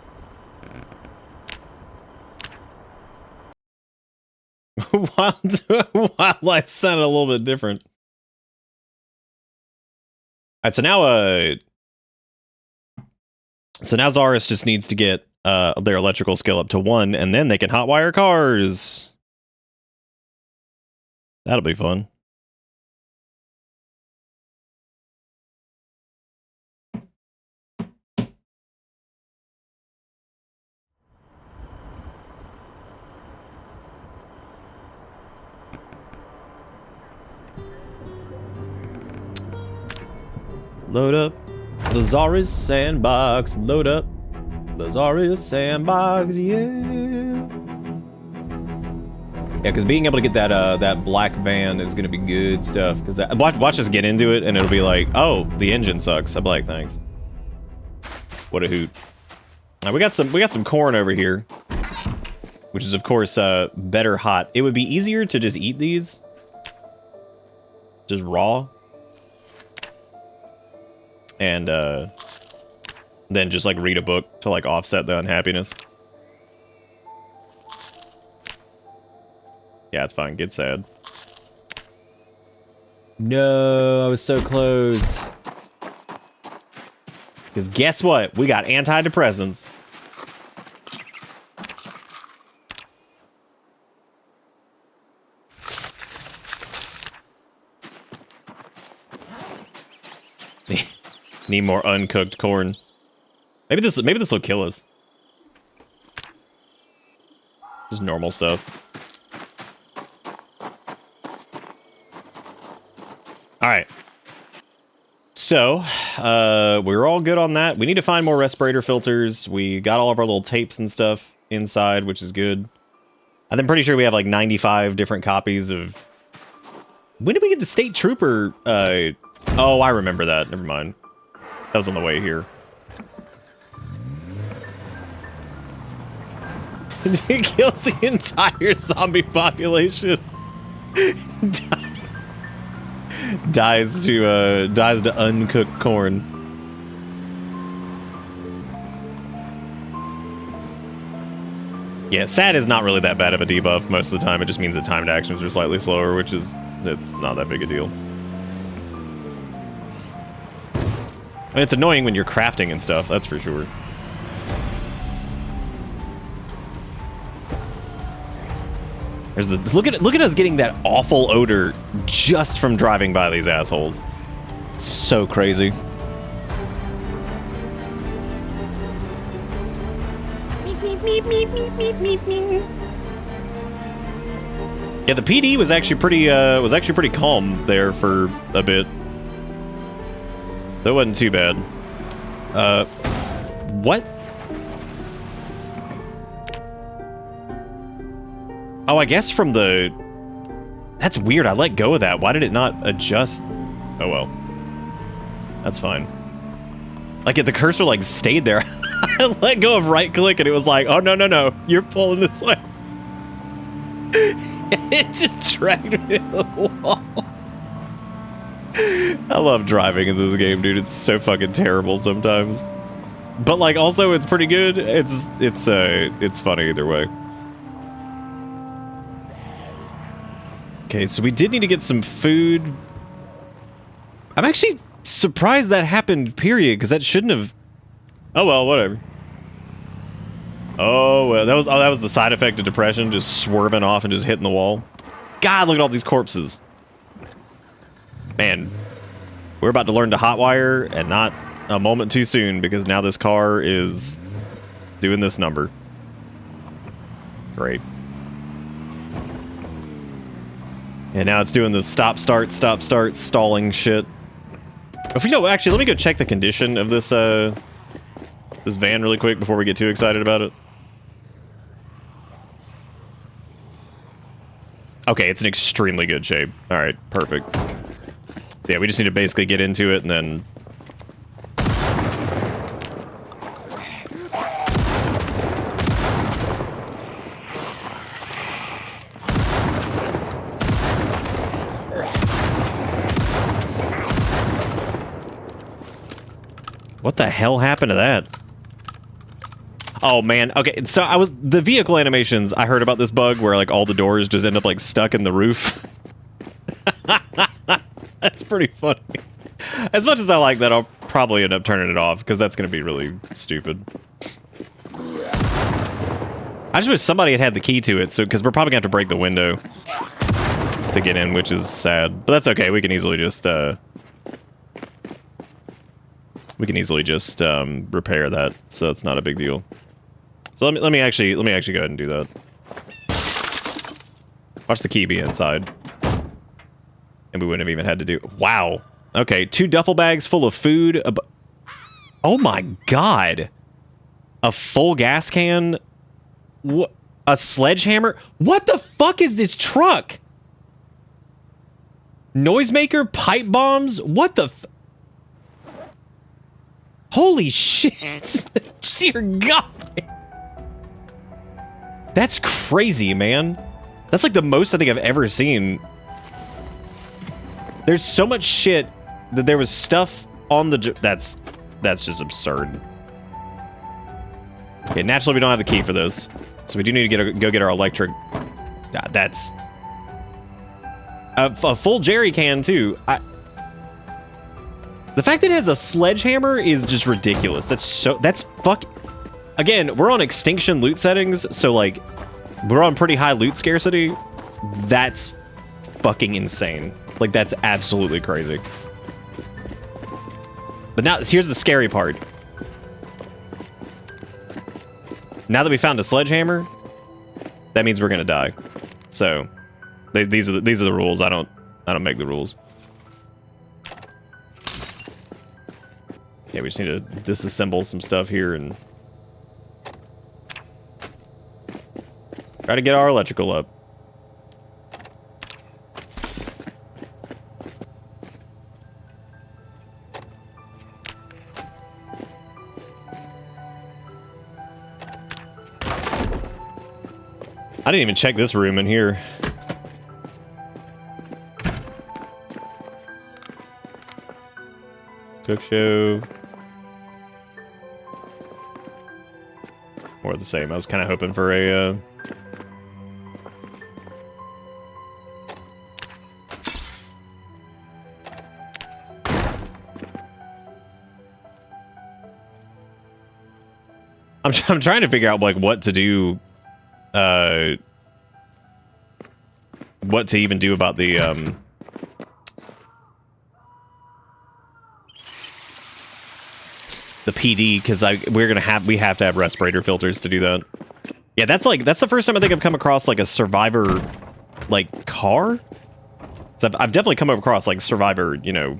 B: Wildlife sounded a little bit different. Alright, so now Zaris just needs to get their electrical skill up to 1, and then they can hotwire cars. That'll be fun. Load up the Zaris sandbox. Load up the Zaris sandbox. Yeah. Yeah, because being able to get that black van is gonna be good stuff. Because watch us get into it, and it'll be like, oh, the engine sucks. I'll be like, thanks. What a hoot. Now we got some corn over here, which is of course better hot. It would be easier to just eat these, just raw, and then just like read a book to like offset the unhappiness. Yeah, it's fine. Get sad. No, I was so close. Because guess what? We got antidepressants. Need more uncooked corn. Maybe this will kill us. Just normal stuff. All right. So, we're all good on that. We need to find more respirator filters. We got all of our little tapes and stuff inside, which is good. I'm pretty sure we have like 95 different copies of... When did we get the state trooper? Oh, I remember that. Never mind. That was on the way here. It kills the entire zombie population. Dies to uncooked corn. Yeah, sad is not really that bad of a debuff most of the time. It just means that timed actions are slightly slower, which is that's not that big a deal. I mean, it's annoying when you're crafting and stuff, that's for sure. There's the look at us getting that awful odor just from driving by these assholes. It's so crazy. Yeah, the PD was actually pretty calm there for a bit. That wasn't too bad. What? Oh, I guess from the... That's weird, I let go of that. Why did it not adjust? Oh well. That's fine. Like, the cursor, like, stayed there. I let go of right-click and it was like, oh, no, you're pulling this way. It just dragged me to the wall. I love driving in this game, dude. It's so fucking terrible sometimes. But, like, also, it's pretty good. It's funny either way. Okay, so we did need to get some food. I'm actually surprised that happened, period, because that shouldn't have... Oh, well, whatever. Oh, well, that was the side effect of depression, just swerving off and just hitting the wall. God, look at all these corpses. Man, we're about to learn to hotwire, and not a moment too soon, because now this car is doing this number. Great. And now it's doing the stop, start, stalling shit. If you know, actually, let me go check the condition of this, this van really quick before we get too excited about it. Okay, it's in extremely good shape. Alright, perfect. So yeah, we just need to basically get into it and then... What the hell happened to that? Oh man, okay, so the vehicle animations, I heard about this bug where like all the doors just end up like stuck in the roof. That's pretty funny. As much as I like that, I'll probably end up turning it off because that's going to be really stupid. I just wish somebody had the key to it, so because we're probably going to have to break the window to get in, which is sad. But that's okay. We can easily just repair that, so it's not a big deal. So let me actually go ahead and do that. Watch the key be inside. And we wouldn't have even had to do... Wow. Okay, 2 duffel bags full of food. Oh my god. A full gas can. What? A sledgehammer? What the fuck is this truck? Noisemaker? Pipe bombs? What the f... Holy shit. Dear God. That's crazy, man. That's like the most I think I've ever seen. There's so much shit that there was stuff on the... That's just absurd. Okay, naturally we don't have the key for this. So we do need to go get our electric... That's... A full jerry can, too. The fact that it has a sledgehammer is just ridiculous. That's fuck... Again, we're on Extinction loot settings, so, like, we're on pretty high loot scarcity. That's fucking insane. Like, that's absolutely crazy. But now, here's the scary part. Now that we found a sledgehammer, that means we're gonna die. So, these are the rules. I don't make the rules. Yeah, we just need to disassemble some stuff here and try to get our electrical up. I didn't even check this room in here. Cook show. More the same. I was kind of hoping for a... I'm trying to figure out, like, what to do... what to even do about the, PD, because we have to have respirator filters to do that. Yeah, that's the first time I think I've come across, like, a survivor, like, car? So I've definitely come across, like, survivor, you know,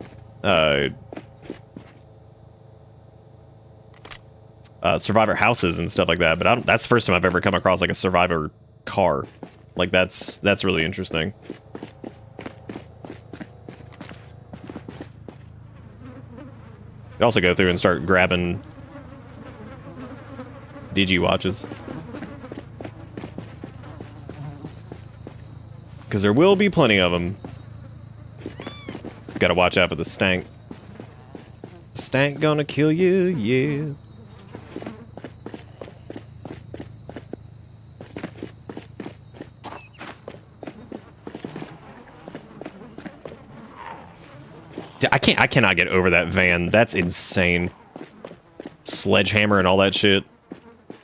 B: survivor houses and stuff like that, but that's the first time I've ever come across, like, a survivor car. Like, that's really interesting. You also go through and start grabbing DG watches. Because there will be plenty of them. Gotta watch out for the stank. The stank gonna kill you, yeah. I cannot get over that van. That's insane. Sledgehammer and all that shit.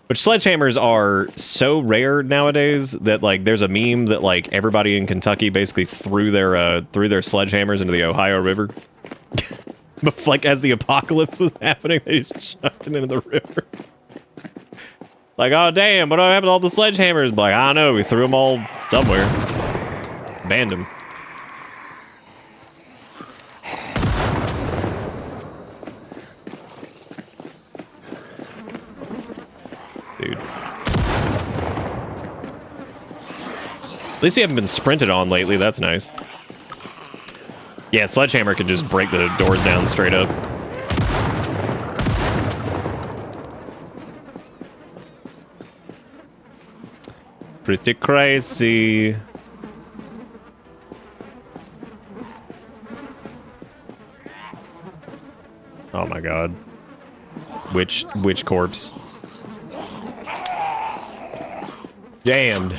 B: Which sledgehammers are so rare nowadays that, like, there's a meme that, like, everybody in Kentucky basically threw their sledgehammers into the Ohio River. But, like, as the apocalypse was happening, they just chucked it into the river. Like, oh damn, what happened to all the sledgehammers? Like, I don't know, we threw them all somewhere. Banned them. Dude. At least we haven't been sprinted on lately, that's nice. Yeah, sledgehammer could just break the doors down straight up. Pretty crazy. Oh my god. Which corpse? Damned.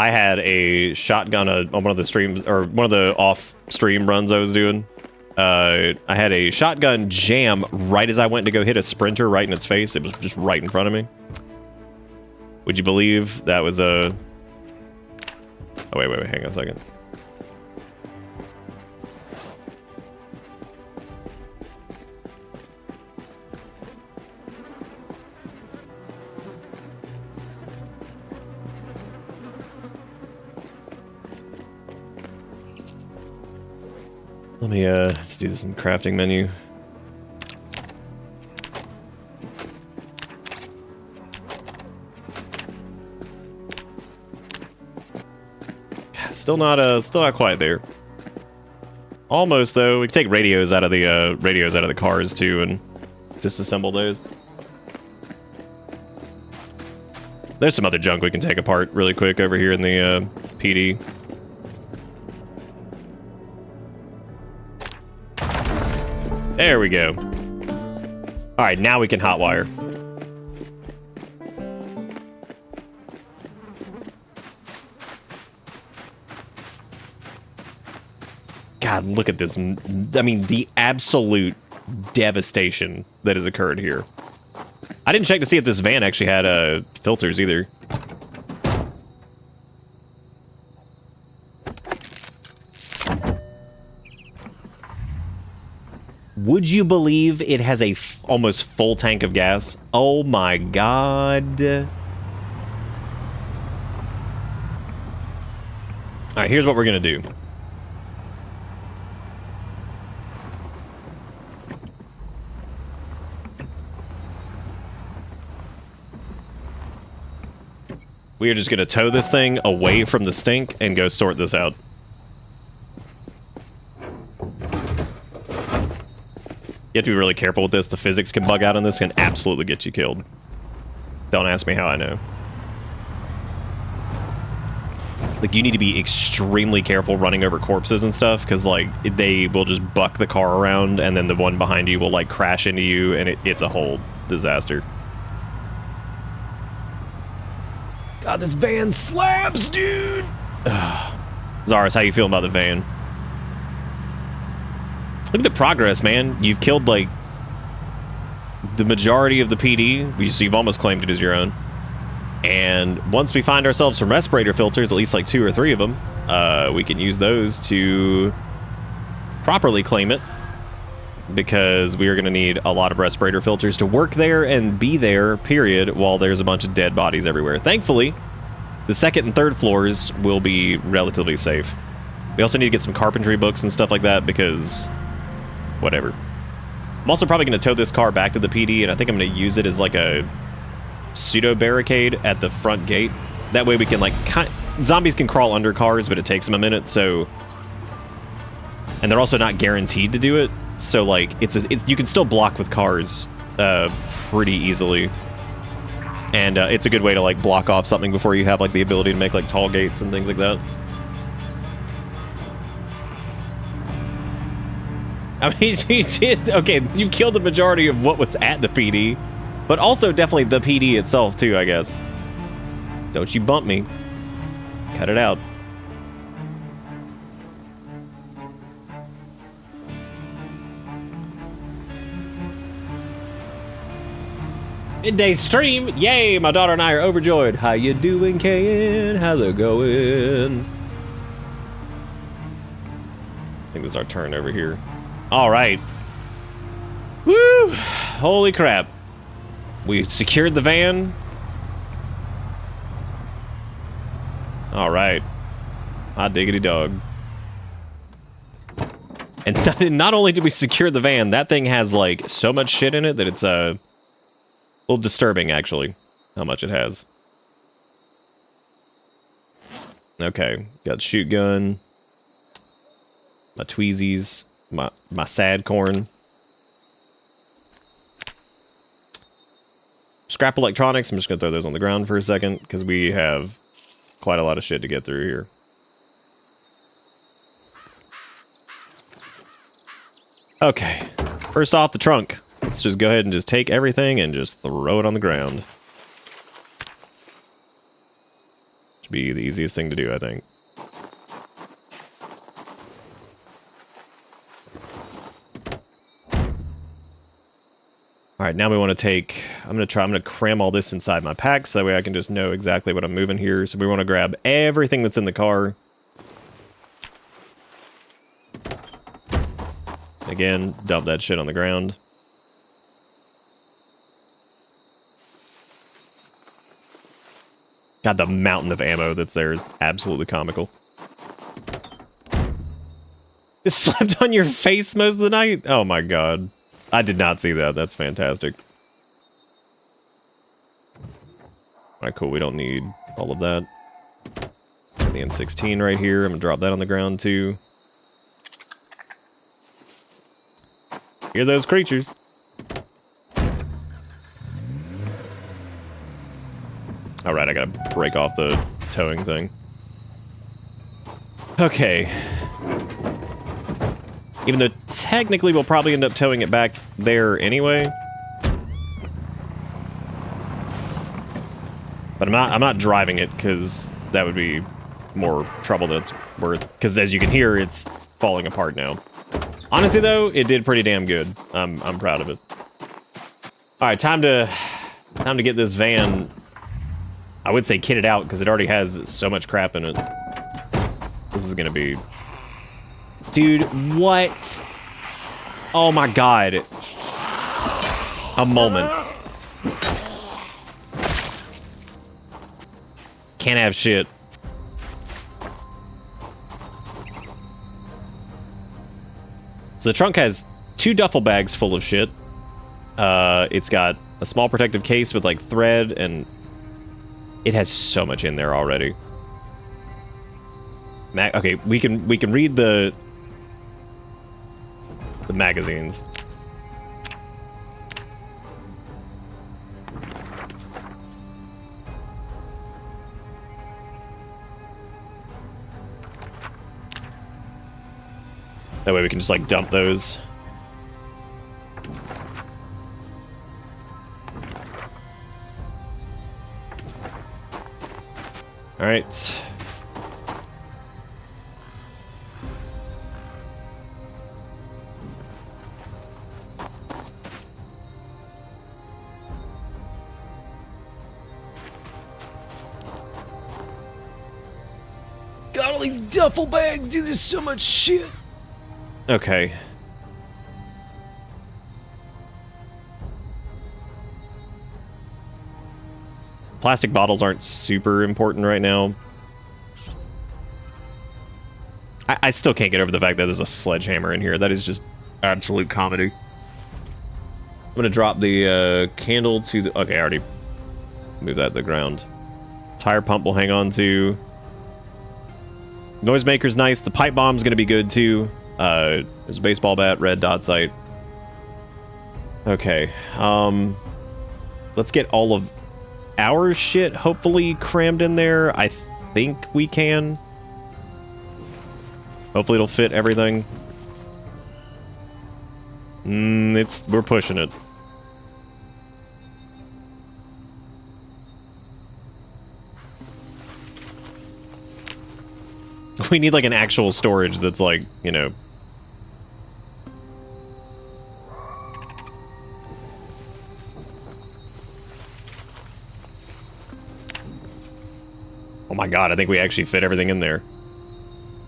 B: I had a shotgun on one of the streams, or one of the off-stream runs I was doing. I had a shotgun jam right as I went to go hit a sprinter right in its face. It was just right in front of me. Would you believe that was a... Oh, wait, hang on a second. Let me just do some crafting menu. Still not quite there. Almost though. We can take radios out of the cars too and disassemble those. There's some other junk we can take apart really quick over here in the PD. There we go. All right, now we can hotwire. God, look at this. I mean, the absolute devastation that has occurred here. I didn't check to see if this van actually had filters either. Would you believe it has a almost full tank of gas? Oh my god. All right, here's what we're gonna do. We are just gonna tow this thing away from the stink and go sort this out. You have to be really careful with this. The physics can bug out on this and absolutely get you killed. Don't ask me how I know. Like, you need to be extremely careful running over corpses and stuff, because, like, they will just buck the car around, and then the one behind you will, like, crash into you, and it's a whole disaster. God, this van slaps, dude! Zaris, how you feeling about the van? Look at the progress, man. You've killed, like, the majority of the PD, so you've almost claimed it as your own. And once we find ourselves some respirator filters, at least like 2 or 3 of them, we can use those to properly claim it, because we are going to need a lot of respirator filters to work there and be there, period, while there's a bunch of dead bodies everywhere. Thankfully, the 2nd and 3rd floors will be relatively safe. We also need to get some carpentry books and stuff like that, because whatever. I'm also probably going to tow this car back to the PD, and I think I'm going to use it as like a pseudo barricade at the front gate. That way we can, like, zombies can crawl under cars, but it takes them a minute, so... And they're also not guaranteed to do it, so, like, you can still block with cars pretty easily. And it's a good way to, like, block off something before you have, like, the ability to make, like, tall gates and things like that. I mean, you did... Okay, you've killed the majority of what was at the PD. But also definitely the PD itself, too, I guess. Don't you bump me. Cut it out. Midday stream! Yay! My daughter and I are overjoyed. How you doing, Kayan? How's it going? I think this is our turn over here. Alright. Woo! Holy crap. We secured the van. Alright. Hot diggity dog. And not only did we secure the van, that thing has, like, so much shit in it that it's a little disturbing, actually, how much it has. Okay. Got shoot gun. My tweezies. My sad corn. Scrap electronics, I'm just going to throw those on the ground for a second, because we have quite a lot of shit to get through here. Okay, first off the trunk. Let's just go ahead and just take everything and just throw it on the ground. just be the easiest thing to do, I think. All right, now we want to take, I'm going to cram all this inside my pack so that way I can just know exactly what I'm moving here. So we want to grab everything that's in the car. Again, dump that shit on the ground. God, the mountain of ammo that's there is absolutely comical. Just slept on your face most of the night? Oh my god. I did not see that. That's fantastic. Alright, cool. We don't need all of that. Got the M16 right here. I'm gonna drop that on the ground too. Hear those creatures. Alright, I gotta break off the towing thing. Okay. Even though technically we'll probably end up towing it back there anyway. But I'm not driving it because that would be more trouble than it's worth. Because as you can hear, it's falling apart now. Honestly though, it did pretty damn good. I'm proud of it. Alright, time to get this van, I would say kitted out because it already has so much crap in it. This is gonna be... Dude, what? Oh my god. A moment. Can't have shit. So the trunk has 2 duffel bags full of shit. It's got a small protective case with like thread, and it has so much in there already. Okay, we can read the magazines. That way we can just like dump those. All right.
A: Got all these duffel bags, dude. There's so much shit.
B: Okay. Plastic bottles aren't super important right now. I still can't get over the fact that there's a sledgehammer in here. That is just absolute comedy. I'm gonna drop the candle to the... Okay, I already moved that to the ground. Tire pump will hang on to. Noisemaker's nice. The pipe bomb's gonna be good too. There's a baseball bat, red dot sight. Okay, let's get all of our shit hopefully crammed in there. I think we can. Hopefully it'll fit everything. We're pushing it. We need like an actual storage that's like, you know. Oh my god, I think we actually fit everything in there.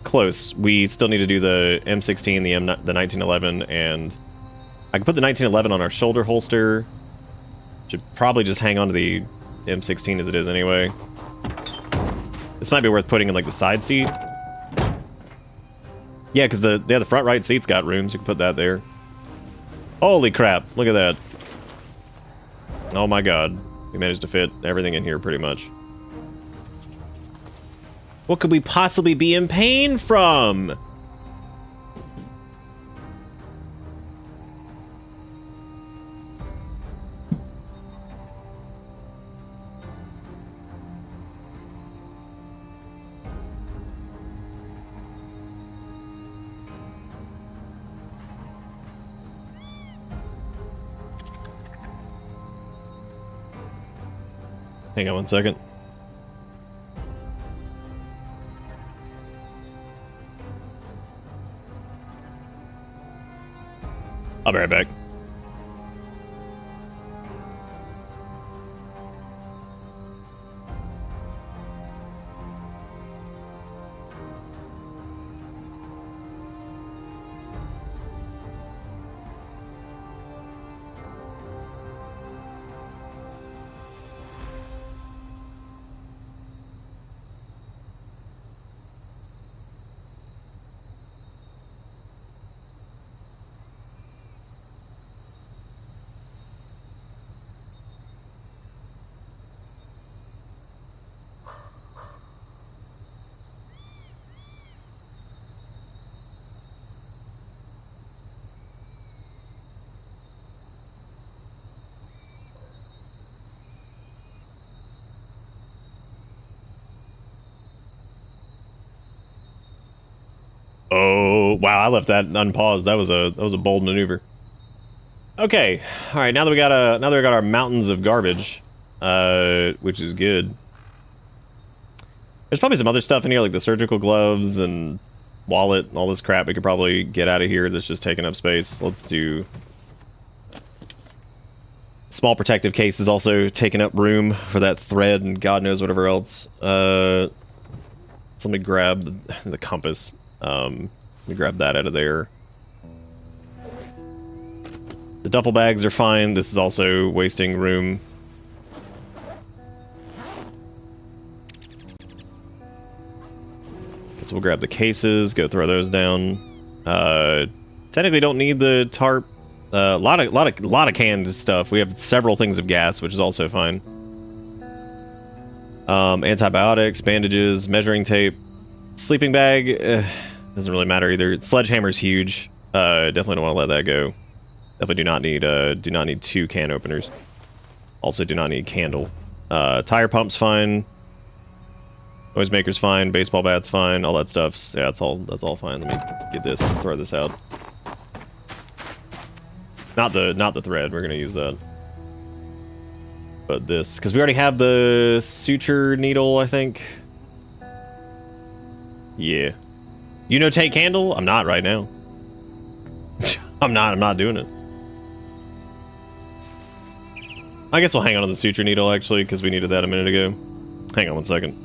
B: Close. We still need to do the M16, the 1911, and I can put the 1911 on our shoulder holster. Should probably just hang on to the M16 as it is anyway. This might be worth putting in like the side seat. Yeah, because the front right seat's got room, so you can put that there. Holy crap, look at that. Oh my god. We managed to fit everything in here pretty much. What could we possibly be in pain from? Hang on one second. I'll be right back. Oh, wow, I left that unpaused. That was a bold maneuver. Okay. All right, now that we got our mountains of garbage, which is good. There's probably some other stuff in here like the surgical gloves and wallet and all this crap we could probably get out of here that's just taking up space. Let's do small protective case is also taking up room for that thread and God knows whatever else. So let me grab the compass. Let me grab that out of there. The duffel bags are fine. This is also wasting room. So we'll grab the cases, go throw those down. Technically don't need the tarp. A lot of canned stuff. We have several things of gas, which is also fine. Antibiotics, bandages, measuring tape, sleeping bag. Doesn't really matter either. Sledgehammer's huge. Definitely don't want to let that go. Definitely do not need 2 can openers. Also do not need candle. Tire pump's fine. Noisemaker's fine. Baseball bat's fine. All that stuff's that's all fine. Let me get this and throw this out. Not the thread. We're gonna use that. But this, because we already have the suture needle, I think. Yeah. You know, take candle? I'm not right now. I'm not doing it. I guess we'll hang on to the suture needle, actually, because we needed that a minute ago. Hang on one second.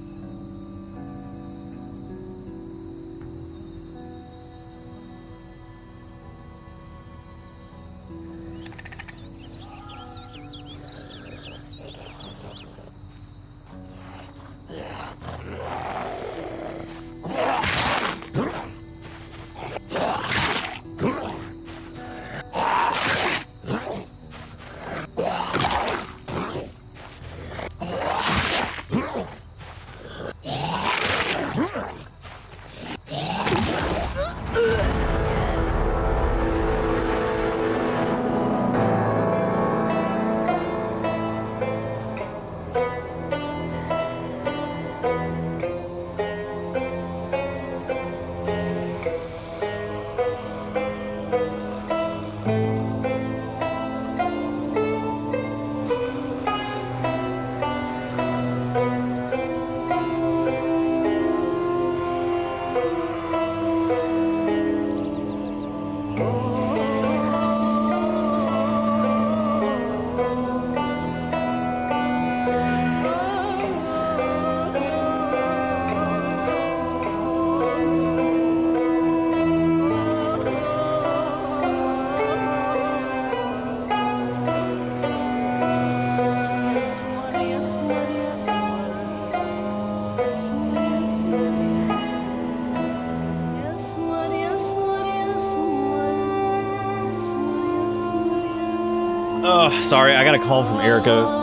B: Oh, sorry, I got a call from Erica.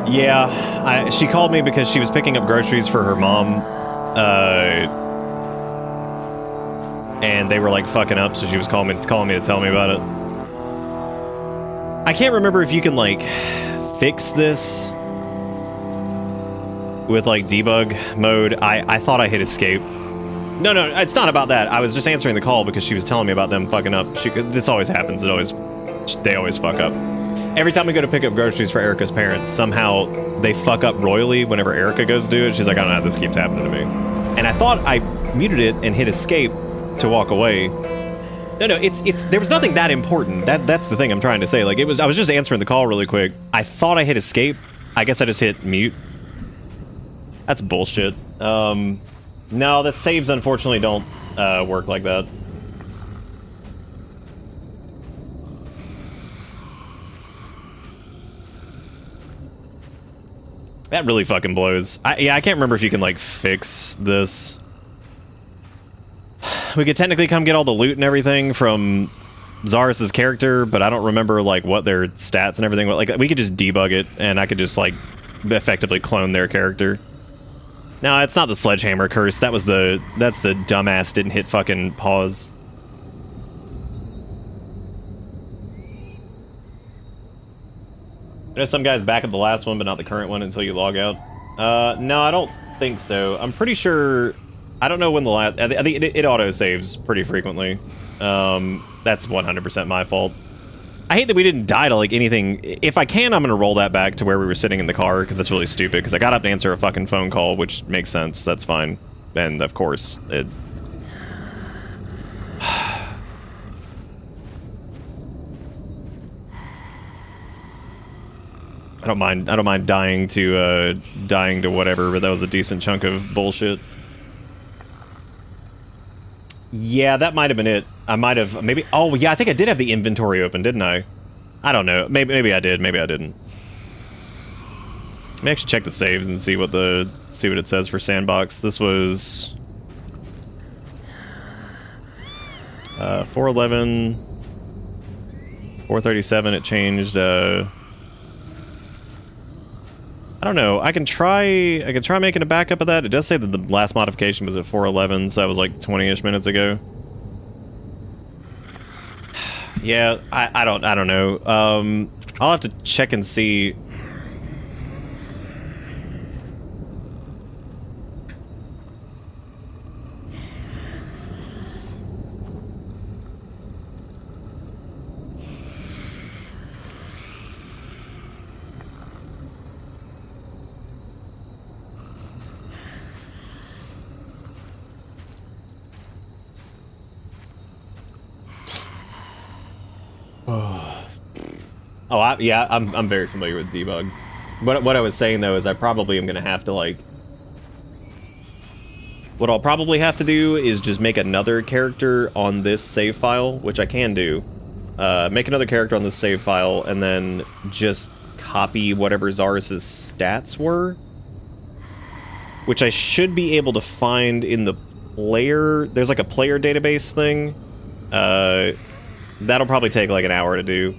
B: Yeah, she called me because she was picking up groceries for her mom, and they were like fucking up, so she was calling me to tell me about it. I can't remember if you can like fix this with like debug mode. I thought I hit escape. No, it's not about that. I was just answering the call because she was telling me about them fucking up. This always happens. They always fuck up. Every time we go to pick up groceries for Erica's parents, somehow they fuck up royally whenever Erica goes to do it. She's like, I don't know how this keeps happening to me. And I thought I muted it and hit escape to walk away. No, it's there was nothing that important. That's the thing I'm trying to say. Like, I was just answering the call really quick. I thought I hit escape. I guess I just hit mute. That's bullshit. No, the saves unfortunately don't work like that. That really fucking blows. Yeah, I can't remember if you can, like, fix this. We could technically come get all the loot and everything from Zarus' character, but I don't remember, like, what their stats and everything. Like, we could just debug it, and I could just, like, effectively clone their character. No, it's not the sledgehammer curse. That's the dumbass didn't hit fucking pause. I know some guys back up the last one, but not the current one until you log out. No, I don't think so. I'm pretty sure... I don't know when the last... I think it auto-saves pretty frequently. That's 100% my fault. I hate that we didn't die to, like, anything... If I can, I'm gonna roll that back to where we were sitting in the car, because that's really stupid, because I got up to answer a fucking phone call, which makes sense. That's fine. And, of course, it... I don't mind dying to whatever, but that was a decent chunk of bullshit. Yeah, that might have been it. I might have maybe. Oh yeah, I think I did have the inventory open, didn't I? I don't know. Maybe I did. Maybe I didn't. Let me actually check the saves and see what it says for sandbox. This was 411, 437. It changed. I don't know. I can try making a backup of that. It does say that the last modification was at 411, so that was like 20-ish minutes ago. Yeah, I don't know. I'll have to check and see. Oh, yeah, I'm very familiar with debug. What I was saying, though, is I probably am going to have to, like... What I'll probably have to do is just make another character on this save file, which I can do. Make another character on this save file, and then just copy whatever Zarus' stats were. Which I should be able to find in the player... There's, like, a player database thing. That'll probably take, like, an hour to do.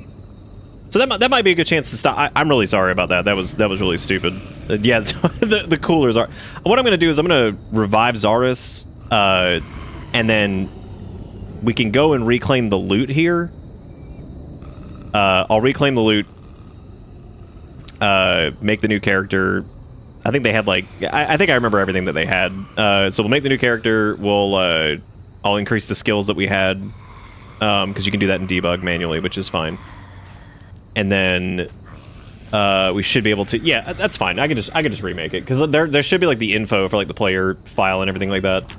B: So that might be a good chance to stop. I'm really sorry about that. That was really stupid. Yeah, the coolers are... What I'm going to do is I'm going to revive Zarus, and then we can go and reclaim the loot here. I'll reclaim the loot, make the new character. I think they had, like... I think I remember everything that they had. So we'll make the new character. I'll increase the skills that we had, because you can do that in debug manually, which is fine. And then we should be able to... Yeah, that's fine. I can just remake it, because there should be, like, the info for, like, the player file and everything like that.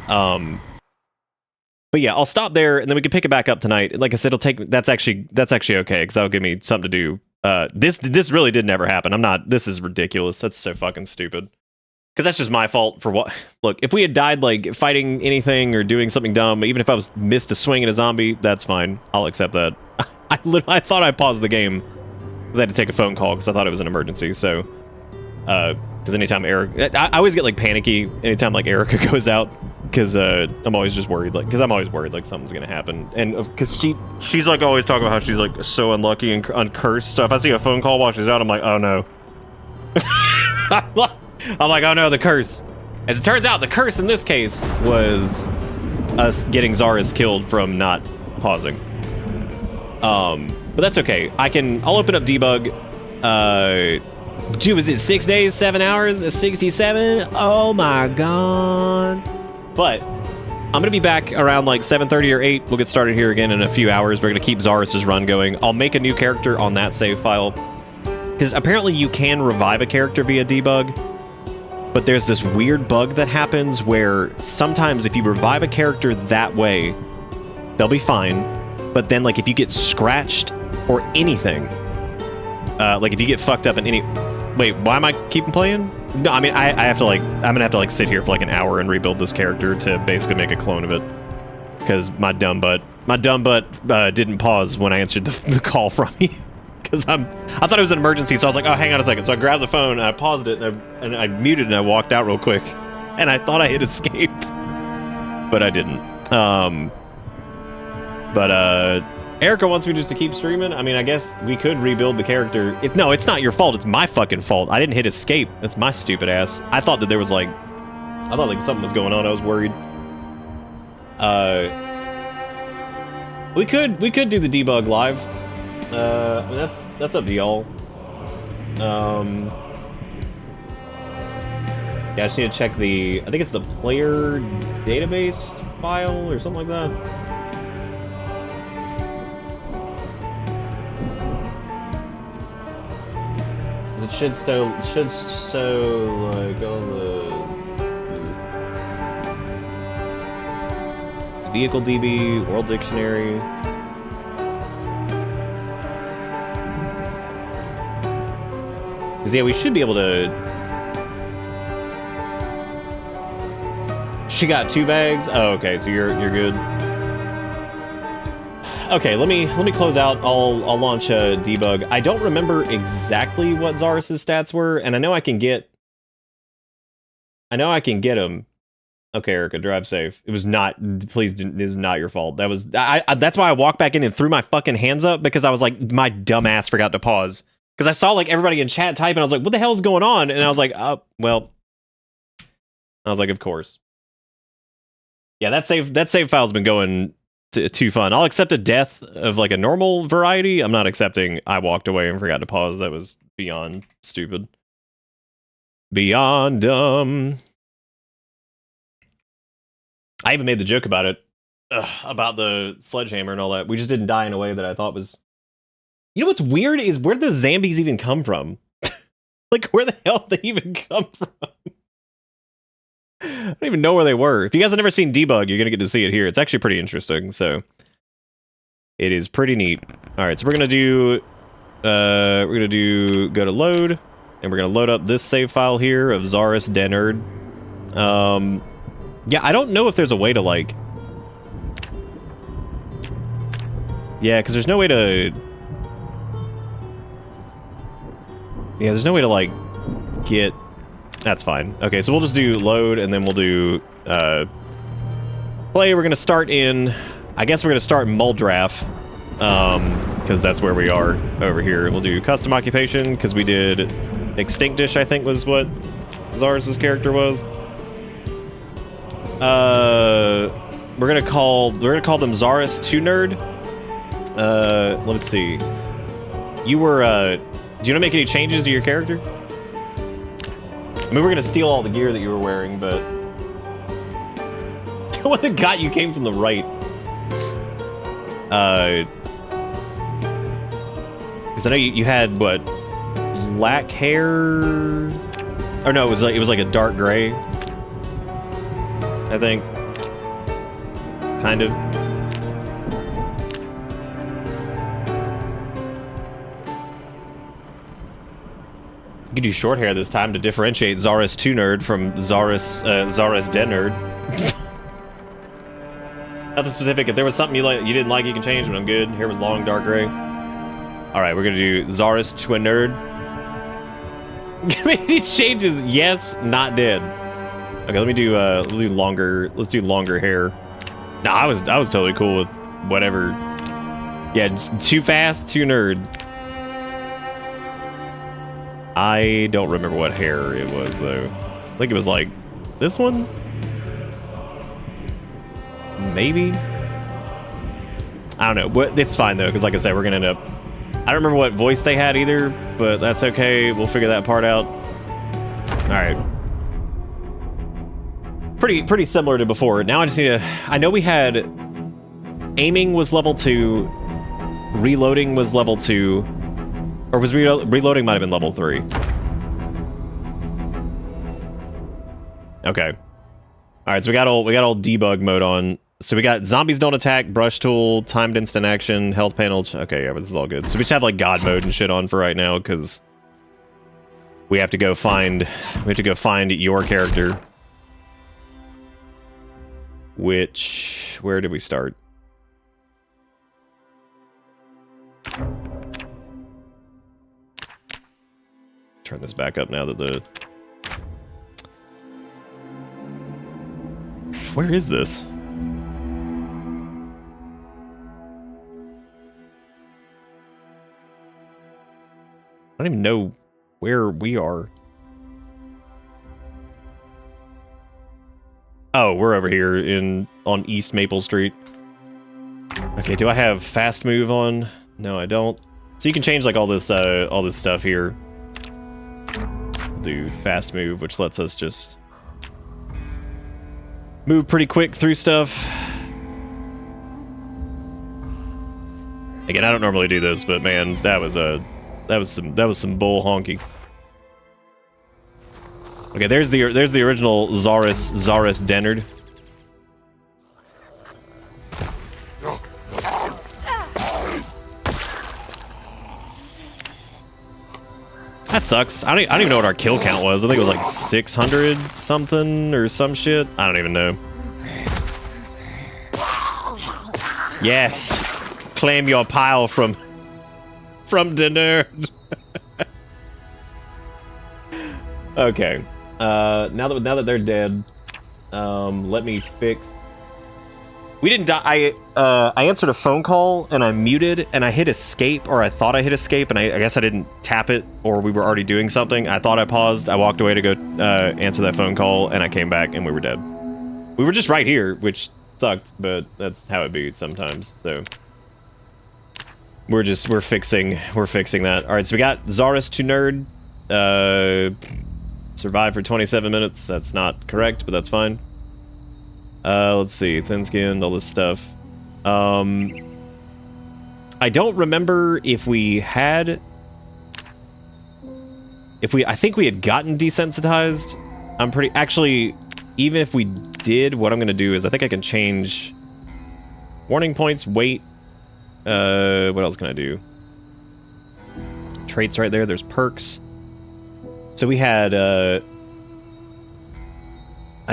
B: But yeah, I'll stop there, and then we can pick it back up tonight. Like I said, that's actually okay, because that'll give me something to do. This really did never happen. This is ridiculous. That's so fucking stupid. Because that's just my fault for what... Look, if we had died, like, fighting anything or doing something dumb, even if I was missed a swing at a zombie, that's fine. I'll accept that. I thought I paused the game because I had to take a phone call because I thought it was an emergency. So, because anytime I always get, like, panicky anytime, like, Erica goes out, because I'm always just worried, like, like something's gonna happen, and because she's like always talking about how she's like so unlucky and uncursed. So if I see a phone call while she's out, I'm like, oh no. I'm like, oh no, the curse. As it turns out, the curse in this case was us getting Zarus killed from not pausing. But that's okay. I'll open up debug. Dude, was it 6 days, 7 hours, 67? Oh my god. But I'm gonna be back around like 7:30 or 8. We'll get started here again in a few hours. We're gonna keep Zarus' run going. I'll make a new character on that save file, because apparently you can revive a character via debug. but there's this weird bug that happens where sometimes if you revive a character that way, they'll be fine. But then, like, if you get scratched or anything, like if you get fucked up in any... Wait, why am I keeping playing? No, I mean, I have to, like... I'm gonna have to, like, sit here for, like, an hour and rebuild this character to basically make a clone of it. Because my dumb butt didn't pause when I answered the call from you. Because I thought it was an emergency, so I was like, oh, hang on a second. So I grabbed the phone, and I paused it, and I muted, and I walked out real quick. And I thought I hit escape. But I didn't. Erica wants me just to keep streaming. I mean, I guess we could rebuild the character. No, it's not your fault. It's my fucking fault. I didn't hit escape. That's my stupid ass. I thought that there was, like... I thought, like, something was going on. I was worried. We could do the debug live. I mean, that's up to y'all. Yeah, I just need to check the... I think it's the player database file or something like that. It should show like all the vehicle DB, World Dictionary. Because yeah, we should be able to. She got 2 bags. Oh, okay, so you're good. Okay, let me close out. I'll launch a debug. I don't remember exactly what Zarus' stats were, and I know I can get him. Okay, Erica, drive safe. It was not. Please, this is not your fault. That was. That's why I walked back in and threw my fucking hands up because I was like, my dumb ass forgot to pause because I saw like everybody in chat typing. I was like, what the hell is going on? And I was like, oh, well. I was like, of course. Yeah, that save file's been going too fun. I'll accept a death of like a normal variety. I'm not accepting I walked away and forgot to pause. That was beyond stupid. Beyond dumb. I even made the joke about it. About the sledgehammer and all that. We just didn't die in a way that I thought was... You know what's weird is where did the zombies even come from? Like, where the hell did they even come from? I don't even know where they were. If you guys have never seen Debug, you're going to get to see it here. It's actually pretty interesting, so... It is pretty neat. Alright, so we're going to do... go to load, and we're going to load up this save file here of Zarus Denerd. Yeah, I don't know if there's a way to, like... Yeah, because there's no way to... Yeah, there's no way to, like, get... That's fine. Okay, so we'll just do load, and then we'll do, play. We're gonna start in... I guess we're gonna start in Moldraff, because that's where we are over here. We'll do custom occupation, because we did Extinction, I think was what Zarus' character was. We're gonna call them Zarus 2 Nerd. Let's see. You were, do you want to make any changes to your character? I mean, we're gonna steal all the gear that you were wearing, but... The one that got you came from the right. Because I know you had, what, black hair? Or no, it was like a dark gray. I think. Kind of. You could do short hair this time to differentiate Zarus 2 Nerd from Zarus Denerd. Nothing specific. If there was something you didn't like, you can change, but I'm good. Hair was long, dark gray. Alright, we're gonna do Zarus 2 Nerd. Any changes? Yes, not dead. Okay, let me do longer. Let's do longer hair. No, I was totally cool with whatever. Yeah, too fast, too nerd. I don't remember what hair it was though. I think it was like this one? Maybe? I don't know, but it's fine though, because like I said, we're gonna end up... I don't remember what voice they had either, but that's okay. We'll figure that part out. Alright. Pretty similar to before. Now I just need to... I know we had... Aiming was level 2. Reloading was level 2. Or was reloading might have been level 3. Okay. All right, so we got all debug mode on. So we got zombies don't attack, brush tool, timed instant action, health panel. Okay, yeah, but this is all good. So we just have like god mode and shit on for right now because we have to go find your character. Where did we start? Turn this back up now that the... Where is this? I don't even know where we are. Oh, we're over here on East Maple Street. Okay, do I have fast move on? No, I don't. So you can change like all this stuff here. Do fast move, which lets us just move pretty quick through stuff. Again, I don't normally do this, but man, that was some bull honky. Okay, there's the original Zaris Dennard. That sucks. I don't even know what our kill count was. I think it was like 600 something or some shit. I don't even know. Yes, claim your pile from Dennard. Okay. Now that they're dead, let me fix. We didn't die. I answered a phone call and I muted and I hit escape, or I thought I hit escape, and I guess I didn't tap it, or we were already doing something. I thought I paused. I walked away to go answer that phone call, and I came back and we were dead. We were just right here, which sucked, but that's how it be sometimes. So we're fixing that. All right, so we got Zaris to nerd. Survive for 27 minutes. That's not correct, but that's fine. Let's see, thin-skinned, all this stuff. I don't remember if we had... I think we had gotten desensitized. Actually, even if we did, what I'm gonna do is I think I can change warning points, weight. What else can I do? Traits right there, there's perks. So we had, I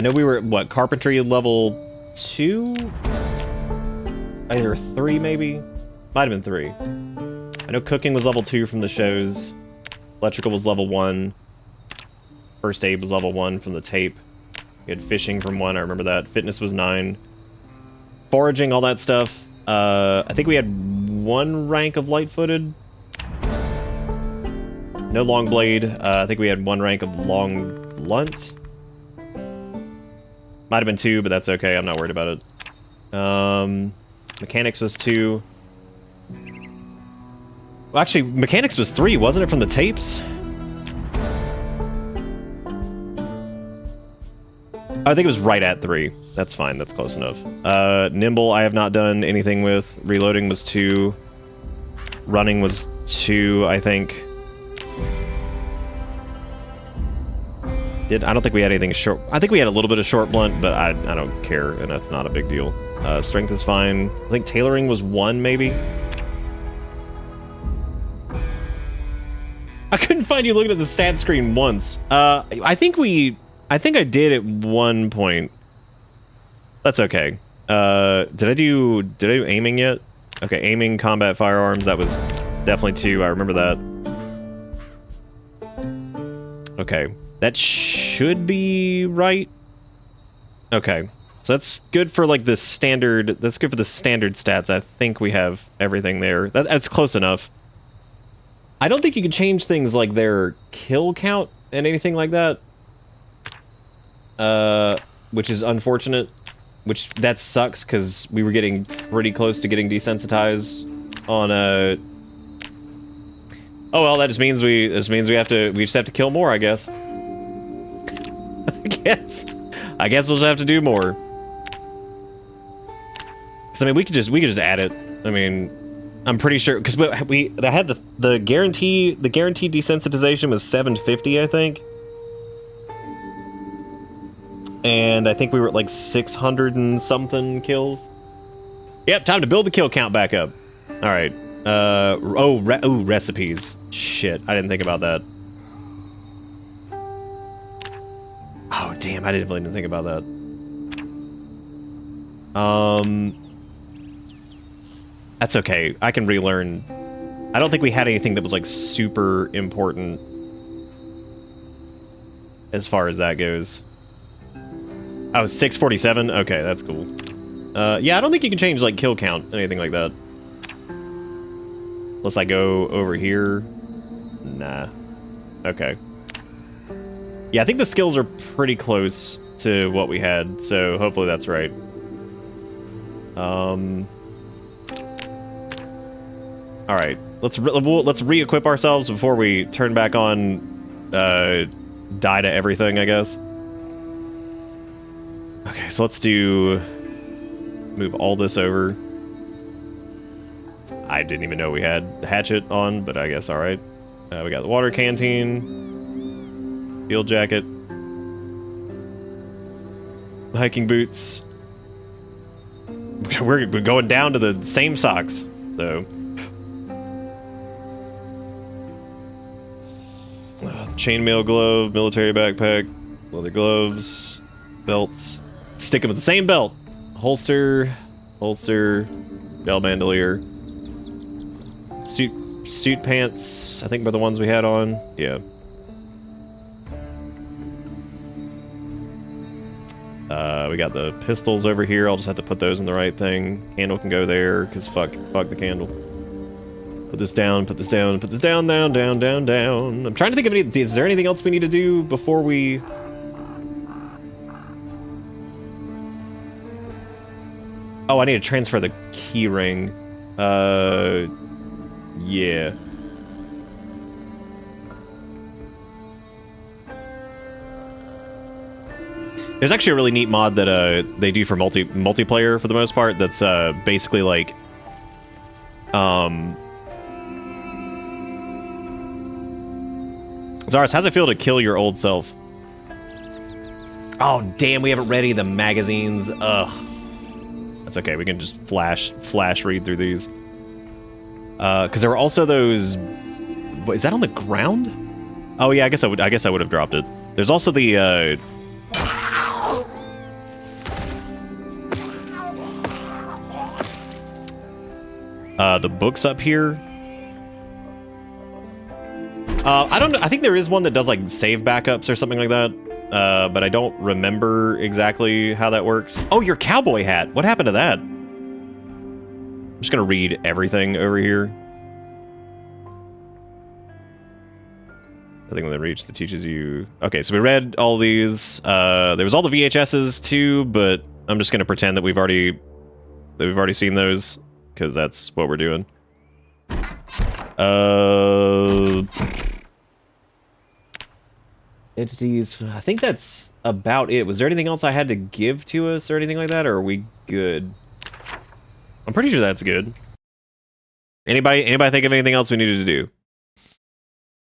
B: know we were at, what, carpentry level 2? Either 3, maybe? Might have been 3. I know cooking was level 2 from the shows. Electrical was level 1. First aid was level 1 from the tape. We had fishing from 1, I remember that. Fitness was 9. Foraging, all that stuff. I think we had 1 rank of light-footed. No long blade. I think we had 1 rank of long blunt. Might have been 2, but that's okay. I'm not worried about it. Mechanics was 2. Well, actually, mechanics was 3, wasn't it, from the tapes? I think it was right at 3. That's fine. That's close enough. Nimble, I have not done anything with. Reloading was 2. Running was 2, I think. I don't think we had anything short. I think we had a little bit of short blunt, but I don't care, and that's not a big deal. Strength is fine. I think tailoring was 1, maybe. I couldn't find you looking at the stat screen once. I think I did at one point. That's okay. Did I do aiming yet? Okay, aiming, combat firearms, that was definitely 2. I remember that. Okay. That should be right. Okay. So that's good for like the standard, that's good for the standard stats. I think we have everything there. That's close enough. I don't think you can change things like their kill count and anything like that. Which is unfortunate. Which, that sucks, because we were getting pretty close to getting desensitized on a... Oh well, that just means we just have to kill more, I guess. I guess we'll just have to do more. Cause I mean, we could just add it. I mean, I'm pretty sure, because I had the guaranteed desensitization was 750, I think. And I think we were at like 600 and something kills. Yep, time to build the kill count back up. All right. Recipes. Shit, I didn't think about that. Oh, damn, I didn't think about that. That's okay. I can relearn. I don't think we had anything that was like super important as far as that goes. Oh, 647? Okay, that's cool. Yeah, I don't think you can change like kill count, anything like that. Unless I go over here. Nah. Okay. Yeah, I think the skills are pretty close to what we had, so hopefully that's right. Alright, let's re-equip ourselves before we turn back on, die to everything, I guess. Okay, so let's move all this over. I didn't even know we had the hatchet on, but I guess alright. We got the water canteen, field jacket, hiking boots. We're going down to the same socks, so. Chainmail glove, military backpack, leather gloves, belts. Stick them with the same belt. Holster, bell bandolier. Suit pants, I think were the ones we had on. Yeah. We got the pistols over here. I'll just have to put those in the right thing. Candle can go there, because fuck the candle. Put this down, put this down, put this down, down. I'm trying to think of any... Is there anything else we need to do before we... Oh, I need to transfer the key ring. Yeah. There's actually a really neat mod that they do for multiplayer for the most part. That's basically like, Zaris, how's it feel to kill your old self? Oh damn, we haven't read any of the magazines. Ugh. That's okay. We can just flash read through these. Because there were also those. What, is that on the ground? Oh yeah, I guess I would have dropped it. There's also the. The books up here. I don't know. I think there is one that does like save backups or something like that. But I don't remember exactly how that works. Oh, your cowboy hat. What happened to that? I'm just gonna read everything over here. I think when they reach that teaches you. Okay, so we read all these. There was all the VHSs too, but I'm just gonna pretend that we've already seen those because that's what we're doing. Entities. I think that's about it. Was there anything else I had to give to us or anything like that, or are we good? I'm pretty sure that's good. Anybody think of anything else we needed to do?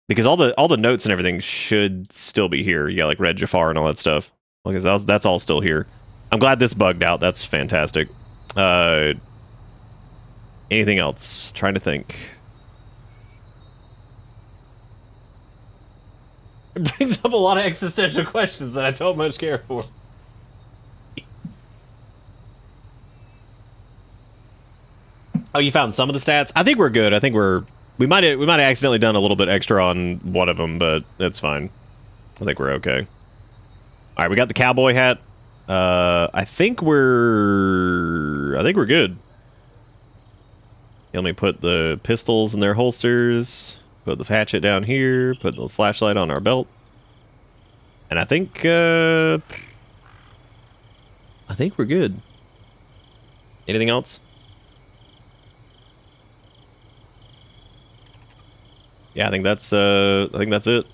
B: Because all the notes and everything should still be here. Yeah, like Red Jafar and all that stuff. Because that's all still here. I'm glad this bugged out. That's fantastic. Anything else? Trying to think. It brings up a lot of existential questions that I don't much care for. Oh, you found some of the stats? I think we're good. I think we might have accidentally done a little bit extra on one of them, but that's fine. I think we're okay. All right, we got the cowboy hat. I think we're good. Let me put the pistols in their holsters. Put the hatchet down here. Put the flashlight on our belt. And I think we're good. Anything else? Yeah, I think that's it.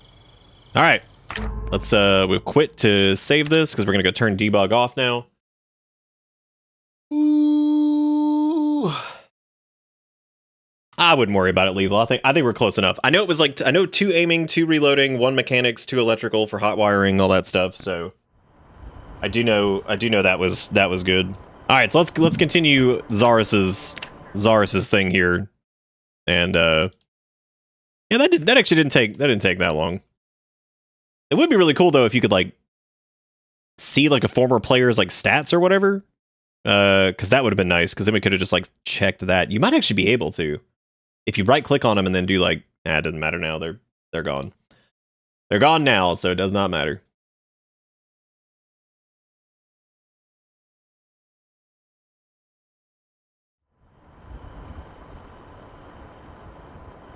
B: All right, let's we'll quit to save this because we're gonna go turn debug off now. Ooh. I wouldn't worry about it, Lethal. I think we're close enough. I know it was like 2 aiming, 2 reloading, 1 mechanics, 2 electrical for hot wiring, all that stuff. So I do know that was good. All right, so let's continue Zarus's thing here, and yeah, that actually didn't take that long. It would be really cool though if you could like see like a former player's like stats or whatever, because that would have been nice. Because then we could have just like checked that. You might actually be able to if you right click on them and then do like, it doesn't matter now. They're gone. They're gone now, so it does not matter.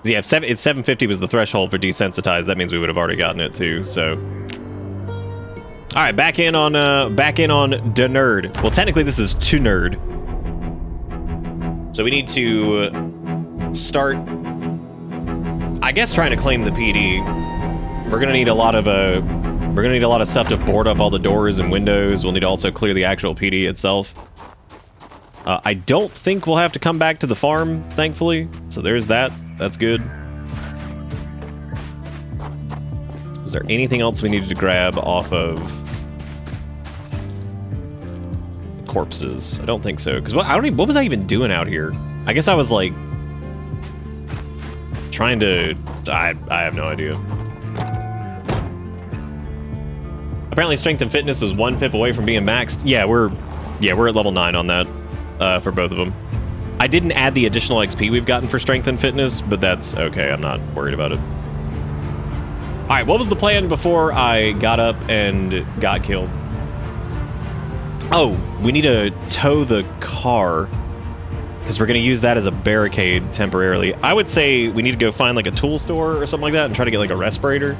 B: Yeah, if it's 750 was the threshold for desensitized, that means we would have already gotten it too. So, all right, back in on the nerd. Well, technically this is to nerd, so we need to start, I guess, trying to claim the PD. We're gonna need a lot of stuff to board up all the doors and windows. We'll need to also clear the actual PD itself. I don't think we'll have to come back to the farm, thankfully. So there's that. That's good. Is there anything else we needed to grab off of corpses? I don't think so. Because what was I even doing out here? I guess I was like trying to. I have no idea. Apparently, strength and fitness was 1 pip away from being maxed. Yeah, we're at level 9 on that for both of them. I didn't add the additional XP we've gotten for strength and fitness, but that's okay. I'm not worried about it. All right, what was the plan before I got up and got killed? Oh, we need to tow the car because we're going to use that as a barricade temporarily. I would say we need to go find like a tool store or something like that and try to get like a respirator.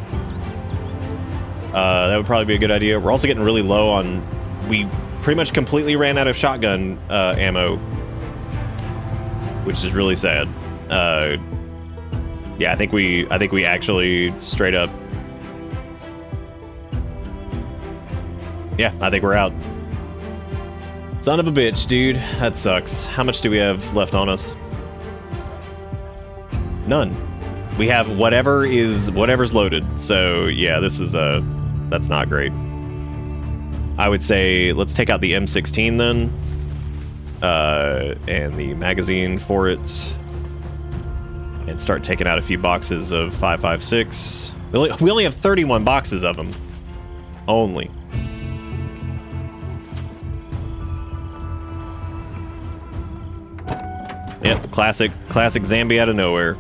B: That would probably be a good idea. We're also getting really low on... We pretty much completely ran out of shotgun ammo, which is really sad. Yeah, I think we actually straight up... Yeah, I think we're out. Son of a bitch, dude. That sucks. How much do we have left on us? None. We have whatever's loaded. So yeah, this is that's not great. I would say let's take out the M16 then, and the magazine for it, and start taking out a few boxes of 5.56. We only have 31 boxes of them. Only. Yep, classic Zambi out of nowhere.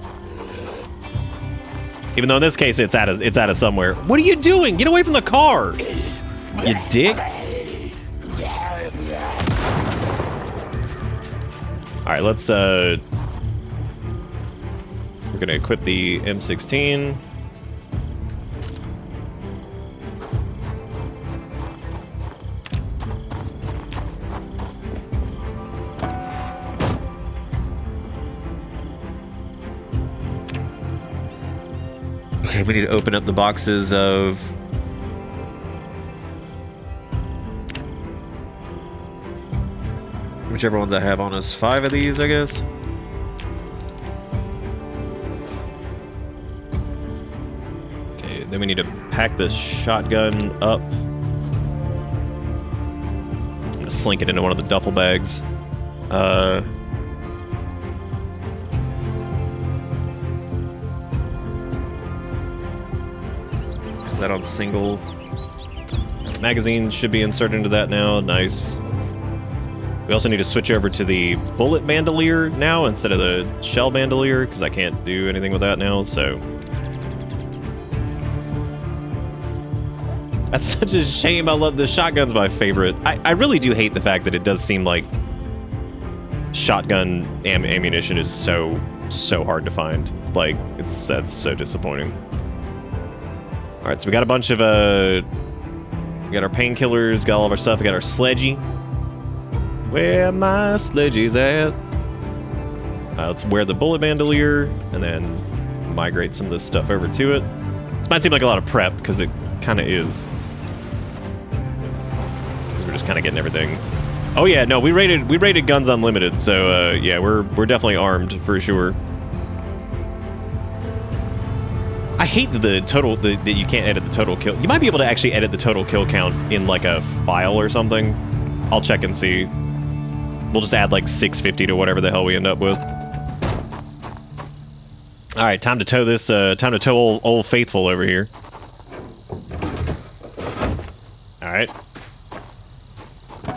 B: Even though in this case it's out of somewhere. What are you doing? Get away from the car, you dick! All right, let's we're gonna equip the M16. Okay, we need to open up the boxes of... whichever ones I have on us. 5 of these, I guess. Okay, then we need to pack the shotgun up. I'm gonna slink it into one of the duffel bags. That on single. Magazine should be inserted into that now. Nice. We also need to switch over to the bullet bandolier now instead of the shell bandolier because I can't do anything with that now, so. That's such a shame. I love the shotgun's my favorite. I really do hate the fact that it does seem like shotgun ammunition is so hard to find. Like, that's so disappointing. All right, so we got a bunch of, we got our painkillers, got all of our stuff, we got our sledgy. Where my sledgy's at. Let's wear the bullet bandolier and then migrate some of this stuff over to it. This might seem like a lot of prep because it kind of is. We're just kind of getting everything. Oh yeah, no, we rated Guns Unlimited, so yeah, we're definitely armed for sure. I hate that that you can't edit the total kill. You might be able to actually edit the total kill count in like a file or something. I'll check and see. We'll just add like 650 to whatever the hell we end up with. All right, time to tow this. Time to tow old Faithful over here. All right.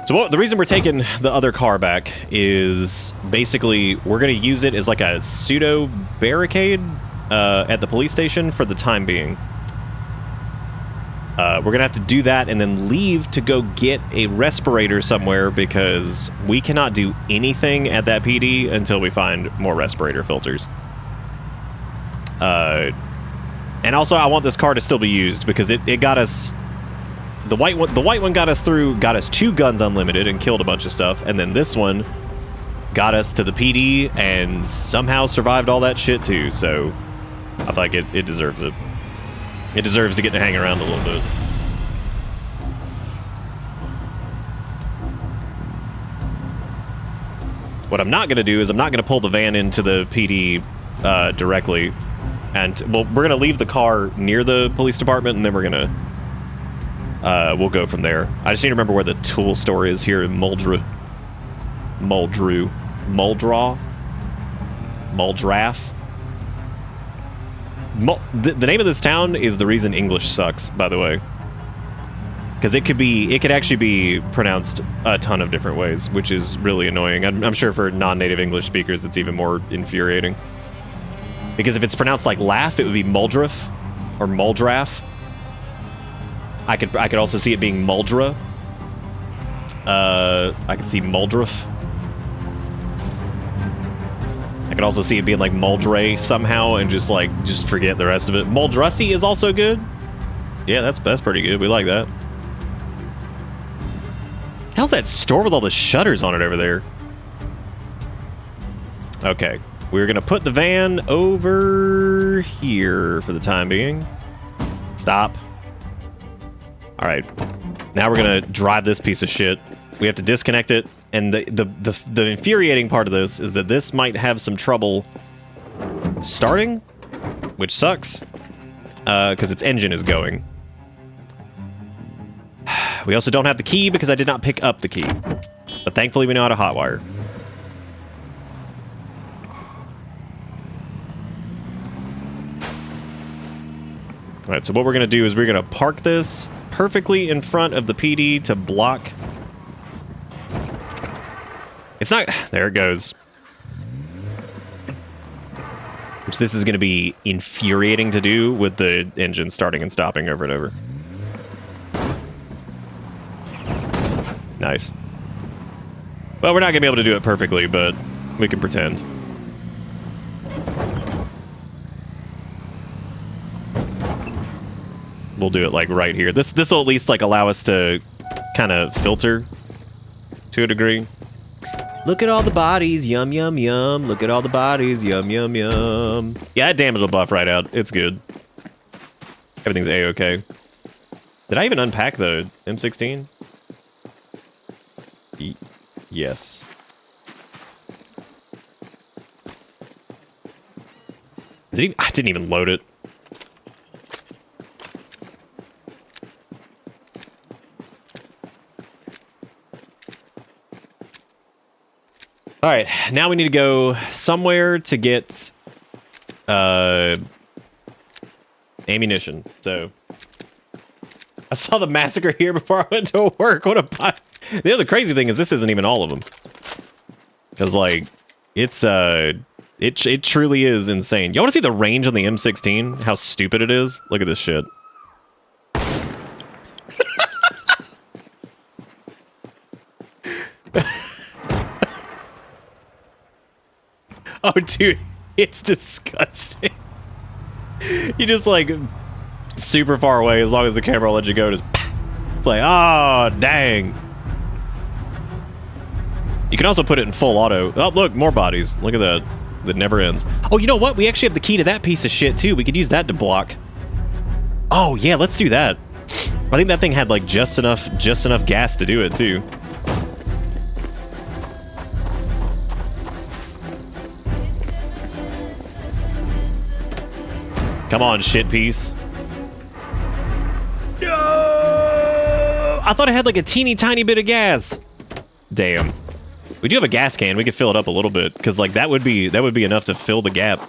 B: So the reason we're taking the other car back is basically we're going to use it as like a pseudo barricade at the police station for the time being. We're going to have to do that and then leave to go get a respirator somewhere because we cannot do anything at that PD until we find more respirator filters. And also I want this car to still be used because it got us... The white one got us 2 guns unlimited and killed a bunch of stuff, and then this one got us to the PD and somehow survived all that shit too, so I feel like it deserves it. It deserves to get to hang around a little bit. What I'm not going to do is I'm not going to pull the van into the PD directly, and well, we're going to leave the car near the police department, and then we're going to we'll go from there. I just need to remember where the tool store is here in Muldraugh. The name of this town is the reason English sucks, by the way. Because it could actually be pronounced a ton of different ways, which is really annoying. I'm sure for non-native English speakers, it's even more infuriating. Because if it's pronounced like laugh, it would be Muldraff or Muldraff. I could also see it being Muldra. I could see Muldraff. I could also see it being like Muldray somehow and just forget the rest of it. Muldrussi is also good. Yeah, that's pretty good. We like that. How's that store with all the shutters on it over there? Okay, we're gonna put the van over here for the time being. Stop. All right, now we're gonna drive this piece of shit. We have to disconnect it, and the infuriating part of this is that this might have some trouble starting, which sucks, because its engine is going. We also don't have the key because I did not pick up the key, but thankfully we know how to hotwire. All right, so what we're gonna do is we're gonna park this perfectly in front of the PD to block. It's not... There it goes. Which this is going to be infuriating to do with the engine starting and stopping over and over. Nice. Well, we're not going to be able to do it perfectly, but we can pretend. We'll do it like right here. This will at least like allow us to kind of filter to a degree. Look at all the bodies, yum yum yum. Look at all the bodies, yum yum yum. Yeah, that damage will buff right out. It's good. Everything's a-okay. Did I even unpack the M16? Yes. I didn't even load it. All right, now we need to go somewhere to get ammunition. So I saw the massacre here before I went to work. What a... The other crazy thing is this isn't even all of them. Because like it's it truly is insane. You want to see the range on the M16? How stupid it is? Look at this shit. Oh, dude, it's disgusting. You just, like, super far away, as long as the camera will let you go, just... It's like, oh, dang. You can also put it in full auto. Oh, look, more bodies. Look at that. That never ends. Oh, you know what? We actually have the key to that piece of shit, too. We could use that to block. Oh, yeah, let's do that. I think that thing had, like, just enough gas to do it, too. Come on, shit piece. No! I thought I had like a teeny tiny bit of gas. Damn. We do have a gas can. We could fill it up a little bit because like that would be enough to fill the gap.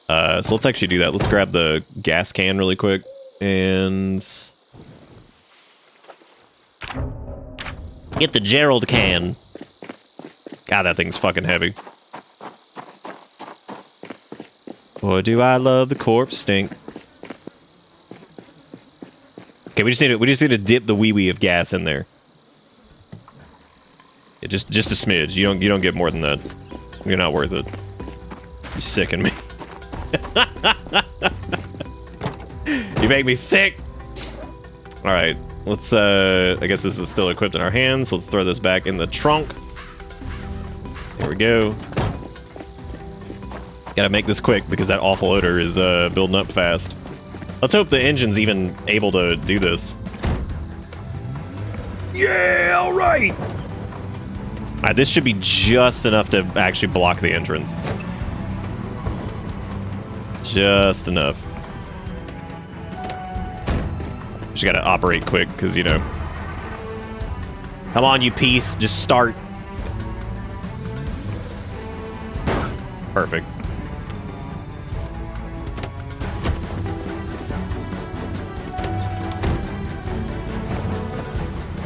B: So let's actually do that. Let's grab the gas can really quick and get the Gerald can. God, that thing's fucking heavy. Boy, do I love the corpse stink. Okay, we just need to dip the wee-wee of gas in there. Yeah, just a smidge. You don't get more than that. You're not worth it. You sicken me. You make me sick. All right, let's. I guess this is still equipped in our hands. So let's throw this back in the trunk. There we go. Gotta make this quick because that awful odor is building up fast. Let's hope the engine's even able to do this.
A: Yeah, all right.
B: All right, this should be just enough to actually block the entrance. Just enough. Just gotta operate quick, because, you know. Come on, you piece. Just start. Perfect.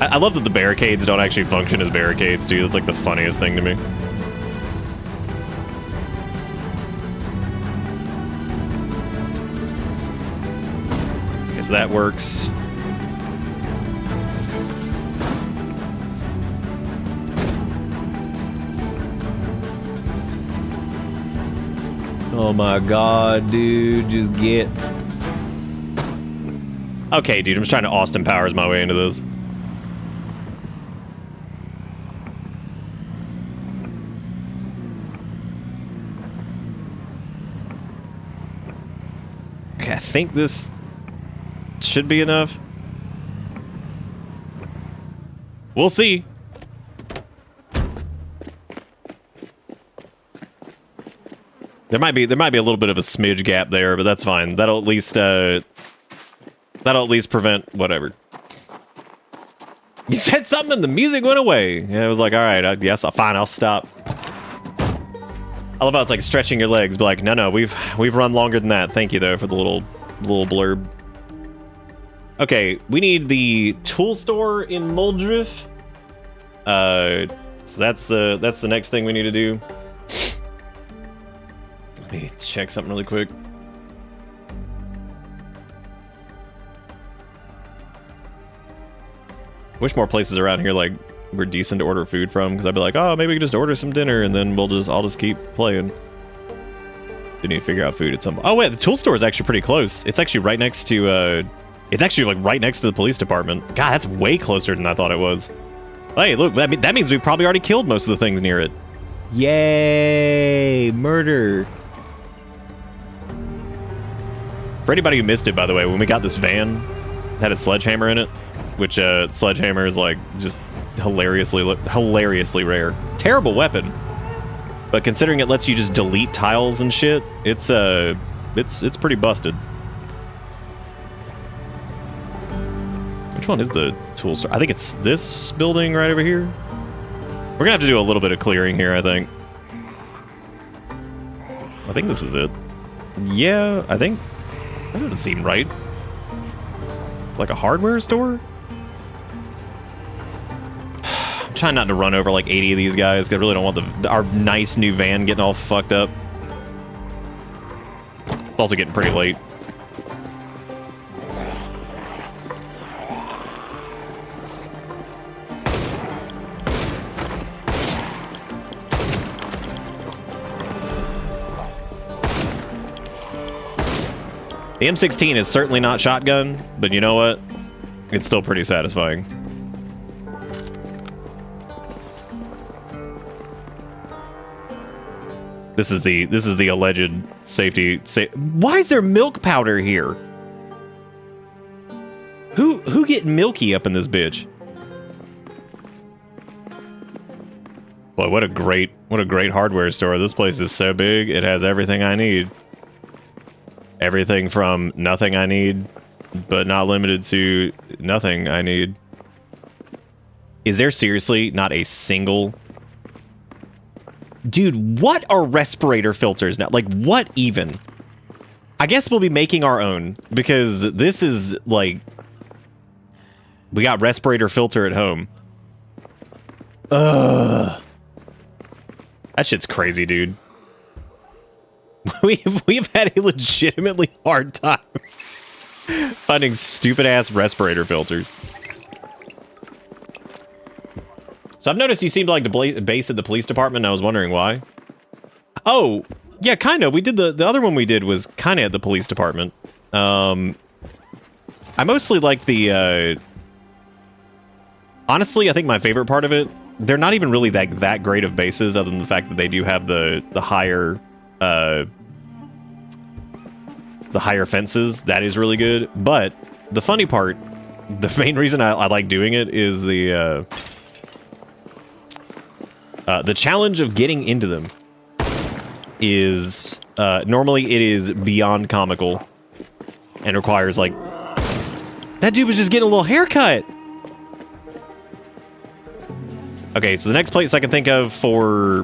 B: I love that the barricades don't actually function as barricades, dude. That's like the funniest thing to me. Guess that works.
A: Oh my god, dude, just get...
B: Okay, dude, I'm just trying to Austin Powers my way into this. Okay, I think this should be enough. We'll see. There might be a little bit of a smidge gap there, but that's fine. That'll at least prevent whatever. You said something and the music went away. Yeah, it was like, all right, yes, fine, I'll stop. I love how it's like stretching your legs, but like, no, we've run longer than that. Thank you though for the little blurb. Okay, we need the tool store in Muldriff. So that's the next thing we need to do. Let me check something really quick. Wish more places around here like were decent to order food from, because I'd be like, oh, maybe we could just order some dinner and then I'll just keep playing. We need to figure out food at some point. Oh wait, the tool store is actually pretty close. It's actually right next to it's actually like right next to the police department. God, that's way closer than I thought it was. Hey, look, that means we probably already killed most of the things near it.
A: Yay, murder.
B: For anybody who missed it, by the way, when we got this van, it had a sledgehammer in it, which sledgehammer is like just hilariously rare. Terrible weapon, but considering it lets you just delete tiles and shit, it's pretty busted. Which one is the tool store? I think it's this building right over here. We're gonna have to do a little bit of clearing here, I think. I think this is it. Yeah, I think. That doesn't seem right. Like a hardware store? I'm trying not to run over like 80 of these guys, because I really don't want our nice new van getting all fucked up. It's also getting pretty late. The M16 is certainly not shotgun, but you know what? It's still pretty satisfying. This is the alleged safety. Why is there milk powder here? Who get milky up in this bitch? Boy, what a great hardware store. This place is so big, it has everything I need. everything from nothing I need, but not limited to nothing I need. Is there seriously not a single... Dude, what are respirator filters now? Like, what even? I guess we'll be making our own, because this is, like... We got respirator filter at home. Ugh. That shit's crazy, dude. We've had a legitimately hard time finding stupid-ass respirator filters. So I've noticed you seem to like to base at the police department, and I was wondering why. Oh, yeah, kind of. We did the other one we did was kind of at the police department. I mostly like the... Honestly, I think my favorite part of it, they're not even really that great of bases, other than the fact that they do have the higher fences. That is really good. But the funny part, the main reason I like doing it is the challenge of getting into them is normally it is beyond comical and requires like, that dude was just getting a little haircut. Okay, so the next place I can think of for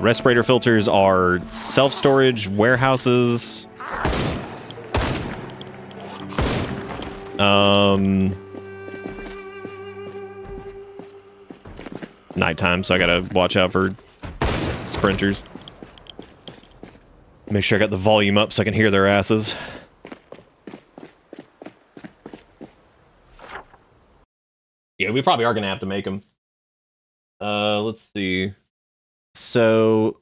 B: respirator filters are self-storage warehouses. Nighttime, so I gotta watch out for sprinters. Make sure I got the volume up so I can hear their asses. Yeah, we probably are gonna have to make them. Let's see. So,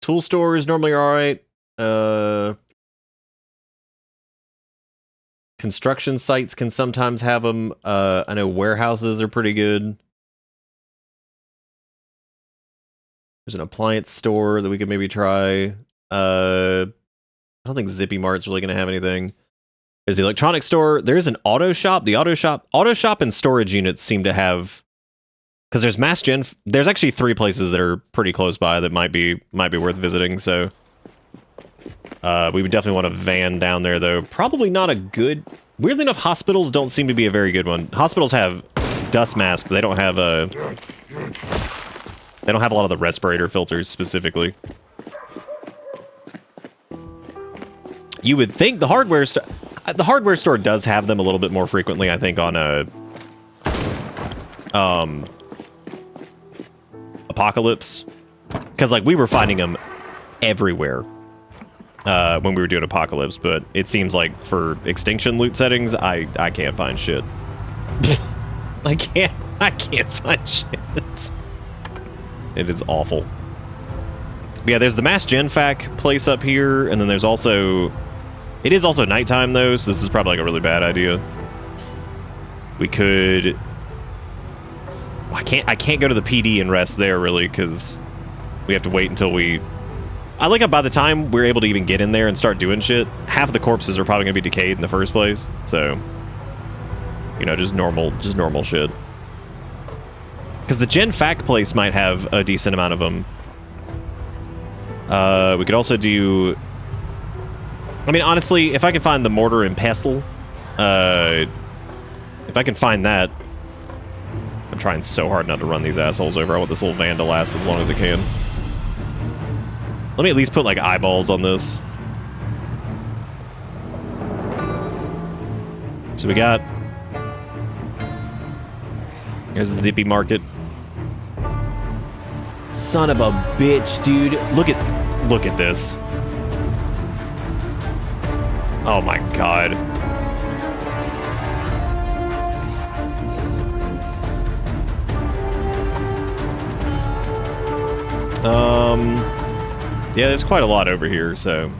B: tool stores normally are alright. Construction sites can sometimes have them. I know warehouses are pretty good. There's an appliance store that we could maybe try. I don't think Zippy Mart's really going to have anything. There's the electronics store. There's an auto shop. The auto shop and storage units seem to have... Because there's mass gen... There's actually 3 places that are pretty close by that might be worth visiting, so... we would definitely want a van down there, though. Probably not a good... Weirdly enough, hospitals don't seem to be a very good one. Hospitals have dust masks, but they don't have a... They don't have a lot of the respirator filters, specifically. You would think the hardware store... The hardware store does have them a little bit more frequently, I think, on a... Apocalypse. Because, like, we were finding them everywhere when we were doing Apocalypse, but it seems like for Extinction loot settings, I can't find shit. I can't find shit. It is awful. But yeah, there's the Mass Gen Fac place up here, and then there's also... It is also nighttime, though, so this is probably like a really bad idea. We could... I can't go to the PD and rest there, really, because we have to wait until we... I like how by the time we're able to even get in there and start doing shit, half of the corpses are probably going to be decayed in the first place, so... You know, just normal shit. Because the Gen Fac place might have a decent amount of them. We could also do... I mean, honestly, if I can find the mortar and pestle, if I can find that... I'm trying so hard not to run these assholes over. I want this little van to last as long as it can. Let me at least put, like, eyeballs on this. So we got... There's a Zippy Market. Son of a bitch, dude. Look at this. Oh my god. Yeah, there's quite a lot over here, so...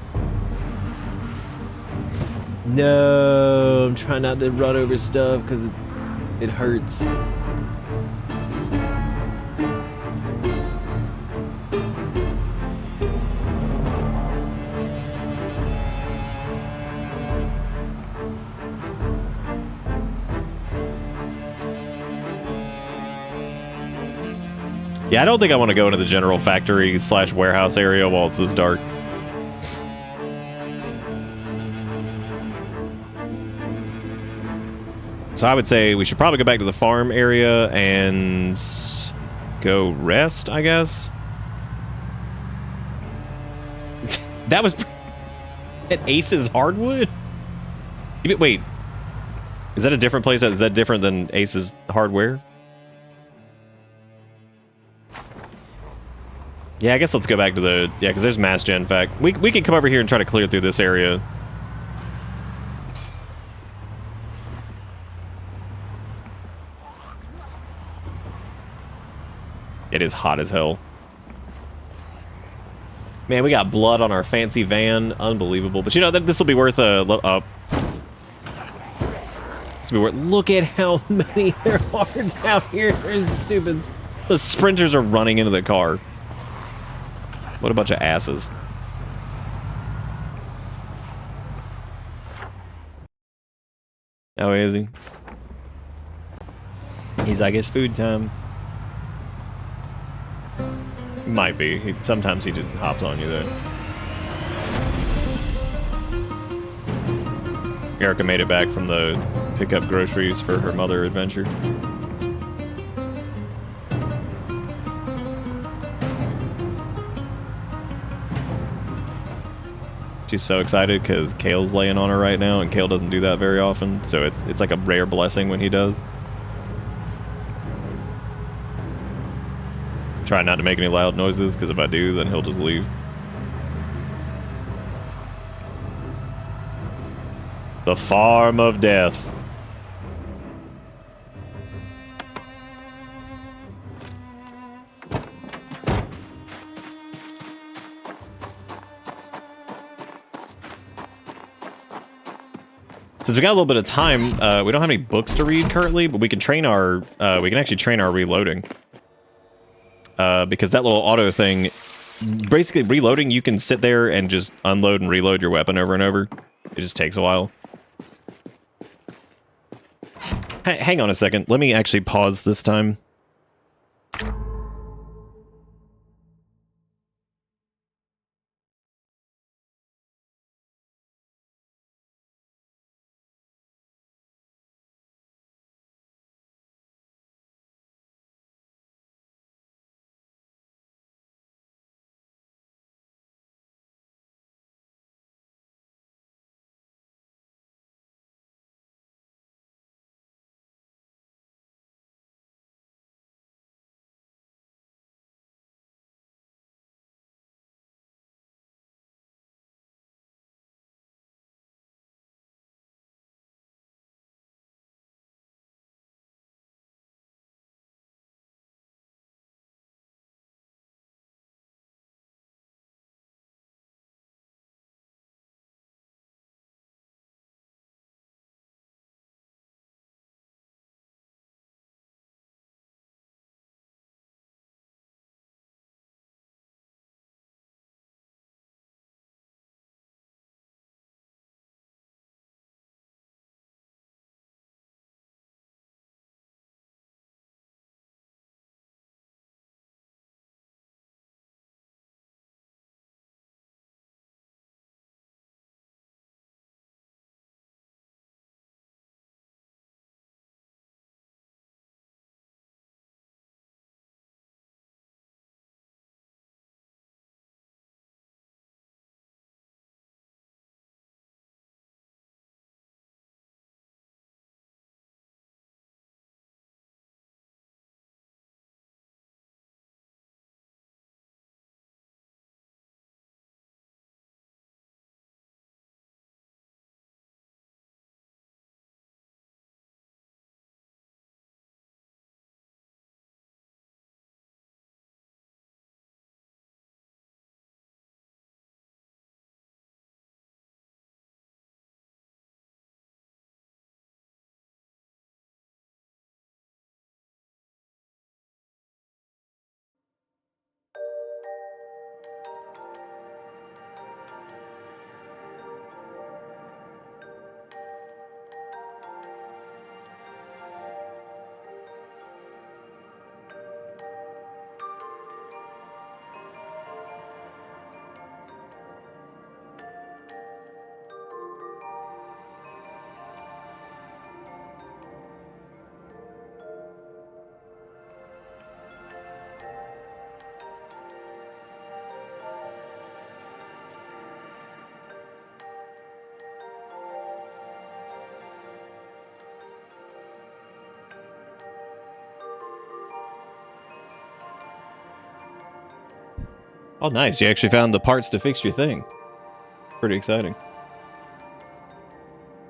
B: No, I'm trying not to run over stuff, because it hurts. Yeah, I don't think I want to go into the general factory / warehouse area while it's this dark. So I would say we should probably go back to the farm area and go rest, I guess. That was at Ace's Hardwood? Wait, is that a different place? Is that different than Ace's Hardware? Yeah, I guess let's go back to the... Yeah, because there's mass gen fact. We can come over here and try to clear through this area. It is hot as hell. Man, we got blood on our fancy van. Unbelievable. But you know, this will be worth a... This will be worth... Look at how many there are down here. There's the stupids. The sprinters are running into the car. What a bunch of asses. Oh, is he? He's like, it's food time. Might be. Sometimes he just hops on you, though. Erica made it back from the pick up groceries for her mother adventure. She's so excited because Kale's laying on her right now, and Kale doesn't do that very often, so it's like a rare blessing when he does. Try not to make any loud noises, because if I do, then he'll just leave. The Farm of Death. Since we got a little bit of time, we don't have any books to read currently, but we can train our, we can actually train our reloading. Because that little auto thing, basically reloading, you can sit there and just unload and reload your weapon over and over. It just takes a while. Hang on a second, let me actually pause this time. Oh, nice. You actually found the parts to fix your thing. Pretty exciting.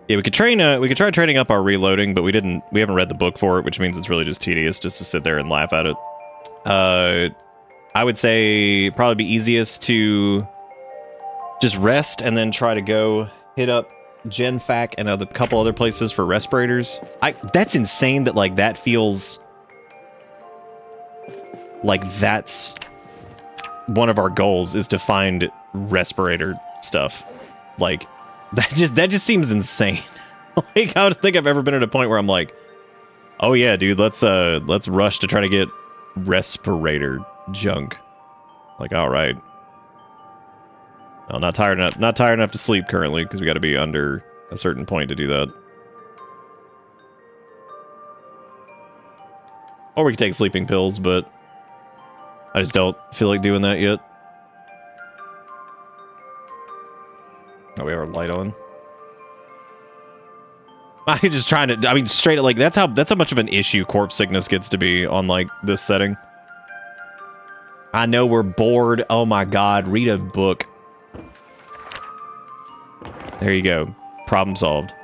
B: Yeah, we could try training up our reloading, but we haven't read the book for it, which means it's really just tedious just to sit there and laugh at it. I would say probably be easiest to just rest and then try to go hit up GenFac and a couple other places for respirators. That's insane that like that feels like that's one of our goals is to find respirator stuff. Like that just seems insane. Like I don't think I've ever been at a point where I'm like, oh yeah, dude, let's rush to try to get respirator junk. Like, all right. No, not tired enough to sleep currently because we got to be under a certain point to do that. Or we could take sleeping pills, but I just don't feel like doing that yet. Oh, we have our light on. I'm just trying to, I mean, straight up, like, that's how much of an issue corpse sickness gets to be on, like, this setting. I know we're bored. Oh my god, read a book. There you go. Problem solved.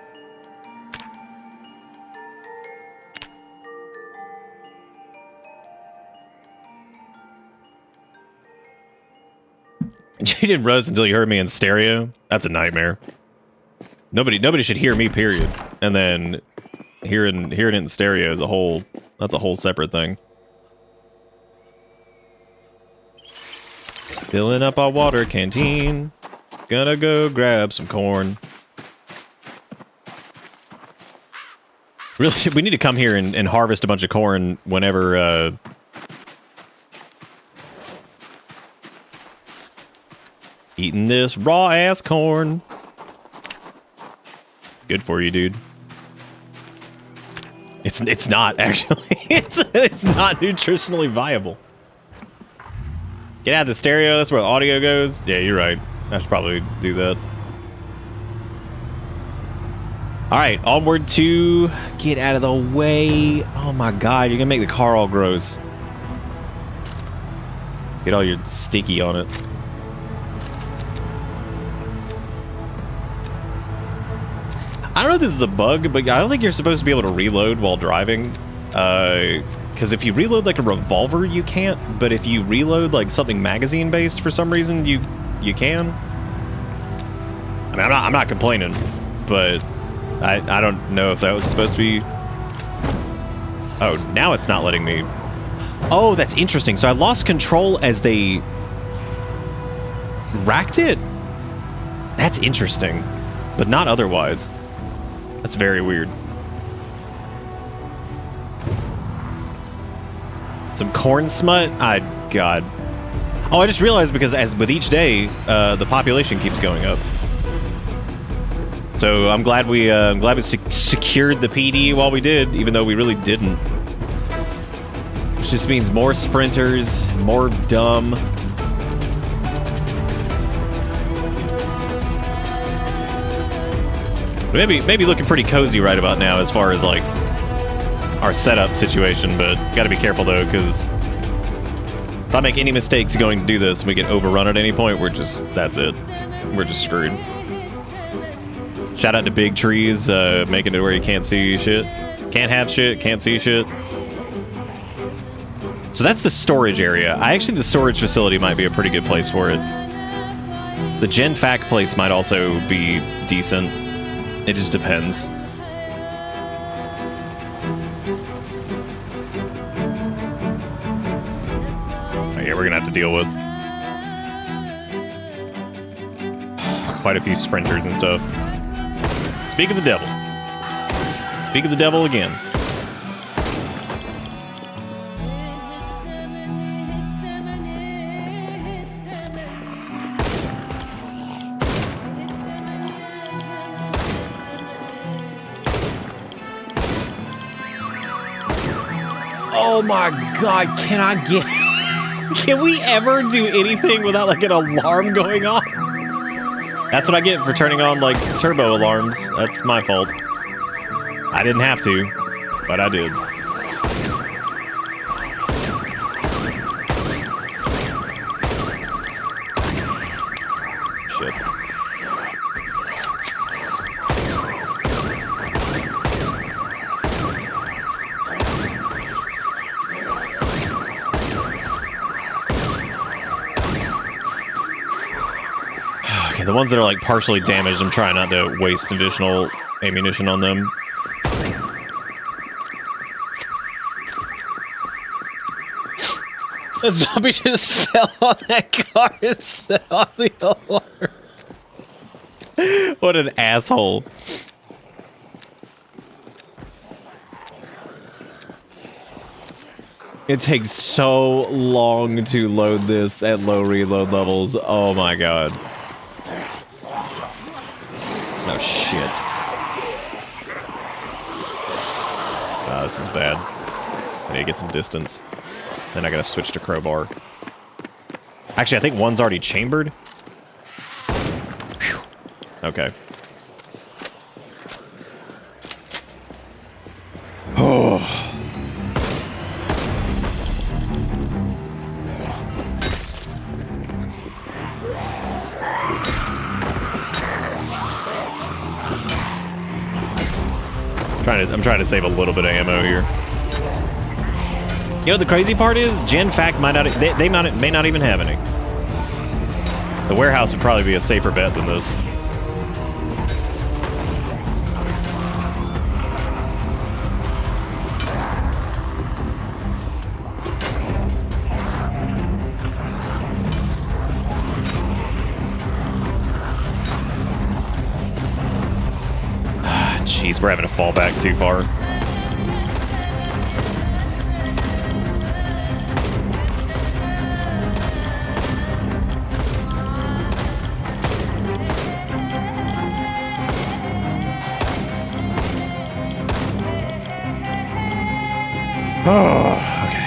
B: You didn't roast until you heard me in stereo? That's a nightmare. Nobody should hear me, period. And then hearing it in stereo is that's a whole separate thing. Filling up our water canteen. Gonna go grab some corn. Really, we need to come here and harvest a bunch of corn whenever, eating this raw-ass corn. It's good for you, dude. It's not, actually. It's not nutritionally viable. Get out of the stereo, that's where the audio goes. Yeah, you're right. I should probably do that. Alright, onward to get out of the way. Oh my god, you're gonna make the car all gross. Get all your sticky on it. I don't know if this is a bug, but I don't think you're supposed to be able to reload while driving. Because if you reload like a revolver, you can't. But if you reload like something magazine-based for some reason, you can. I mean, I'm not complaining, but I don't know if that was supposed to be... Oh, now it's not letting me... Oh, that's interesting. So I lost control as they racked it? That's interesting, but not otherwise. That's very weird. Some corn smut? God. Oh, I just realized because as with each day, the population keeps going up. So I'm glad we secured the PD while we did, even though we really didn't. Which just means more sprinters, more dumb. Maybe looking pretty cozy right about now as far as like our setup situation, but gotta be careful though, because if I make any mistakes going to do this and we get overrun at any point, that's it. We're just screwed. Shout out to big trees, making it where you can't see shit. Can't have shit, can't see shit. So that's the storage area. The storage facility might be a pretty good place for it. The GenFac place might also be decent. It just depends. Oh, yeah, we're gonna have to deal with quite a few sprinters and stuff. Speak of the devil. Speak of the devil again. Oh my god, can we ever do anything without like an alarm going off? That's what I get for turning on like turbo alarms. That's my fault. I didn't have to, but I did. The ones that are like partially damaged, I'm trying not to waste additional ammunition on them.
A: The zombie just fell on that car and set off the alarm.
B: What an asshole. It takes so long to load this at low reload levels. Oh my god. Oh shit. Oh, this is bad. I need to get some distance. Then I gotta switch to crowbar. Actually, I think one's already chambered. Whew. Okay. Oh. I'm trying to save a little bit of ammo here. You know, the crazy part is, Gen Fact might not, they may not even have any. The warehouse would probably be a safer bet than this. Jeez, we're having to fall back too far. Oh, okay.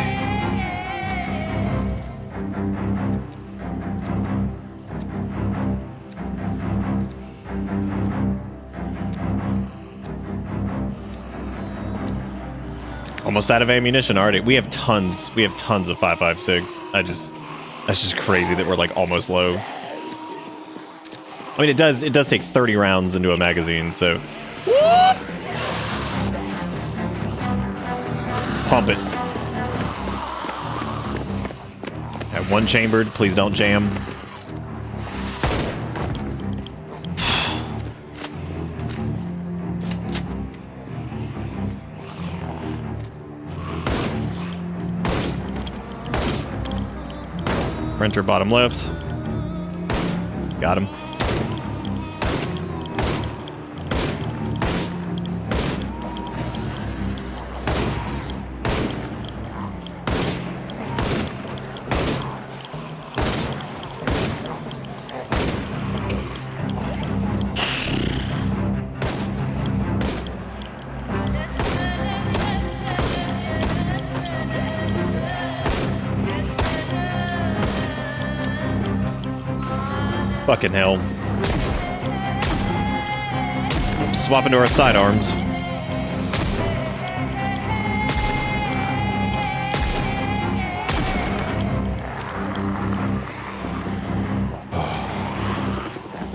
B: Almost out of ammunition already. We have tons. We have tons of 5.56. That's just crazy that we're like almost low. I mean, it does take 30 rounds into a magazine, so. Pump it. At one chambered, please don't jam. Printer bottom left. Got him. Fucking hell. Swap into our sidearms.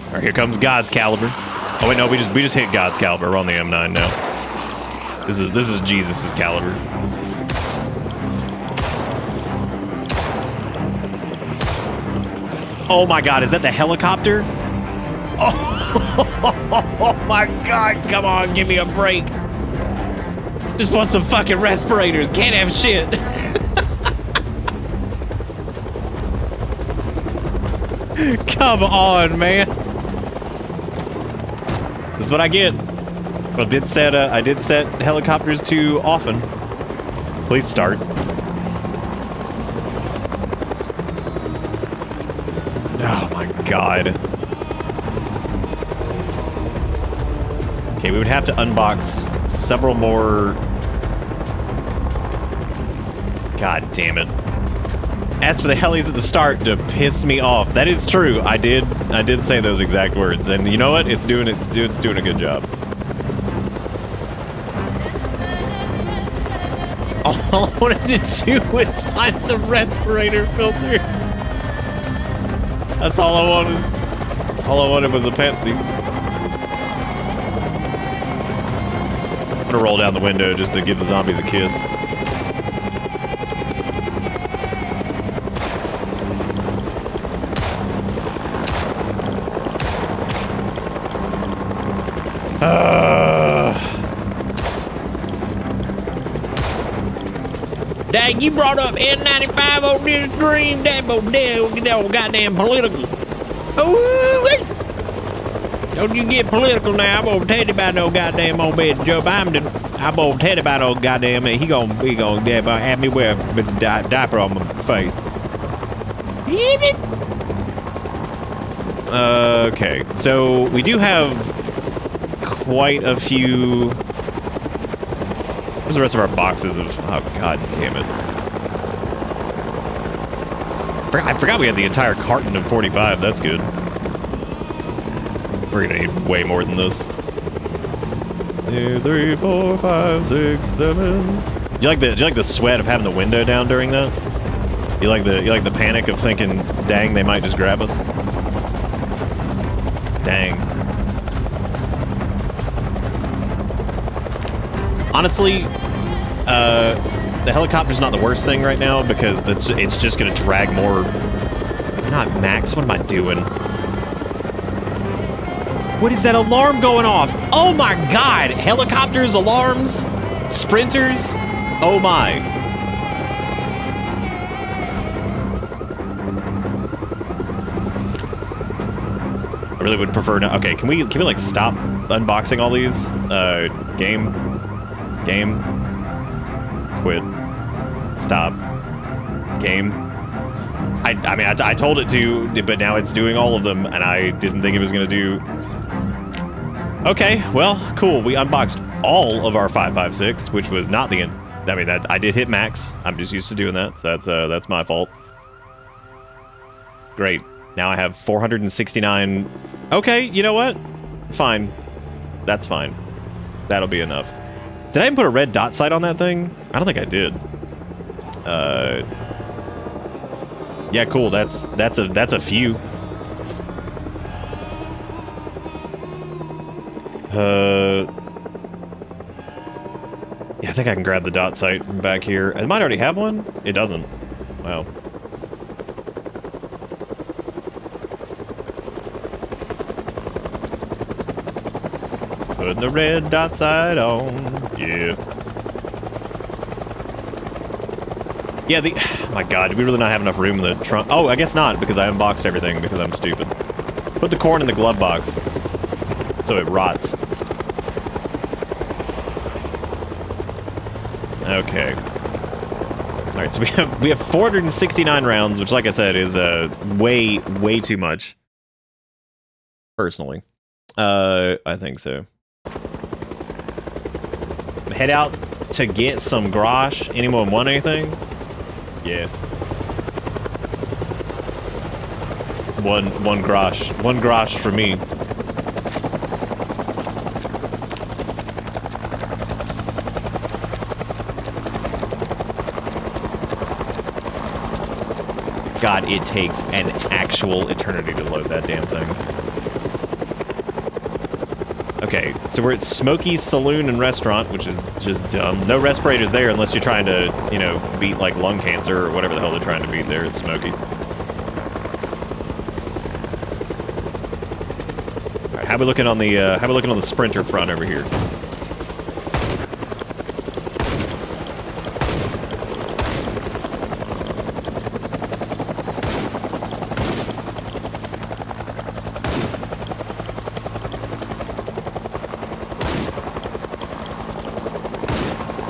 B: Alright, here comes God's caliber. Oh wait, no, we just hit God's caliber. We're on the M9 now. This is Jesus's caliber. Oh my god, is that the helicopter? Oh my god, come on, give me a break. Just want some fucking respirators, can't have shit. Come on, man. This is what I get. Well, I did set helicopters to often. Please start. Oh my god. Okay, we would have to unbox several more. God damn it. As for the helis at the start to piss me off. That is true. I did say those exact words. And you know what? It's doing a good job. All I wanted to do was find some respirator filter. That's all I wanted. All I wanted was a Pepsi. I'm gonna roll down the window just to give the zombies a kiss. Dang, you brought up N95 on this dream, damn goddamn political. Ooh, don't you get political now. I'm gonna tell you about no goddamn old man Joe Biden. I'm gonna tell you about old goddamn, he gonna have me wear a diaper on my face. Okay, so we do have quite a few. Where's the rest of our boxes of? Oh god damn it! I forgot we had the entire carton of 45. That's good. We're gonna need way more than this. 2, 3, 4, 5, 6, 7. Do you like the sweat of having the window down during that? You like the panic of thinking, dang, they might just grab us. Dang. Honestly, the helicopter's not the worst thing right now because it's just gonna drag more. Not Max. What am I doing? What is that alarm going off? Oh my god! Helicopters, alarms, sprinters. Oh my. I really would prefer not. Okay, can we like stop unboxing all these? Game. Quit. Stop. Game. I mean, I told it to, but now it's doing all of them, and I didn't think it was gonna do. Okay, well, cool. We unboxed all of our 5.56, which was not the end. I mean, I did hit max. I'm just used to doing that, so that's my fault. Great. Now I have 469. Okay, you know what? Fine. That's fine. That'll be enough. Did I even put a red dot sight on that thing? I don't think I did. Yeah, cool. That's a few. Yeah, I think I can grab the dot sight from back here. It might already have one. It doesn't. Wow. Put the red dot sight on. Yeah. Yeah, oh my god, do we really not have enough room in the trunk? Oh, I guess not, because I unboxed everything because I'm stupid. Put the corn in the glove box so it rots. Okay. Alright, so we have 469 rounds, which like I said is way too much. Personally. I think so. Head out to get some grosh. Anyone want anything? Yeah. One grosh. One grosh for me. God, it takes an actual eternity to load that damn thing. Okay, so we're at Smokey's Saloon and Restaurant, which is just dumb. No respirators there unless you're trying to, you know, beat like lung cancer or whatever the hell they're trying to beat there at Smokey's. All right, how we looking on the Sprinter front over here?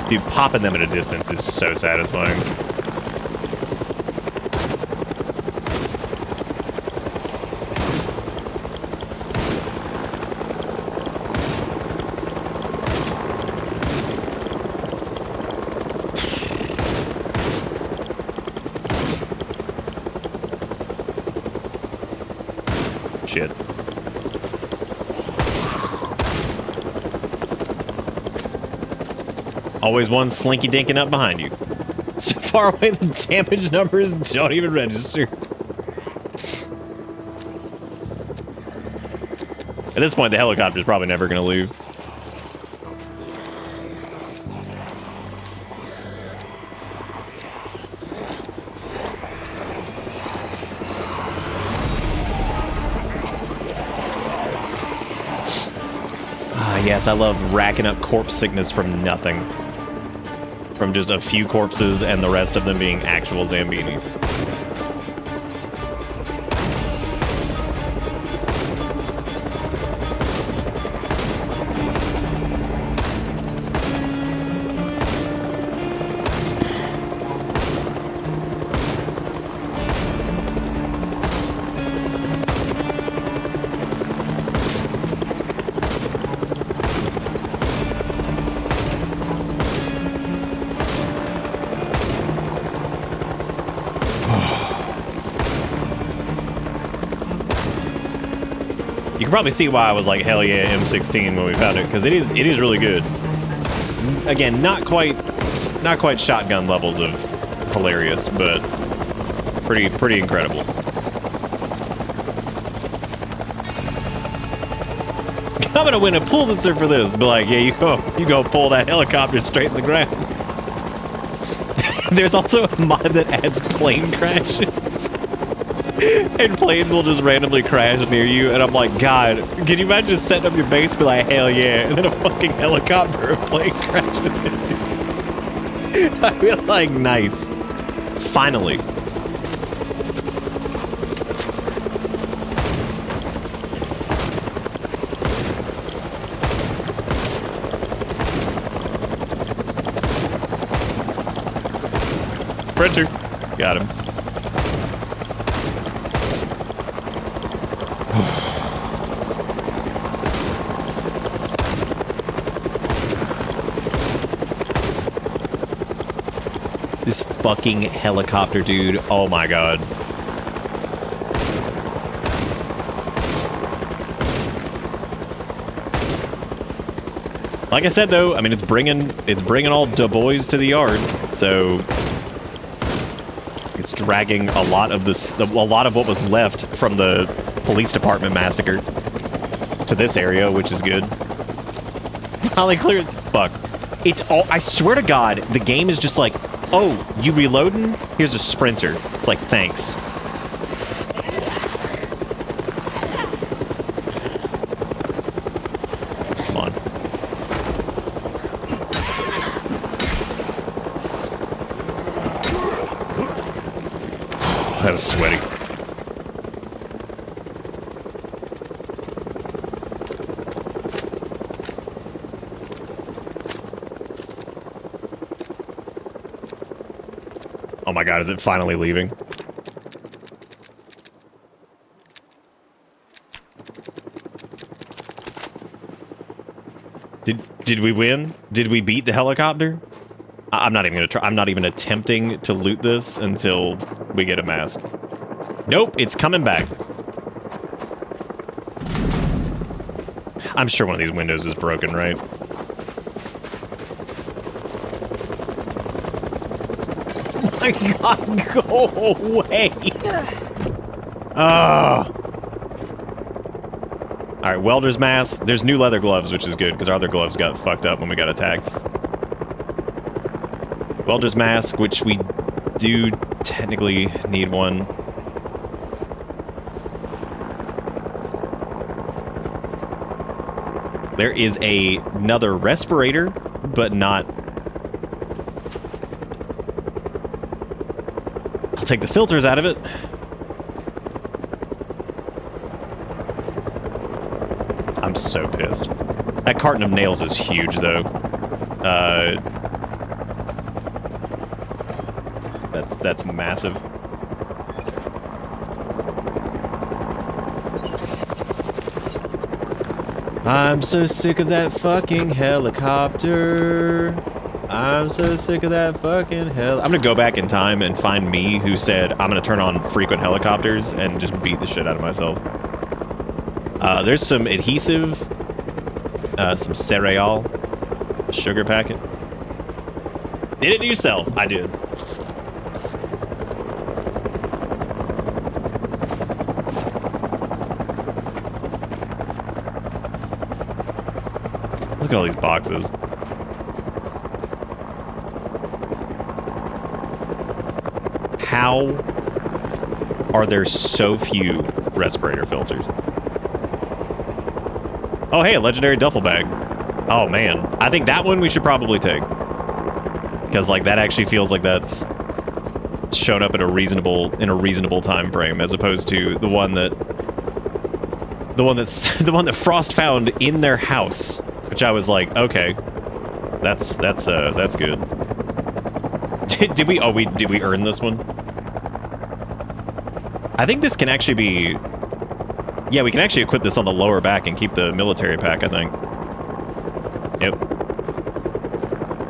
B: Dude, popping them at a distance is so satisfying. Shit. Always one slinky dinking up behind you. So far away the damage numbers don't even register. At this point, the helicopter's probably never gonna leave. Ah, yes, I love racking up corpse sickness from nothing. From just a few corpses and the rest of them being actual Zambinis. You can probably see why I was like, hell yeah, M16 when we found it, because it is really good. Again, not quite shotgun levels of hilarious, but pretty incredible. I'm gonna win a Pulitzer for this. Be like, yeah, you go pull that helicopter straight in the ground. There's also a mod that adds plane crashes. And planes will just randomly crash near you, and I'm like, God, can you imagine just setting up your base and be like, hell yeah, and then a fucking helicopter or plane crashes into you? I feel like, nice. Finally. Sprinter. Got him. This fucking helicopter, dude. Oh my god. Like I said, though, I mean, it's bringing all the boys to the yard, so it's dragging a lot of what was left from the police department massacre to this area, which is good. Finally clear. Fuck. It's all. I swear to God, the game is just like, oh, you reloading? Here's a sprinter. It's like, thanks. Come on. That was sweaty. Oh my god, is it finally leaving? Did we win? Did we beat the helicopter? I'm not even gonna try. I'm not even attempting to loot this until we get a mask. Nope, it's coming back. I'm sure one of these windows is broken, right? Oh my god, go away! Alright, welder's mask. There's new leather gloves, which is good, because our other gloves got fucked up when we got attacked. Welder's mask, which we do technically need one. There is another respirator, but not... I'll take the filters out of it. I'm so pissed. That carton of nails is huge, though. That's massive. I'm so sick of that fucking helicopter. I'm so sick of that fucking hell. I'm gonna go back in time and find me who said I'm gonna turn on frequent helicopters and just beat the shit out of myself. There's some adhesive, some cereal, sugar packet. Did it yourself? I did. Look at all these boxes. How are there so few respirator filters? Oh, hey, a legendary duffel bag. Oh man, I think that one we should probably take. Because like that actually feels like that's shown up in a reasonable time frame, as opposed to the one that Frost found in their house, which I was like, okay, that's good. Did we earn this one? I think this can actually be, yeah, we can actually equip this on the lower back and keep the military pack, I think. Yep.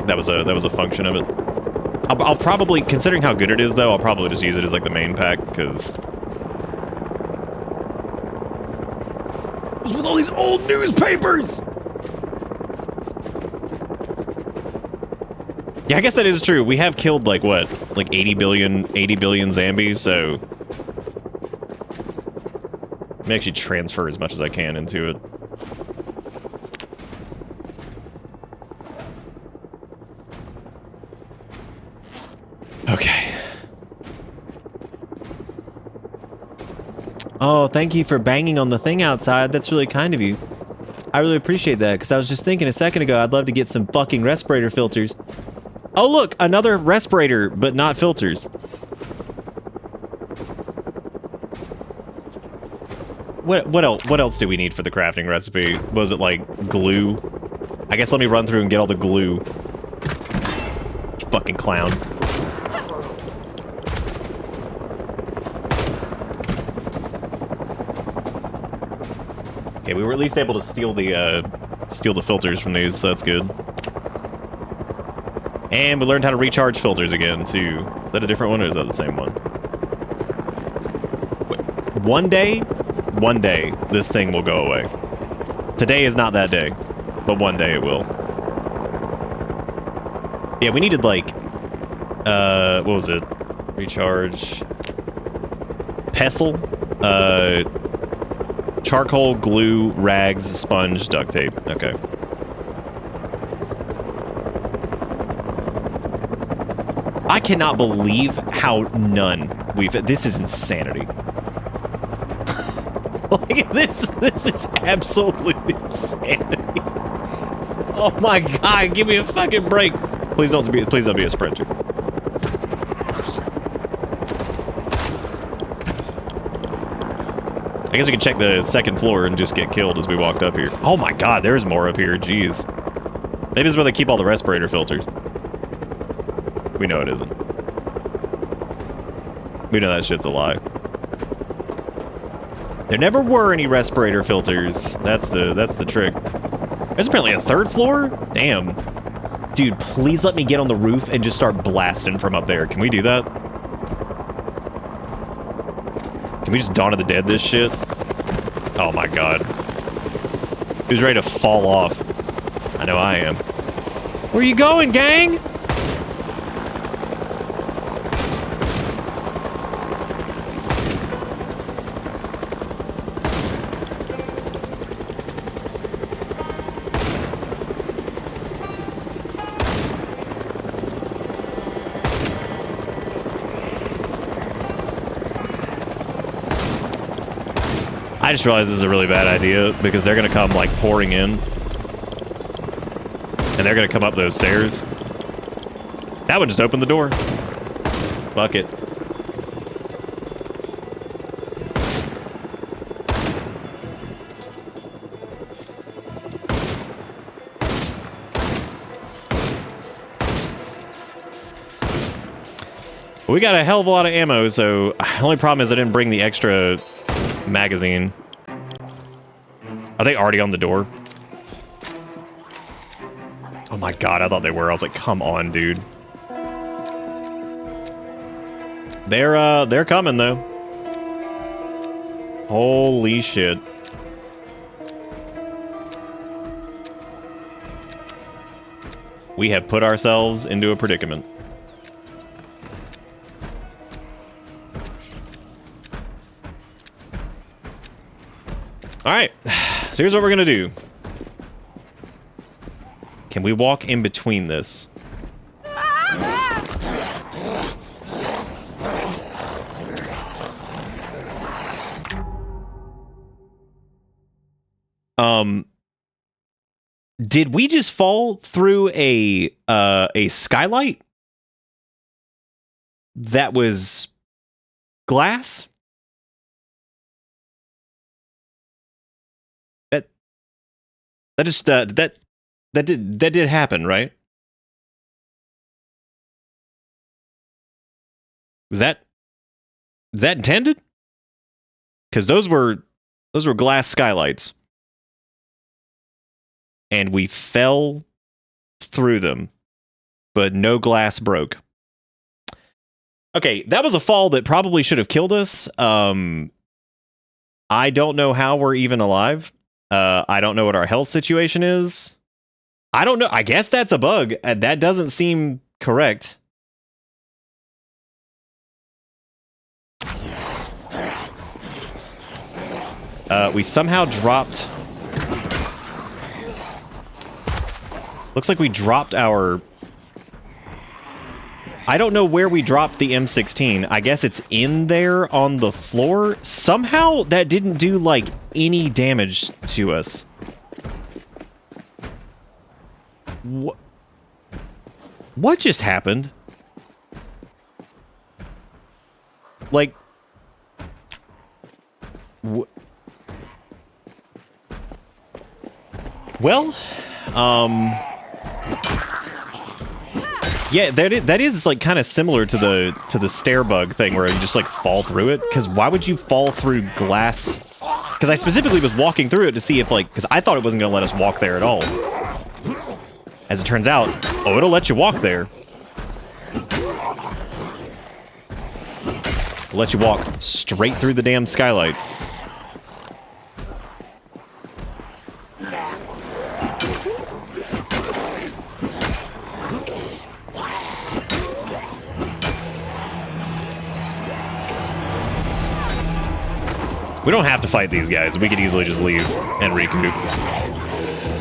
B: That was a function of it. I'll probably, considering how good it is though, I'll probably just use it as like the main pack, because with all these old newspapers. Yeah, I guess that is true. We have killed like what? Like 80 billion zombies, so let me actually transfer as much as I can into it. Okay. Oh, thank you for banging on the thing outside. That's really kind of you. I really appreciate that, because I was just thinking a second ago I'd love to get some fucking respirator filters. Oh look, another respirator, but not filters. What else do we need for the crafting recipe? Was it like glue? I guess let me run through and get all the glue. You fucking clown. Okay, we were at least able to steal the filters from these, so that's good. And we learned how to recharge filters again, too. Is that a different one, or is that the same one? Wait, one day, this thing will go away. Today is not that day, but one day it will. Yeah, we needed, like, what was it? Recharge... Pestle? Charcoal, glue, rags, sponge, duct tape. Okay. I cannot believe how none we've... This is insanity. Like, this is absolute insanity. Oh my god, give me a fucking break. Please don't be a sprinter. I guess we can check the second floor and just get killed as we walked up here. Oh my god, there's more up here, jeez. Maybe this is where they keep all the respirator filters. We know it isn't. We know that shit's a lie. There never were any respirator filters. That's the trick. There's apparently a third floor? Damn. Dude, please let me get on the roof and just start blasting from up there. Can we do that? Can we just Dawn of the Dead this shit? Oh my god. Who's ready to fall off? I know I am. Where you going, gang? I just realized this is a really bad idea because they're gonna come like pouring in. And they're gonna come up those stairs. That one just opened the door. Fuck it. We got a hell of a lot of ammo, so the only problem is I didn't bring the extra magazine. Are they already on the door? Oh my god, I thought they were. I was like, come on, dude. They're coming though. Holy shit. We have put ourselves into a predicament. Alright, so here's what we're gonna do. Can we walk in between this? Did we just fall through a skylight that was glass? That just that did happen, right? Was that intended? Because those were glass skylights, and we fell through them, but no glass broke. Okay, that was a fall that probably should have killed us. I don't know how we're even alive. I don't know what our health situation is. I don't know. I guess that's a bug. That doesn't seem correct. We somehow dropped... Looks like we dropped our... I don't know where we dropped the M16. I guess it's in there on the floor. Somehow that didn't do, like, any damage to us. What just happened? Like... Well, yeah, that is like kind of similar to the stair bug thing where you just like fall through it. Because why would you fall through glass? Because I specifically was walking through it to see if like, because I thought it wasn't gonna let us walk there at all. As it turns out, oh, it'll let you walk there. It'll let you walk straight through the damn skylight. We don't have to fight these guys. We could easily just leave and recoup.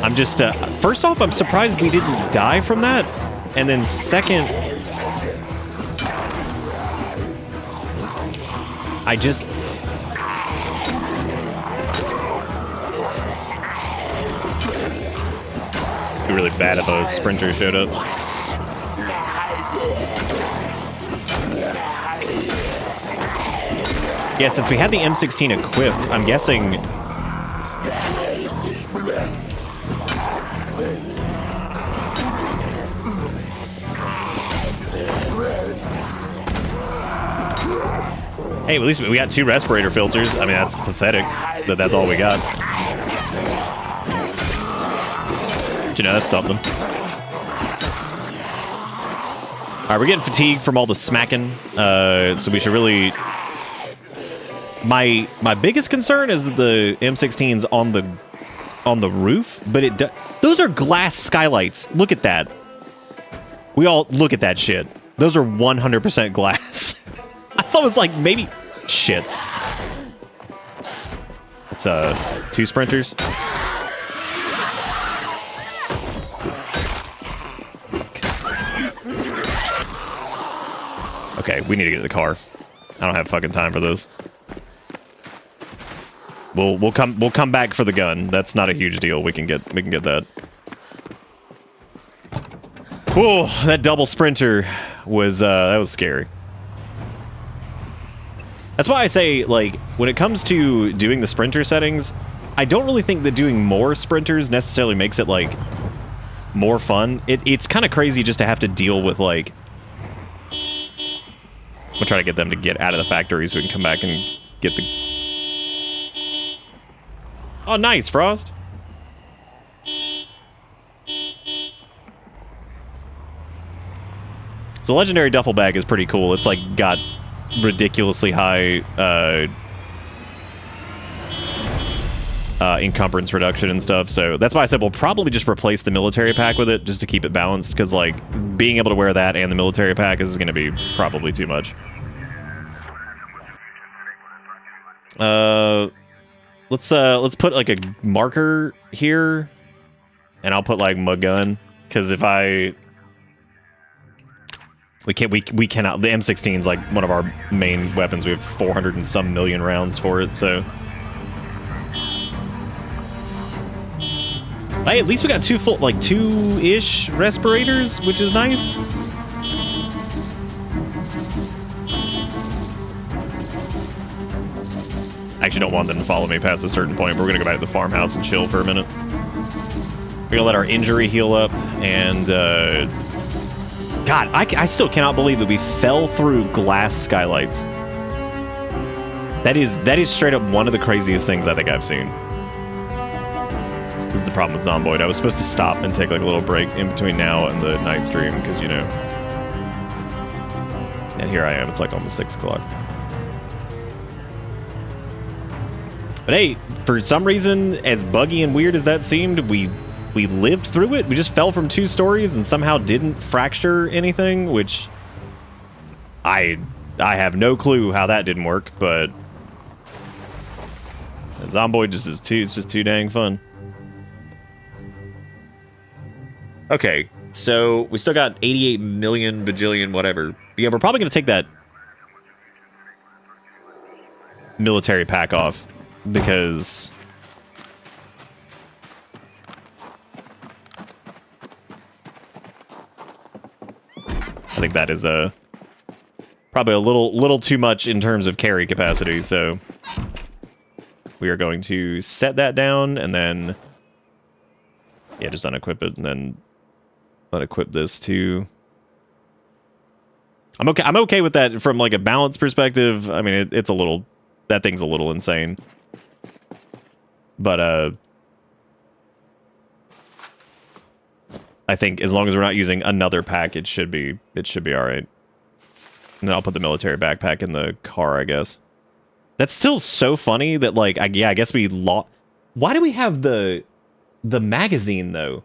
B: I'm just, first off, I'm surprised we didn't die from that. And then second, I just... Be really bad if a sprinter showed up. Yeah, since we had the M16 equipped, I'm guessing... Hey, at least we got 2 respirator filters. I mean, that's pathetic that that's all we got. But, you know, that's something. Alright, we're getting fatigued from all the smacking, so we should really... My biggest concern is that the M16's on the roof, but those are glass skylights. Look at that. We all look at that shit. Those are 100% glass. I thought it was like maybe shit. It's 2 sprinters. Okay, we need to get to the car. I don't have fucking time for this. We'll come back for the gun. That's not a huge deal. We can get that. Whoa, that double sprinter was that was scary. That's why I say, like, when it comes to doing the sprinter settings, I don't really think that doing more sprinters necessarily makes it like more fun. It's kind of crazy just to have to deal with like. I'm gonna try to get them to get out of the factory so we can come back and get the. Oh, nice, Frost. So legendary duffel bag is pretty cool. It's like got ridiculously high encumbrance reduction and stuff. So that's why I said we'll probably just replace the military pack with it just to keep it balanced. Because like being able to wear that and the military pack is going to be probably too much. Let's put like a marker here, and I'll put like my gun, because if we cannot, the M16 is like one of our main weapons. We have 400 and some million rounds for it, so Hey, at least we got two full, like two-ish respirators, which is nice. I actually don't want them to follow me past a certain point. We're gonna go back to the farmhouse and chill for a minute. We're gonna let our injury heal up, and God, I still cannot believe that we fell through glass skylights. That is straight up one of the craziest things I think I've seen. This is the problem with Zomboid. I was supposed to stop and take like a little break in between now and the night stream, because, you know. And here I am, it's like almost 6 o'clock. But hey, for some reason, as buggy and weird as that seemed, we lived through it. We just fell from 2 stories and somehow didn't fracture anything, which I have no clue how that didn't work, but Zomboid just is it's just too dang fun. Okay, so we still got 88 million bajillion whatever. Yeah, we're probably gonna take that military pack off, because I think that is probably a little too much in terms of carry capacity, so we are going to set that down and then just unequip it and then unequip this too. I'm okay with that from like a balance perspective. I mean, it's a little, that thing's a little insane. But I think as long as we're not using another pack, it should be all right. And then I'll put the military backpack in the car, I guess. That's still so funny that, like, I guess we lost. Why do we have the magazine though?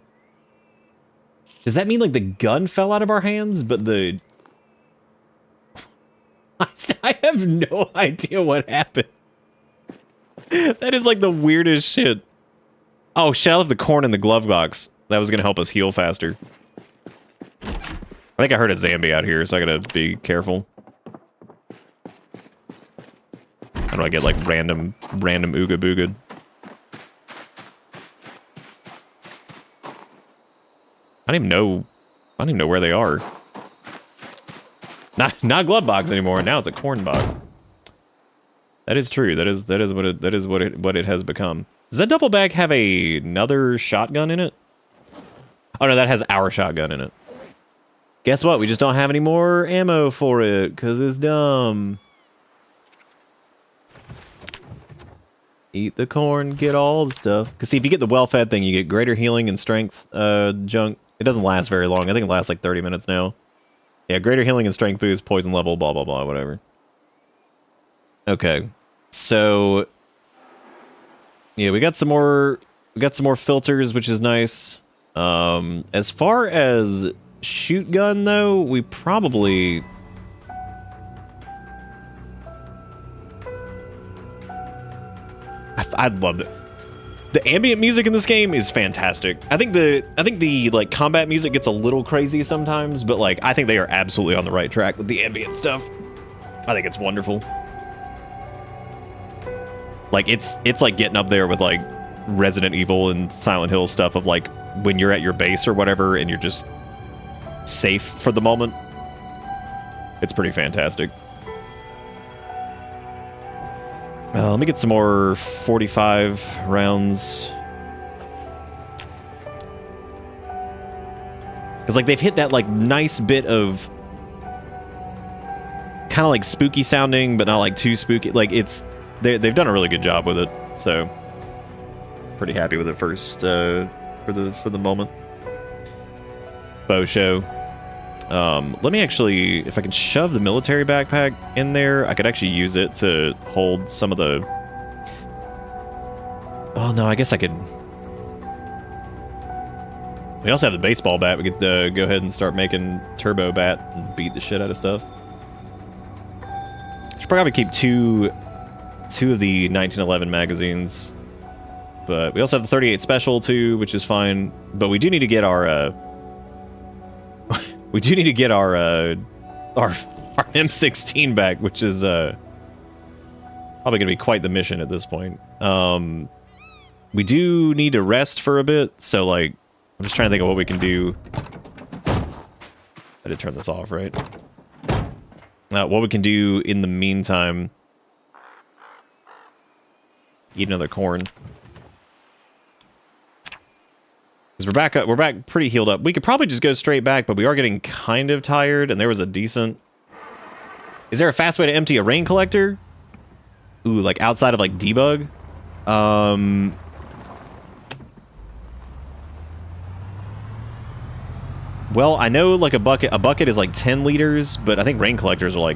B: Does that mean like the gun fell out of our hands, but the I have no idea what happened. That is like the weirdest shit. Oh shit, I left the corn in the glove box. That was gonna help us heal faster. I think I heard a zombie out here, so I gotta be careful. How do I get like random ooga booga? I don't even know where they are. Not glove box anymore. Now it's a corn box. That is true. That is what it has become. Does that duffel bag have another shotgun in it? Oh no, that has our shotgun in it. Guess what? We just don't have any more ammo for it because it's dumb. Eat the corn, get all the stuff. Because see, if you get the well-fed thing, you get greater healing and strength junk. It doesn't last very long. I think it lasts like 30 minutes now. Yeah, greater healing and strength boost, poison level, blah, blah, blah, whatever. Okay. So yeah, we got some more filters, which is nice. As far as shoot gun though, we probably I'd love it. The ambient music in this game is fantastic. I think the like combat music gets a little crazy sometimes, but like I think they are absolutely on the right track with the ambient stuff. I think it's wonderful. Like it's like getting up there with like Resident Evil and Silent Hill stuff of like when you're at your base or whatever and you're just safe for the moment. It's pretty fantastic. Let me get some more 45 rounds. Because like they've hit that like nice bit of kind of like spooky sounding, but not like too spooky. Like they've done a really good job with it. So pretty happy with it first for the moment. Bow show. Let me actually, if I can shove the military backpack in there, I could actually use it to hold some of the... Oh, no, I guess I could... We also have the baseball bat. We could go ahead and start making turbo bat and beat the shit out of stuff. Should probably keep two of the 1911 magazines. But we also have the 38 special, too, which is fine. But we do need to get our... We do need to get our M16 back, which is probably going to be quite the mission at this point. We do need to rest for a bit, so like, I'm just trying to think of what we can do. I did turn this off, right? What we can do in the meantime. Eat another corn. Because we're back up, we're back pretty healed up. We could probably just go straight back, but we are getting kind of tired, and there was a decent... Is there a fast way to empty a rain collector? Ooh, like outside of like debug? Well, I know like a bucket is like 10 liters, but I think rain collectors are like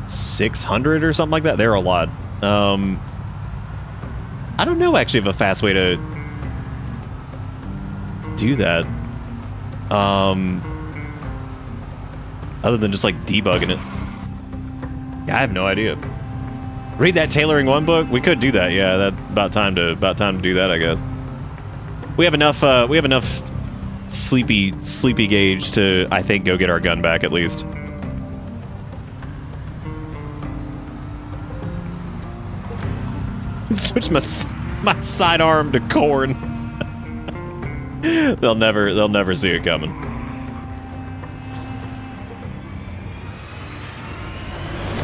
B: 600 or something like that. They're a lot. I don't know actually of a fast way to do that. Other than just like debugging it. Yeah, I have no idea. Read that Tailoring 1 book? We could do that, yeah. That's about time to do that, I guess. We have enough sleepy gauge to, I think, go get our gun back at least. Switch my sidearm to corn. They'll never see it coming.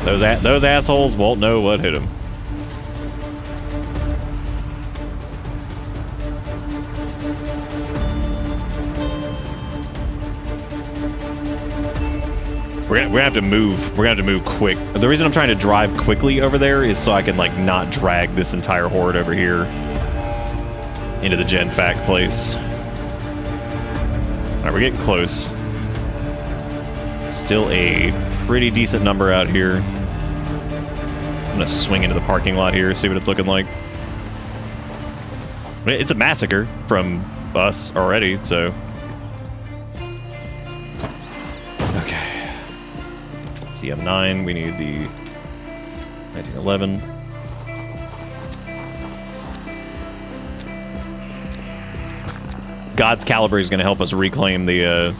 B: Those assholes won't know what hit them. We're gonna have to move. We're gonna have to move quick. The reason I'm trying to drive quickly over there is so I can like not drag this entire horde over here into the Gen Fact place. All right, we're getting close. Still a pretty decent number out here. I'm gonna swing into the parking lot here, see what it's looking like. It's a massacre from us already, so. Okay. It's the M9, we need the 1911. God's Caliber is gonna help us reclaim the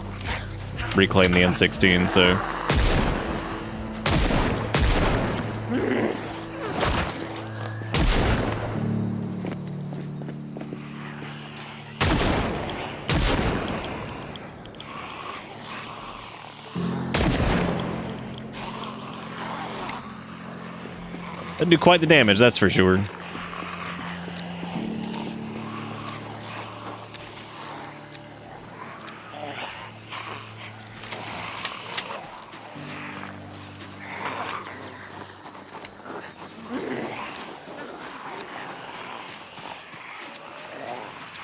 B: N16, so. That'd do quite the damage, that's for sure.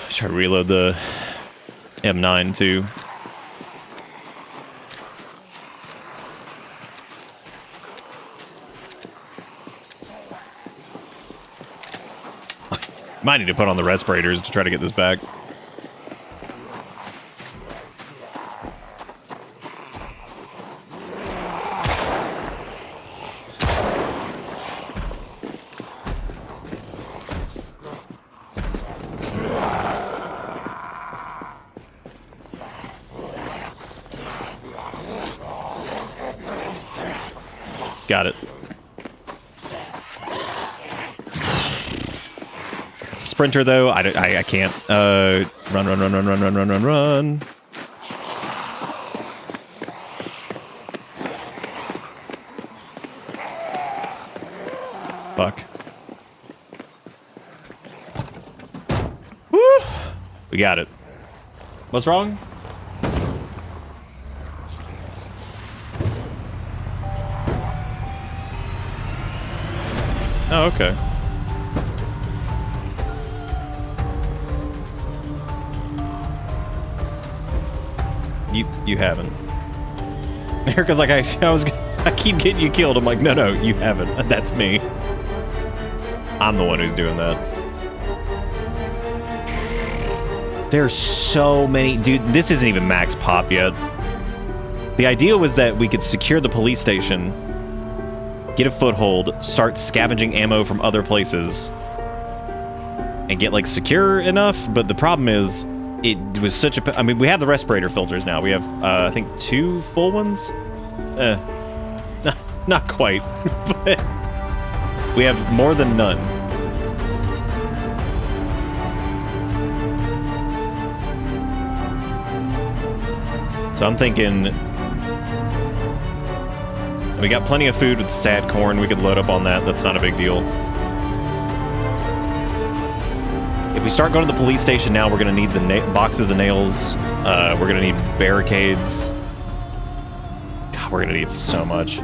B: Try to reload the M9 too. Might need to put on the respirators to try to get this back. Got it. It's a sprinter though. I can't. Run. Fuck. Woo! We got it. What's wrong? Oh, okay. You haven't. Erica's like, I keep getting you killed. I'm like, no, you haven't. That's me. I'm the one who's doing that. There's so many, dude. This isn't even max pop yet. The idea was that we could secure the police station, get a foothold, start scavenging ammo from other places, and get, like, secure enough, but the problem is, it was such a... I mean, we have the respirator filters now. We have, I think, 2 full ones? Not quite, but we have more than none. So I'm thinking we got plenty of food with sad corn. We could load up on that. That's not a big deal. If we start going to the police station now, we're going to need the boxes of nails. We're going to need barricades. God, we're going to need so much.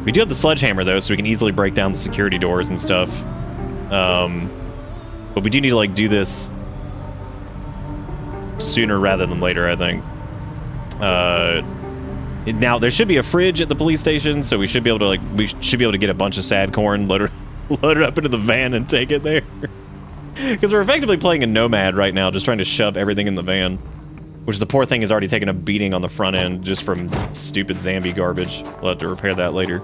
B: We do have the sledgehammer, though, so we can easily break down the security doors and stuff. But we do need to, like, do this sooner rather than later, I think. Now, there should be a fridge at the police station, so we should be able to, like, get a bunch of sad corn, load it up into the van and take it there. Because we're effectively playing a nomad right now, just trying to shove everything in the van. Which the poor thing has already taken a beating on the front end just from stupid zombie garbage. We'll have to repair that later.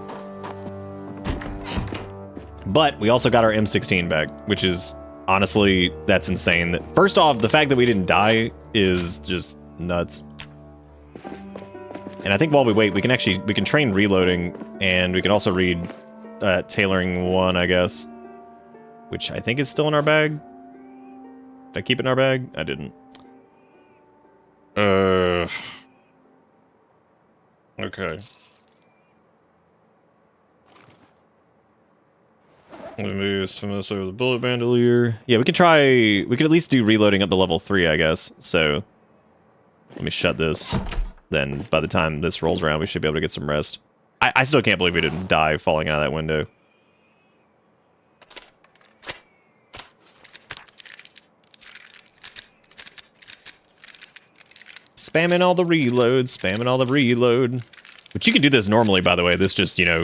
B: But we also got our M16 back, which is, honestly, that's insane. First off, the fact that we didn't die is just nuts. And I think while we wait, we can train reloading, and we can also read tailoring 1, I guess. Which I think is still in our bag. Did I keep it in our bag? I didn't. Okay. Let me move some of this over the bullet bandolier. Yeah, we could at least do reloading up to level 3, I guess. So, let me shut this. Then, by the time this rolls around, we should be able to get some rest. I still can't believe we didn't die falling out of that window. Spamming all the reload. But you can do this normally, by the way. This just, you know,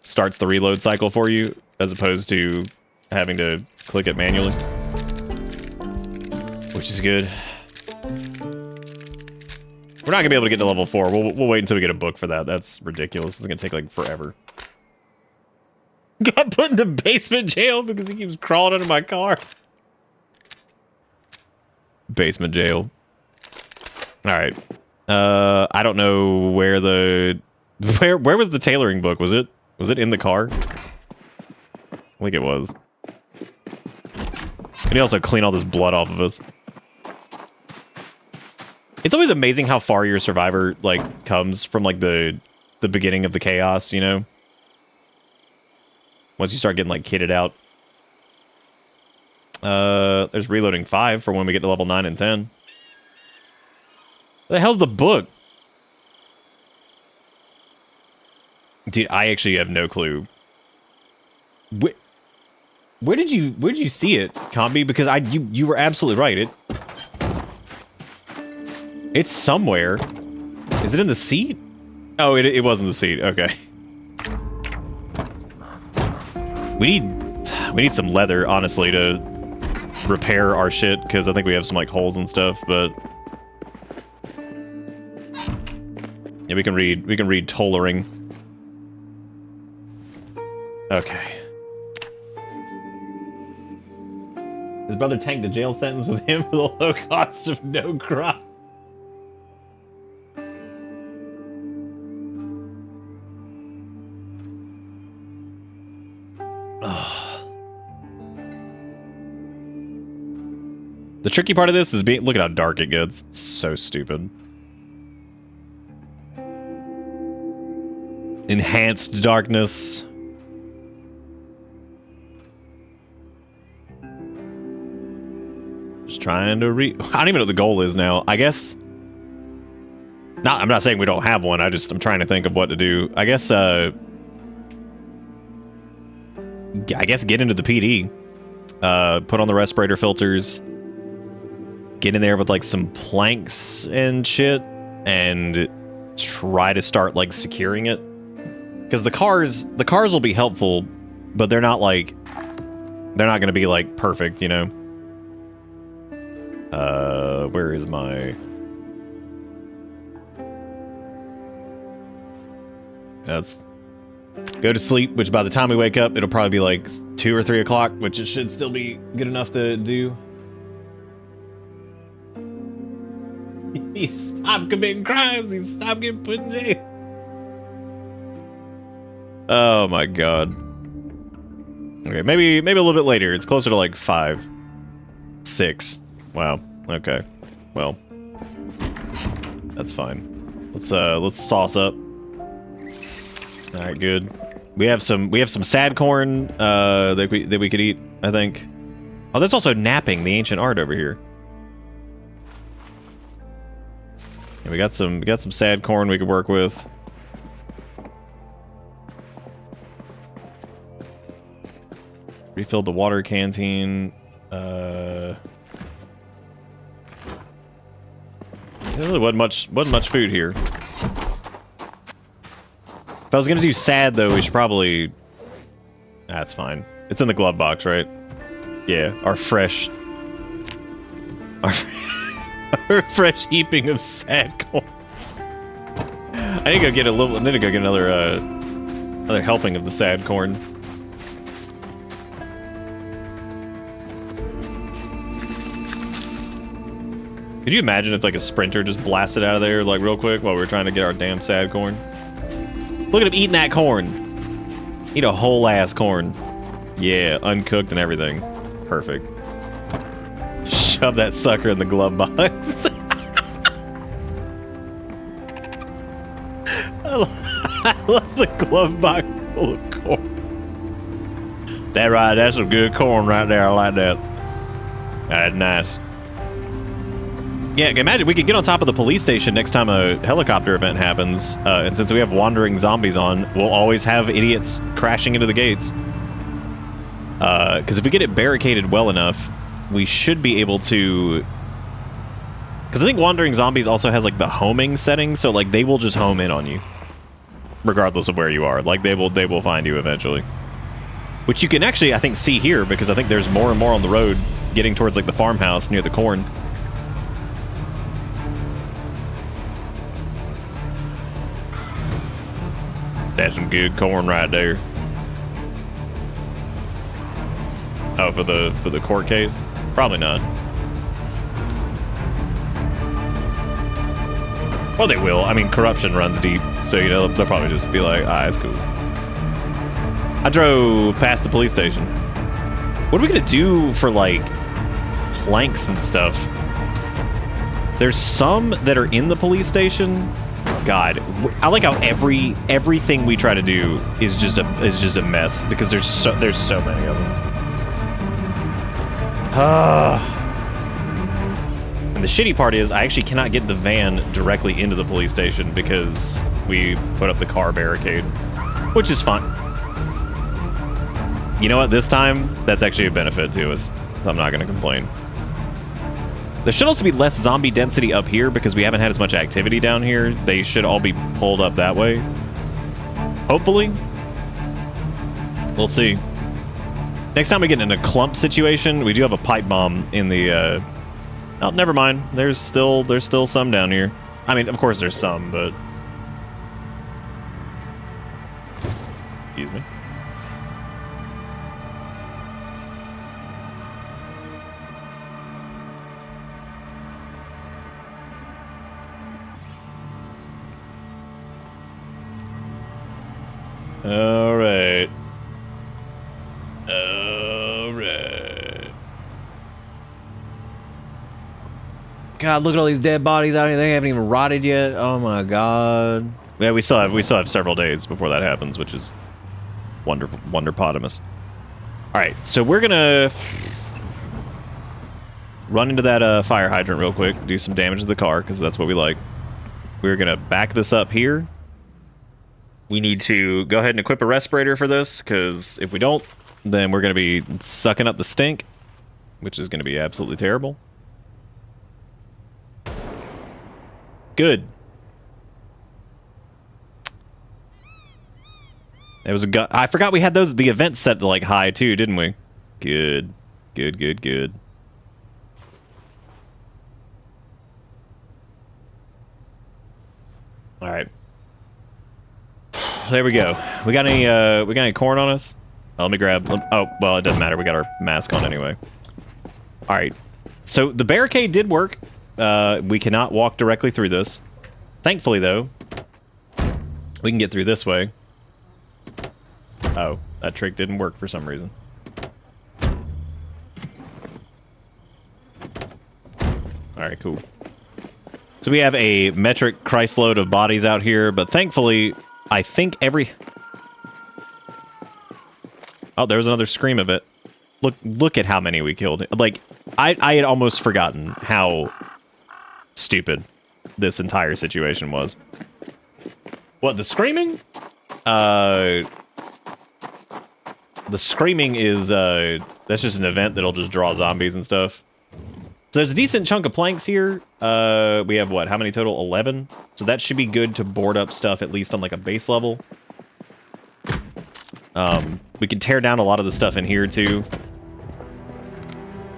B: starts the reload cycle for you, as opposed to having to click it manually. Which is good. We're not going to be able to get to level 4. We'll wait until we get a book for that. That's ridiculous. It's going to take, like, forever. Got put into basement jail because he keeps crawling under my car. Basement jail. Alright. I don't know where where was the tailoring book? Was it in the car? I think it was. Can you also clean all this blood off of us? It's always amazing how far your survivor, like, comes from, like, the beginning of the chaos, you know? Once you start getting, like, kitted out. There's reloading 5 for when we get to level 9 and 10. What the hell's the book? Dude, I actually have no clue. Where did you see it, Combi? Because you were absolutely right. It's somewhere. Is it in the seat? Oh, it was in the seat. Okay. We need some leather, honestly, to repair our shit, because I think we have some, like, holes and stuff, but yeah, we can read tailoring. Okay. His brother tanked a jail sentence with him for the low cost of no crime. The tricky part of this is look at how dark it gets. It's so stupid. Enhanced darkness. Just trying to I don't even know what the goal is now. I guess. I'm not saying we don't have one. I'm trying to think of what to do. I guess get into the PD. Put on the respirator filters. Get in there with, like, some planks and shit, and try to start, like, securing it. Because the cars will be helpful, but they're not going to be, like, perfect, you know? Where is my... That's... Go to sleep, which by the time we wake up, it'll probably be, like, 2 or 3 o'clock, which it should still be good enough to do. He stopped committing crimes. He stopped getting put in jail. Oh my god. Okay, maybe a little bit later. It's closer to like 5, 6. Wow. Okay. Well, That's fine. Let's sauce up. All right, good. We have some sad corn that we could eat, I think. Oh, there's also napping, the ancient art over here. Yeah, we got some sad corn we could work with. Refilled the water canteen. There really wasn't much food here. If I was gonna do sad though, we should probably. That's fine. It's in the glove box, right? Yeah, our fresh heaping of sad corn. I need to go get another helping of the sad corn. Could you imagine if like a sprinter just blasted out of there like real quick while we were trying to get our damn sad corn? Look at him eating that corn. Eat a whole ass corn. Yeah, uncooked and everything. Perfect. Shove that sucker in the glove box. I love the glove box full of corn. That right, that's some good corn right there. I like that. That's nice. Yeah, imagine we could get on top of the police station next time a helicopter event happens, and since we have wandering zombies on, we'll always have idiots crashing into the gates. Because if we get it barricaded well enough, we should be able to... Because I think wandering zombies also has like the homing setting, so like they will just home in on you, regardless of where you are. Like they will find you eventually. Which you can actually, I think, see here, because I think there's more and more on the road getting towards like the farmhouse near the corn. That's some good corn right there. Oh, for the court case? Probably not. Well, they will. I mean, corruption runs deep, so you know they'll probably just be like, "Ah, it's cool." I drove past the police station. What are we gonna do for like planks and stuff? There's some that are in the police station. God, I like how everything we try to do is just a mess because there's so many of them. And the shitty part is I actually cannot get the van directly into the police station because we put up the car barricade, which is fine. You know what? This time that's actually a benefit to us. So I'm not going to complain. There should also be less zombie density up here because we haven't had as much activity down here. They should all be pulled up that way. Hopefully. We'll see. Next time we get in a clump situation, we do have a pipe bomb in the... Oh, never mind. There's still some down here. I mean, of course there's some, but... Excuse me. All right.
A: God, look at all these dead bodies out here. They haven't even rotted yet. Oh my God.
B: Yeah, we still have several days before that happens, which is wonderpotamus. All right, so we're gonna run into that fire hydrant real quick, do some damage to the car because that's what we like. We're gonna back this up here. We need to go ahead and equip a respirator for this, because if we don't, then we're going to be sucking up the stink, which is going to be absolutely terrible. Good. There was a gun. I forgot we had the events set to like high too, didn't we? Good. Good. All right. There we go. We got any corn on us? Oh, let me grab. Oh, well, it doesn't matter. We got our mask on anyway. All right. So the barricade did work. We cannot walk directly through this. Thankfully, though, we can get through this way. Oh, that trick didn't work for some reason. All right, cool. So we have a metric Christload of bodies out here, but thankfully, I think every... Oh, there was another scream of it. Look at how many we killed. Like, I had almost forgotten how stupid this entire situation was. What, the screaming? The screaming is, that's just an event that'll just draw zombies and stuff. So there's a decent chunk of planks here. We have, what, how many total? 11? So that should be good to board up stuff, at least on, like, a base level. We can tear down a lot of the stuff in here, too.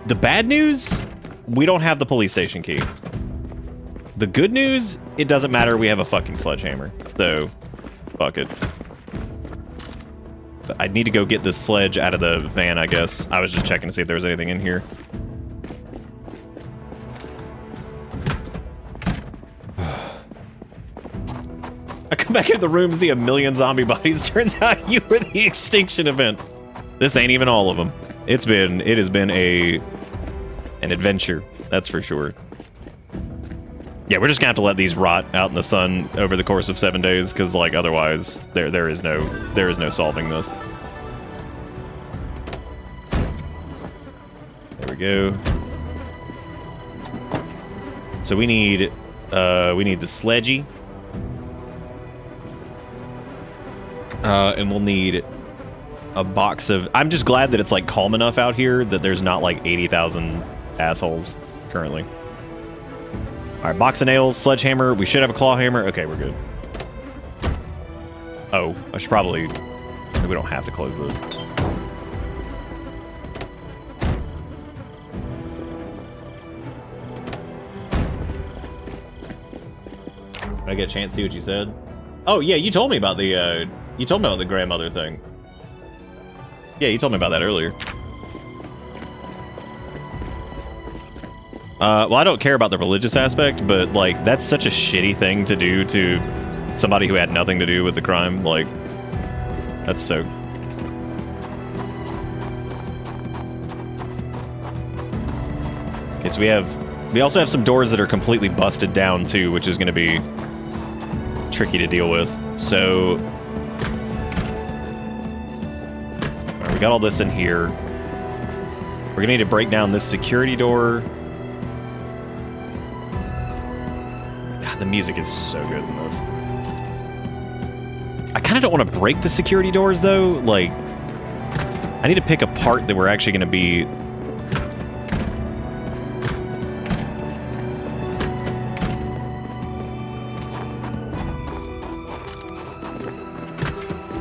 B: The bad news, we don't have the police station key. The good news, it doesn't matter, we have a fucking sledgehammer. So, fuck it. But I need to go get this sledge out of the van, I guess. I was just checking to see if there was anything in here. I come back into the room and see a million zombie bodies. Turns out you were the Extinction event. This ain't even all of them. It has been an adventure, that's for sure. Yeah, we're just gonna have to let these rot out in the sun over the course of 7 days, because like otherwise there is no solving this. There we go. So we need the sledgy. And we'll need a box of... I'm just glad that it's, like, calm enough out here that there's not, like, 80,000 assholes currently. Alright, box of nails, sledgehammer. We should have a claw hammer. Okay, we're good. Oh, I should probably... We don't have to close those. Did I get a chance to see what you said? Oh, yeah, you told me about the, You told me about the grandmother thing. Yeah, you told me about that earlier. Well, I don't care about the religious aspect, but, like, that's such a shitty thing to do to somebody who had nothing to do with the crime. Like, that's so... Okay, so we also have some doors that are completely busted down, too, which is going to be tricky to deal with. So... Alright, we got all this in here. We're going to need to break down this security door. The music is so good in this. I kind of don't want to break the security doors, though. Like, I need to pick a part that we're actually going to be...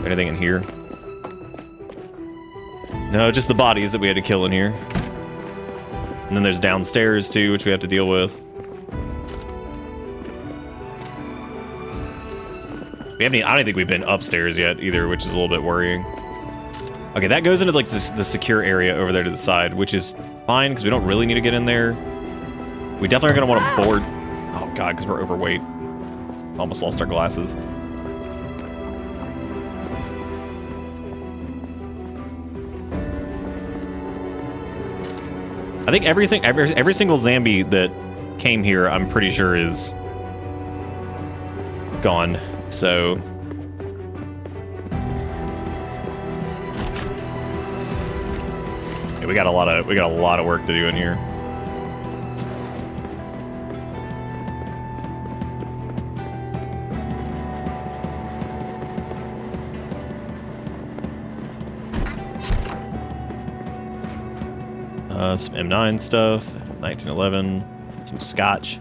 B: Anything in here? No, just the bodies that we had to kill in here. And then there's downstairs, too, which we have to deal with. I don't think we've been upstairs yet either, which is a little bit worrying. Okay, that goes into like the secure area over there to the side, which is fine because we don't really need to get in there. We definitely are going to want to board. Oh god, because we're overweight. Almost lost our glasses. I think every single zombie that came here, I'm pretty sure is gone. So yeah, we got a lot of work to do in here. Some M9 stuff, 1911, some scotch.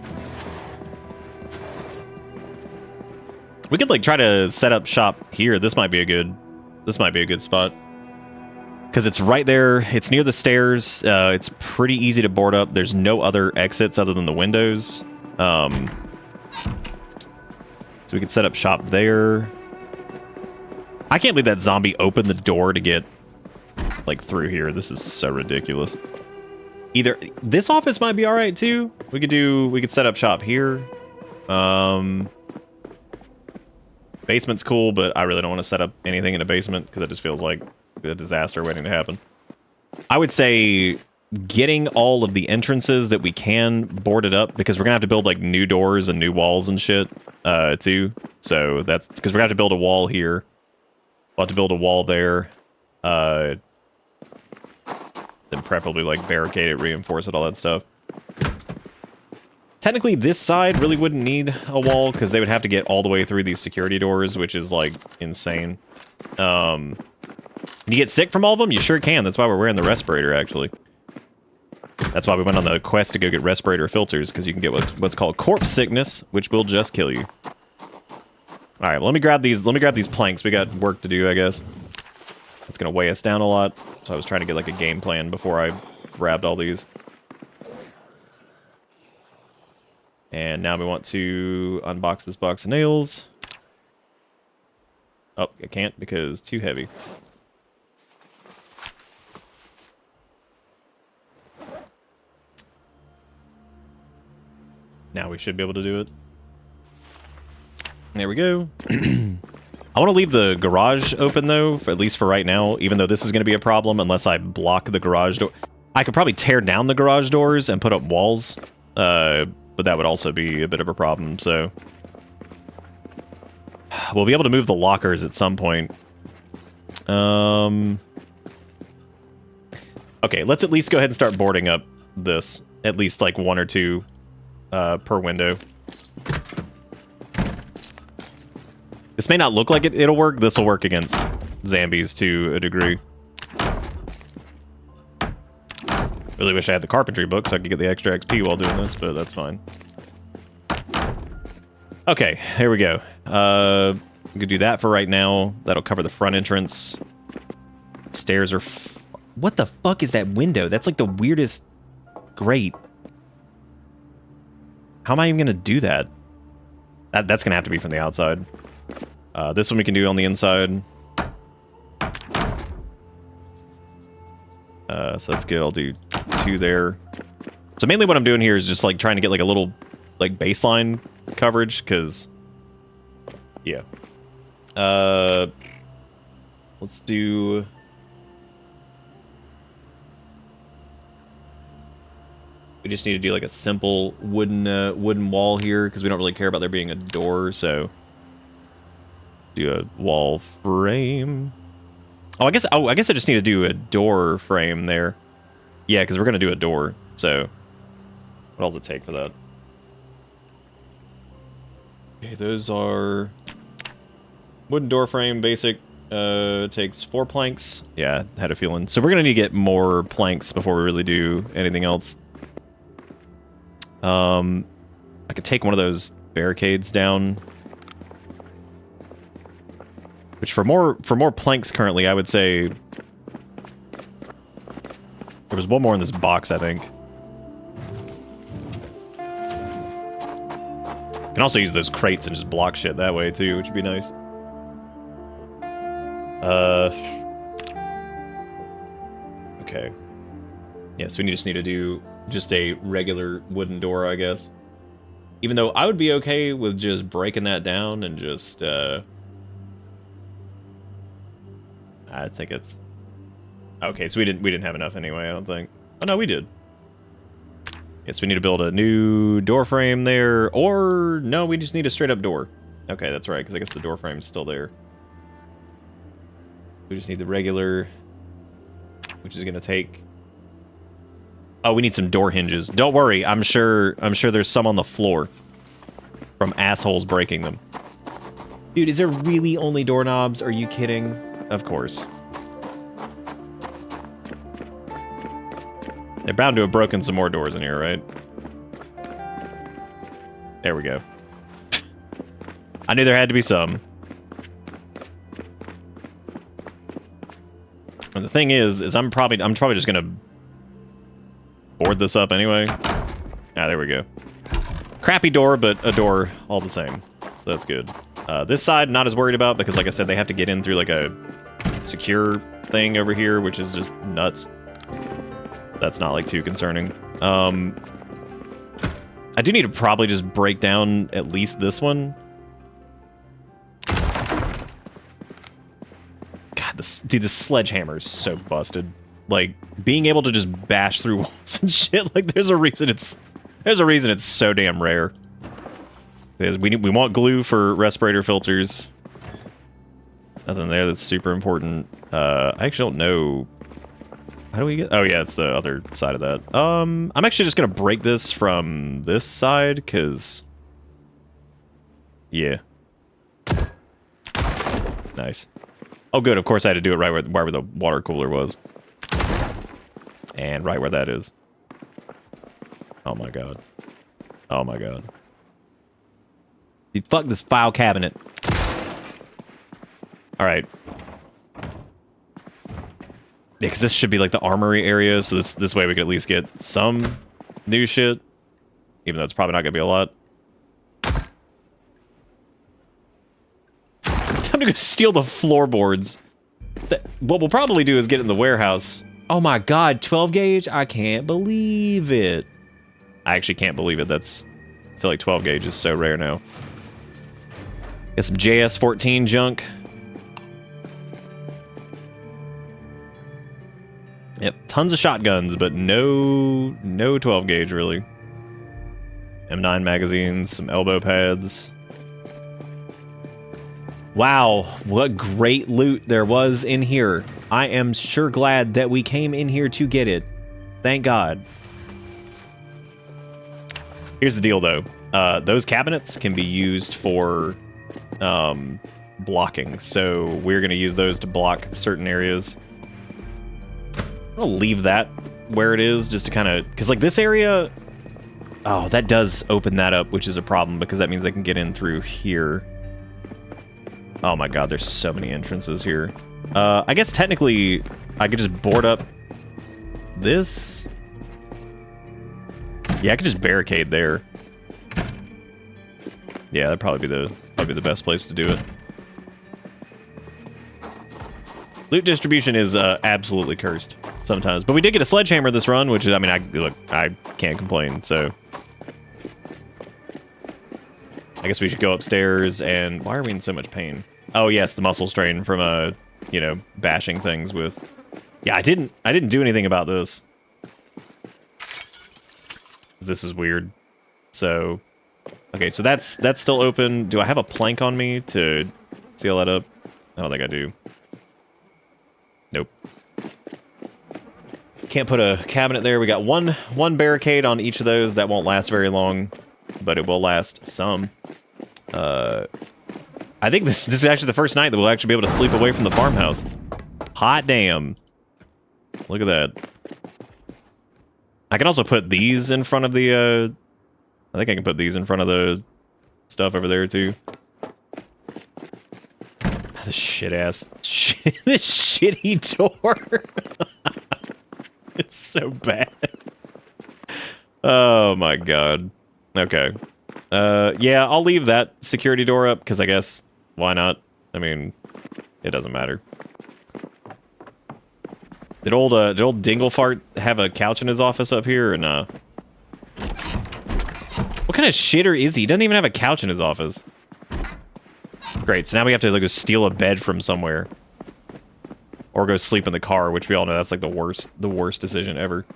B: We could like try to set up shop here. This might be a good spot. Because it's right there. It's near the stairs. It's pretty easy to board up. There's no other exits other than the windows. So we could set up shop there. I can't believe that zombie opened the door to get like through here. This is so ridiculous. Either this office might be all right too. We could set up shop here. Basement's cool, but I really don't want to set up anything in a basement because it just feels like a disaster waiting to happen. I would say getting all of the entrances that we can boarded up, because we're gonna have to build like new doors and new walls and shit too. So that's because we're gonna have to build a wall here. We'll have to build a wall there. Then preferably like barricade it, reinforce it, all that stuff. Technically, this side really wouldn't need a wall because they would have to get all the way through these security doors, which is like insane. Can you get sick from all of them? You sure can. That's why we're wearing the respirator, actually. That's why we went on the quest to go get respirator filters, because you can get what's called corpse sickness, which will just kill you. All right, let me grab these. Let me grab these planks. We got work to do, I guess. It's gonna weigh us down a lot, so I was trying to get like a game plan before I grabbed all these. And now we want to unbox this box of nails. Oh, I can't because too heavy. Now we should be able to do it. There we go. I want to leave the garage open, though, at least for right now, even though this is going to be a problem unless I block the garage door. I could probably tear down the garage doors and put up walls, but that would also be a bit of a problem, so... We'll be able to move the lockers at some point. Okay, let's at least go ahead and start boarding up this. At least, like, 1 or 2 per window. This may not look like it'll work. This will work against zombies to a degree. Really wish I had the carpentry book so I could get the extra XP while doing this, but that's fine. Okay, here we go. We could do that for right now. That'll cover the front entrance. Stairs are... What the fuck is that window? That's like the weirdest grate. How am I even going to do that? That's going to have to be from the outside. This one we can do on the inside. So that's good. I'll do 2 there. So mainly what I'm doing here is just like trying to get like a little like baseline coverage, because yeah. Let's do... We just need to do like a simple wooden wall here, because we don't really care about there being a door, so do a wall frame. I guess I just need to do a door frame there. Yeah, because we're gonna do a door. So what else does it take for that? Okay, those are wooden door frame, basic. Takes 4 planks. Yeah, had a feeling. So we're gonna need to get more planks before we really do anything else. I could take one of those barricades down. Which for more planks currently, I would say there was one more in this box, I think. Can also use those crates and just block shit that way too, which would be nice. Okay. Yeah, so we just need to do just a regular wooden door, I guess. Even though I would be okay with just breaking that down and just, I think it's... Okay, so we didn't have enough anyway, I don't think. Oh, no, we did. Guess we need to build a new door frame there, or... No, we just need a straight-up door. Okay, that's right, because I guess the door frame's still there. We just need the regular, which is going to take... Oh, we need some door hinges. Don't worry, I'm sure there's some on the floor from assholes breaking them. Dude, is there really only doorknobs? Are you kidding? Of course. They're bound to have broken some more doors in here, right? There we go. I knew there had to be some. And the thing is I'm probably just gonna board this up anyway. Ah, there we go. Crappy door, but a door all the same. So that's good. This side, not as worried about, because like I said, they have to get in through like a secure thing over here, which is just nuts. That's not like too concerning. I do need to probably just break down at least this one. God, dude, this sledgehammer is so busted. like being able to just bash through walls and shit. Like there's a reason it's so damn rare. Because we want glue for respirator filters. Nothing there that's super important. I actually don't know. How do we get? Oh yeah, it's the other side of that. I'm actually just gonna break this from this side because. Yeah. Nice. Oh, good. Of course, I had to do it right where the water cooler was. And right where that is. Oh, my God. Oh, my God. Dude, fuck this file cabinet. All right. Yeah, because this should be like the armory area, so this way we could at least get some new shit. Even though it's probably not going to be a lot. Time to go steal the floorboards. What we'll probably do is get in the warehouse. Oh my god, 12 gauge? I can't believe it. I actually can't believe it. I feel like 12 gauge is so rare now. Got some JS-14 junk. Yep, tons of shotguns, but no 12 gauge really. M9 magazines, some elbow pads. Wow, what great loot there was in here. I am sure glad that we came in here to get it. Thank God. Here's the deal, though. Those cabinets can be used for blocking, so we're going to use those to block certain areas. I'm going to leave that where it is, just to kind of... Because, like, this area... Oh, that does open that up, which is a problem, because that means they can get in through here. Oh my god, there's so many entrances here. I guess technically I could just board up this. Yeah, I could just barricade there. Yeah, that'd probably be the best place to do it. Loot distribution is absolutely cursed sometimes, but we did get a sledgehammer this run, which is, I mean, I can't complain. So I guess we should go upstairs. And why are we in so much pain? Oh yes, the muscle strain from you know, bashing things with. Yeah, I didn't do anything about this. This is weird. So, okay, so that's still open. Do I have a plank on me to seal that up? I don't think I do. Nope. Can't put a cabinet there. We got one barricade on each of those. That won't last very long, but it will last some. I think this is actually the first night that we'll actually be able to sleep away from the farmhouse. Hot damn. Look at that. I can also put these in front of the, I think I can put these in front of the stuff over there, too. This shit-ass... this shitty door. It's so bad. Oh, my God. Okay. Yeah, I'll leave that security door up, because I guess, why not? I mean, it doesn't matter. Did old Dinglefart have a couch in his office up here, or nah? What kind of shitter is he? He doesn't even have a couch in his office. Great, so now we have to like, go steal a bed from somewhere. Or go sleep in the car, which we all know that's like the worst decision ever.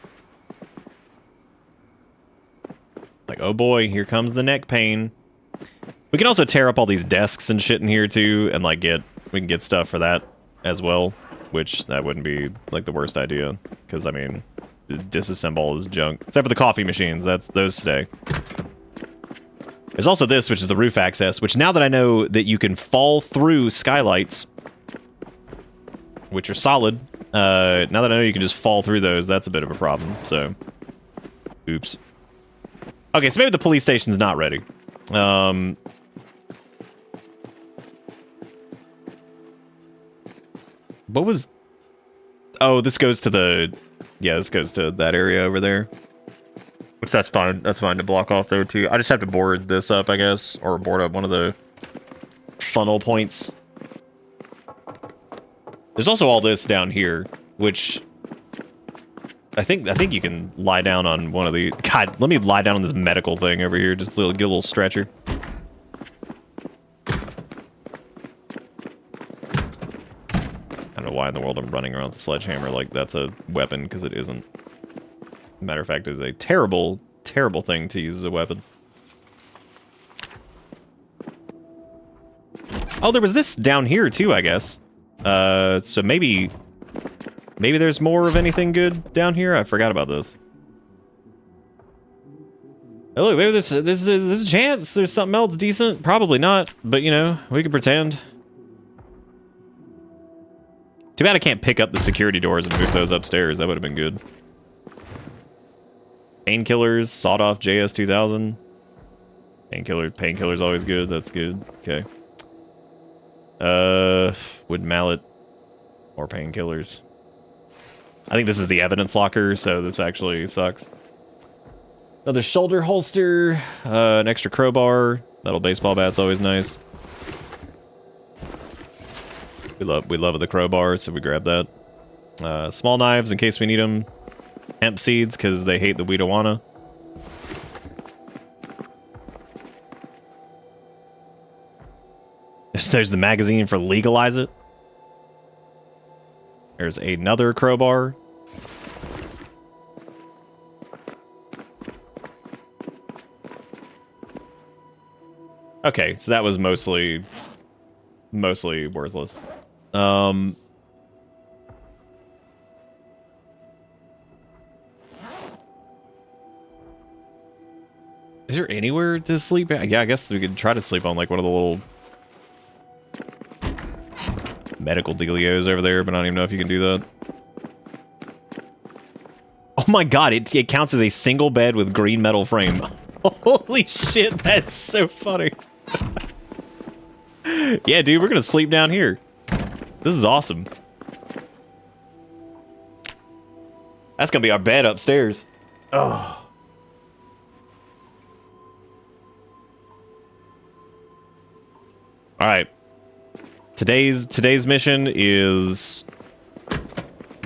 B: Like, oh boy, here comes the neck pain. We can also tear up all these desks and shit in here too, and like we can get stuff for that as well. Which, that wouldn't be, like, the worst idea. Because, I mean, disassemble is junk. Except for the coffee machines. Those stay. There's also this, which is the roof access. Which, now that I know that you can fall through skylights, which are solid, now that I know you can just fall through those, that's a bit of a problem. So, oops. Okay, so maybe the police station's not ready. What was... Oh, this goes to the... Yeah, this goes to that area over there. Which, that's fine. That's fine to block off there, too. I just have to board this up, I guess. Or board up one of the funnel points. There's also all this down here, which... I think you can lie down on one of the... God, let me lie down on this medical thing over here. Just get a little stretcher. why in the world I'm running around with a sledgehammer like that's a weapon, because it isn't. Matter of fact, it is a terrible, terrible thing to use as a weapon. Oh, there was this down here too, I guess. So maybe there's more of anything good down here. I forgot about this. Oh, look, maybe there's a chance there's something else decent. Probably not, but you know, we could pretend. Too bad I can't pick up the security doors and move those upstairs. That would have been good. Painkillers, sawed-off JS 2000. Painkiller's always good. That's good. Okay. Wood mallet or painkillers. I think this is the evidence locker, so this actually sucks. Another shoulder holster, an extra crowbar. Metal baseball bat's always nice. We love the crowbar, so we grab that. Small knives in case we need them. Hemp seeds because they hate the weedawana. There's the magazine for Legalize It. There's another crowbar. Okay, so that was mostly worthless. Is there anywhere to sleep? Yeah, I guess we could try to sleep on like one of the little medical dealios over there, but I don't even know if you can do that. Oh my god, it counts as a single bed with green metal frame. Holy shit, that's so funny. Yeah, dude, we're gonna sleep down here. This is awesome. That's gonna be our bed upstairs. Oh. All right. Today's mission is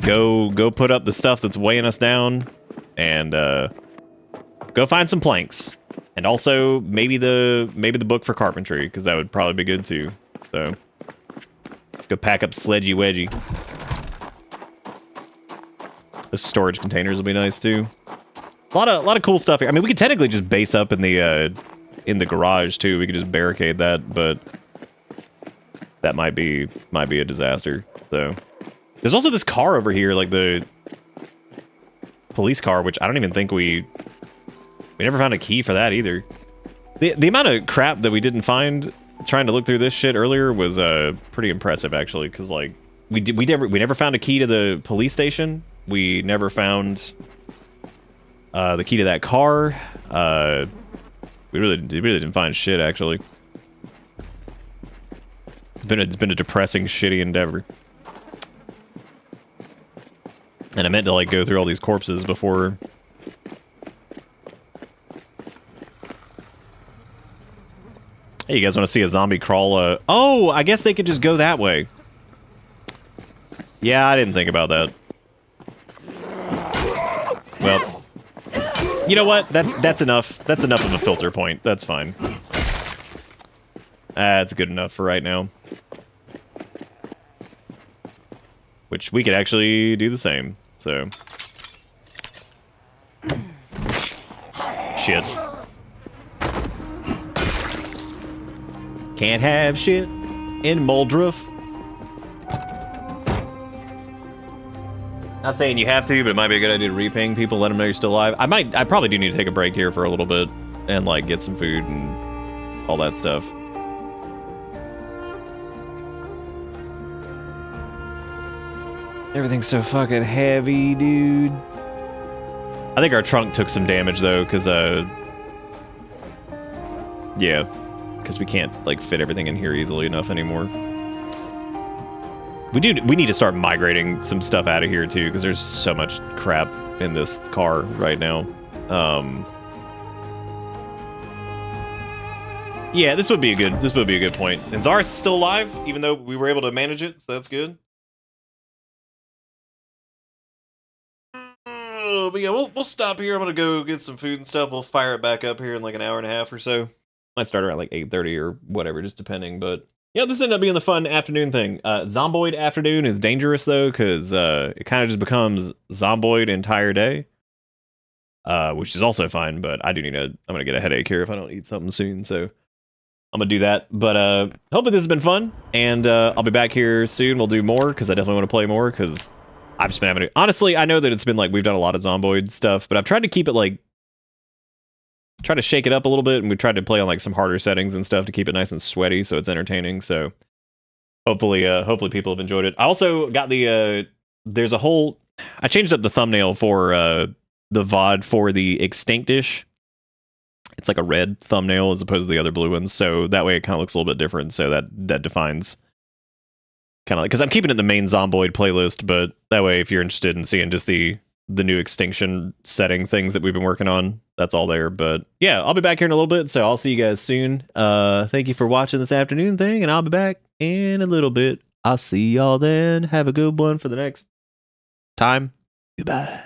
B: go put up the stuff that's weighing us down, and go find some planks, and also maybe the book for carpentry, because that would probably be good too. So go pack up sledgy wedgy. The storage containers will be nice too. A lot of cool stuff here. I mean, we could technically just base up in the garage too. We could just barricade that, but that might be a disaster. So there's also this car over here, like the police car, which I don't even think we never found a key for that either. The amount of crap that we didn't find trying to look through this shit earlier was pretty impressive actually, because like we never found a key to the police station. We never found the key to that car. We really didn't find shit actually. It's been a depressing, shitty endeavor. And I meant to like go through all these corpses before. Hey, you guys want to see a zombie crawl? Oh, I guess they could just go that way. Yeah, I didn't think about that. Well, you know what? That's enough. That's enough of a filter point. That's fine. That's good enough for right now. Which we could actually do the same. So. Shit. Can't have shit in Muldruff. Not saying you have to, but it might be a good idea to reping people, let them know you're still alive. I probably do need to take a break here for a little bit and like get some food and all that stuff. Everything's so fucking heavy, dude. I think our trunk took some damage though, because yeah, because we can't like fit everything in here easily enough anymore. We need to start migrating some stuff out of here too, because there's so much crap in this car right now. Yeah, this would be a good point. And Zara's still alive, even though we were able to manage it, so that's good. But yeah, we'll stop here. I'm gonna go get some food and stuff. We'll fire it back up here in like an hour and a half or so. Might start around like 8:30 or whatever, just depending. But Yeah, this ended up being the fun afternoon thing. Zomboid afternoon is dangerous though, because it kind of just becomes Zomboid entire day, which is also fine. But I do need to. I'm gonna get a headache here if I don't eat something soon. So I'm gonna do that. But hopefully this has been fun, and I'll be back here soon. We'll do more because I definitely want to play more because I've just been having. Honestly, I know that it's been like we've done a lot of Zomboid stuff, but I've tried to keep it like. Try to shake it up a little bit, and we tried to play on like some harder settings and stuff to keep it nice and sweaty so it's entertaining. So hopefully people have enjoyed it. I also got the there's a whole I changed up the thumbnail for the VOD for the Extinction. It's like a red thumbnail as opposed to the other blue ones, so that way it kind of looks a little bit different. So that defines kind of like, because I'm keeping it in the main Zomboid playlist, but that way if you're interested in seeing just the new Extinction setting things that we've been working on, that's all there. But yeah, I'll be back here in a little bit, so I'll see you guys soon. Thank you for watching this afternoon thing, and I'll be back in a little bit. I'll see y'all then. Have a good one for the next time. Goodbye.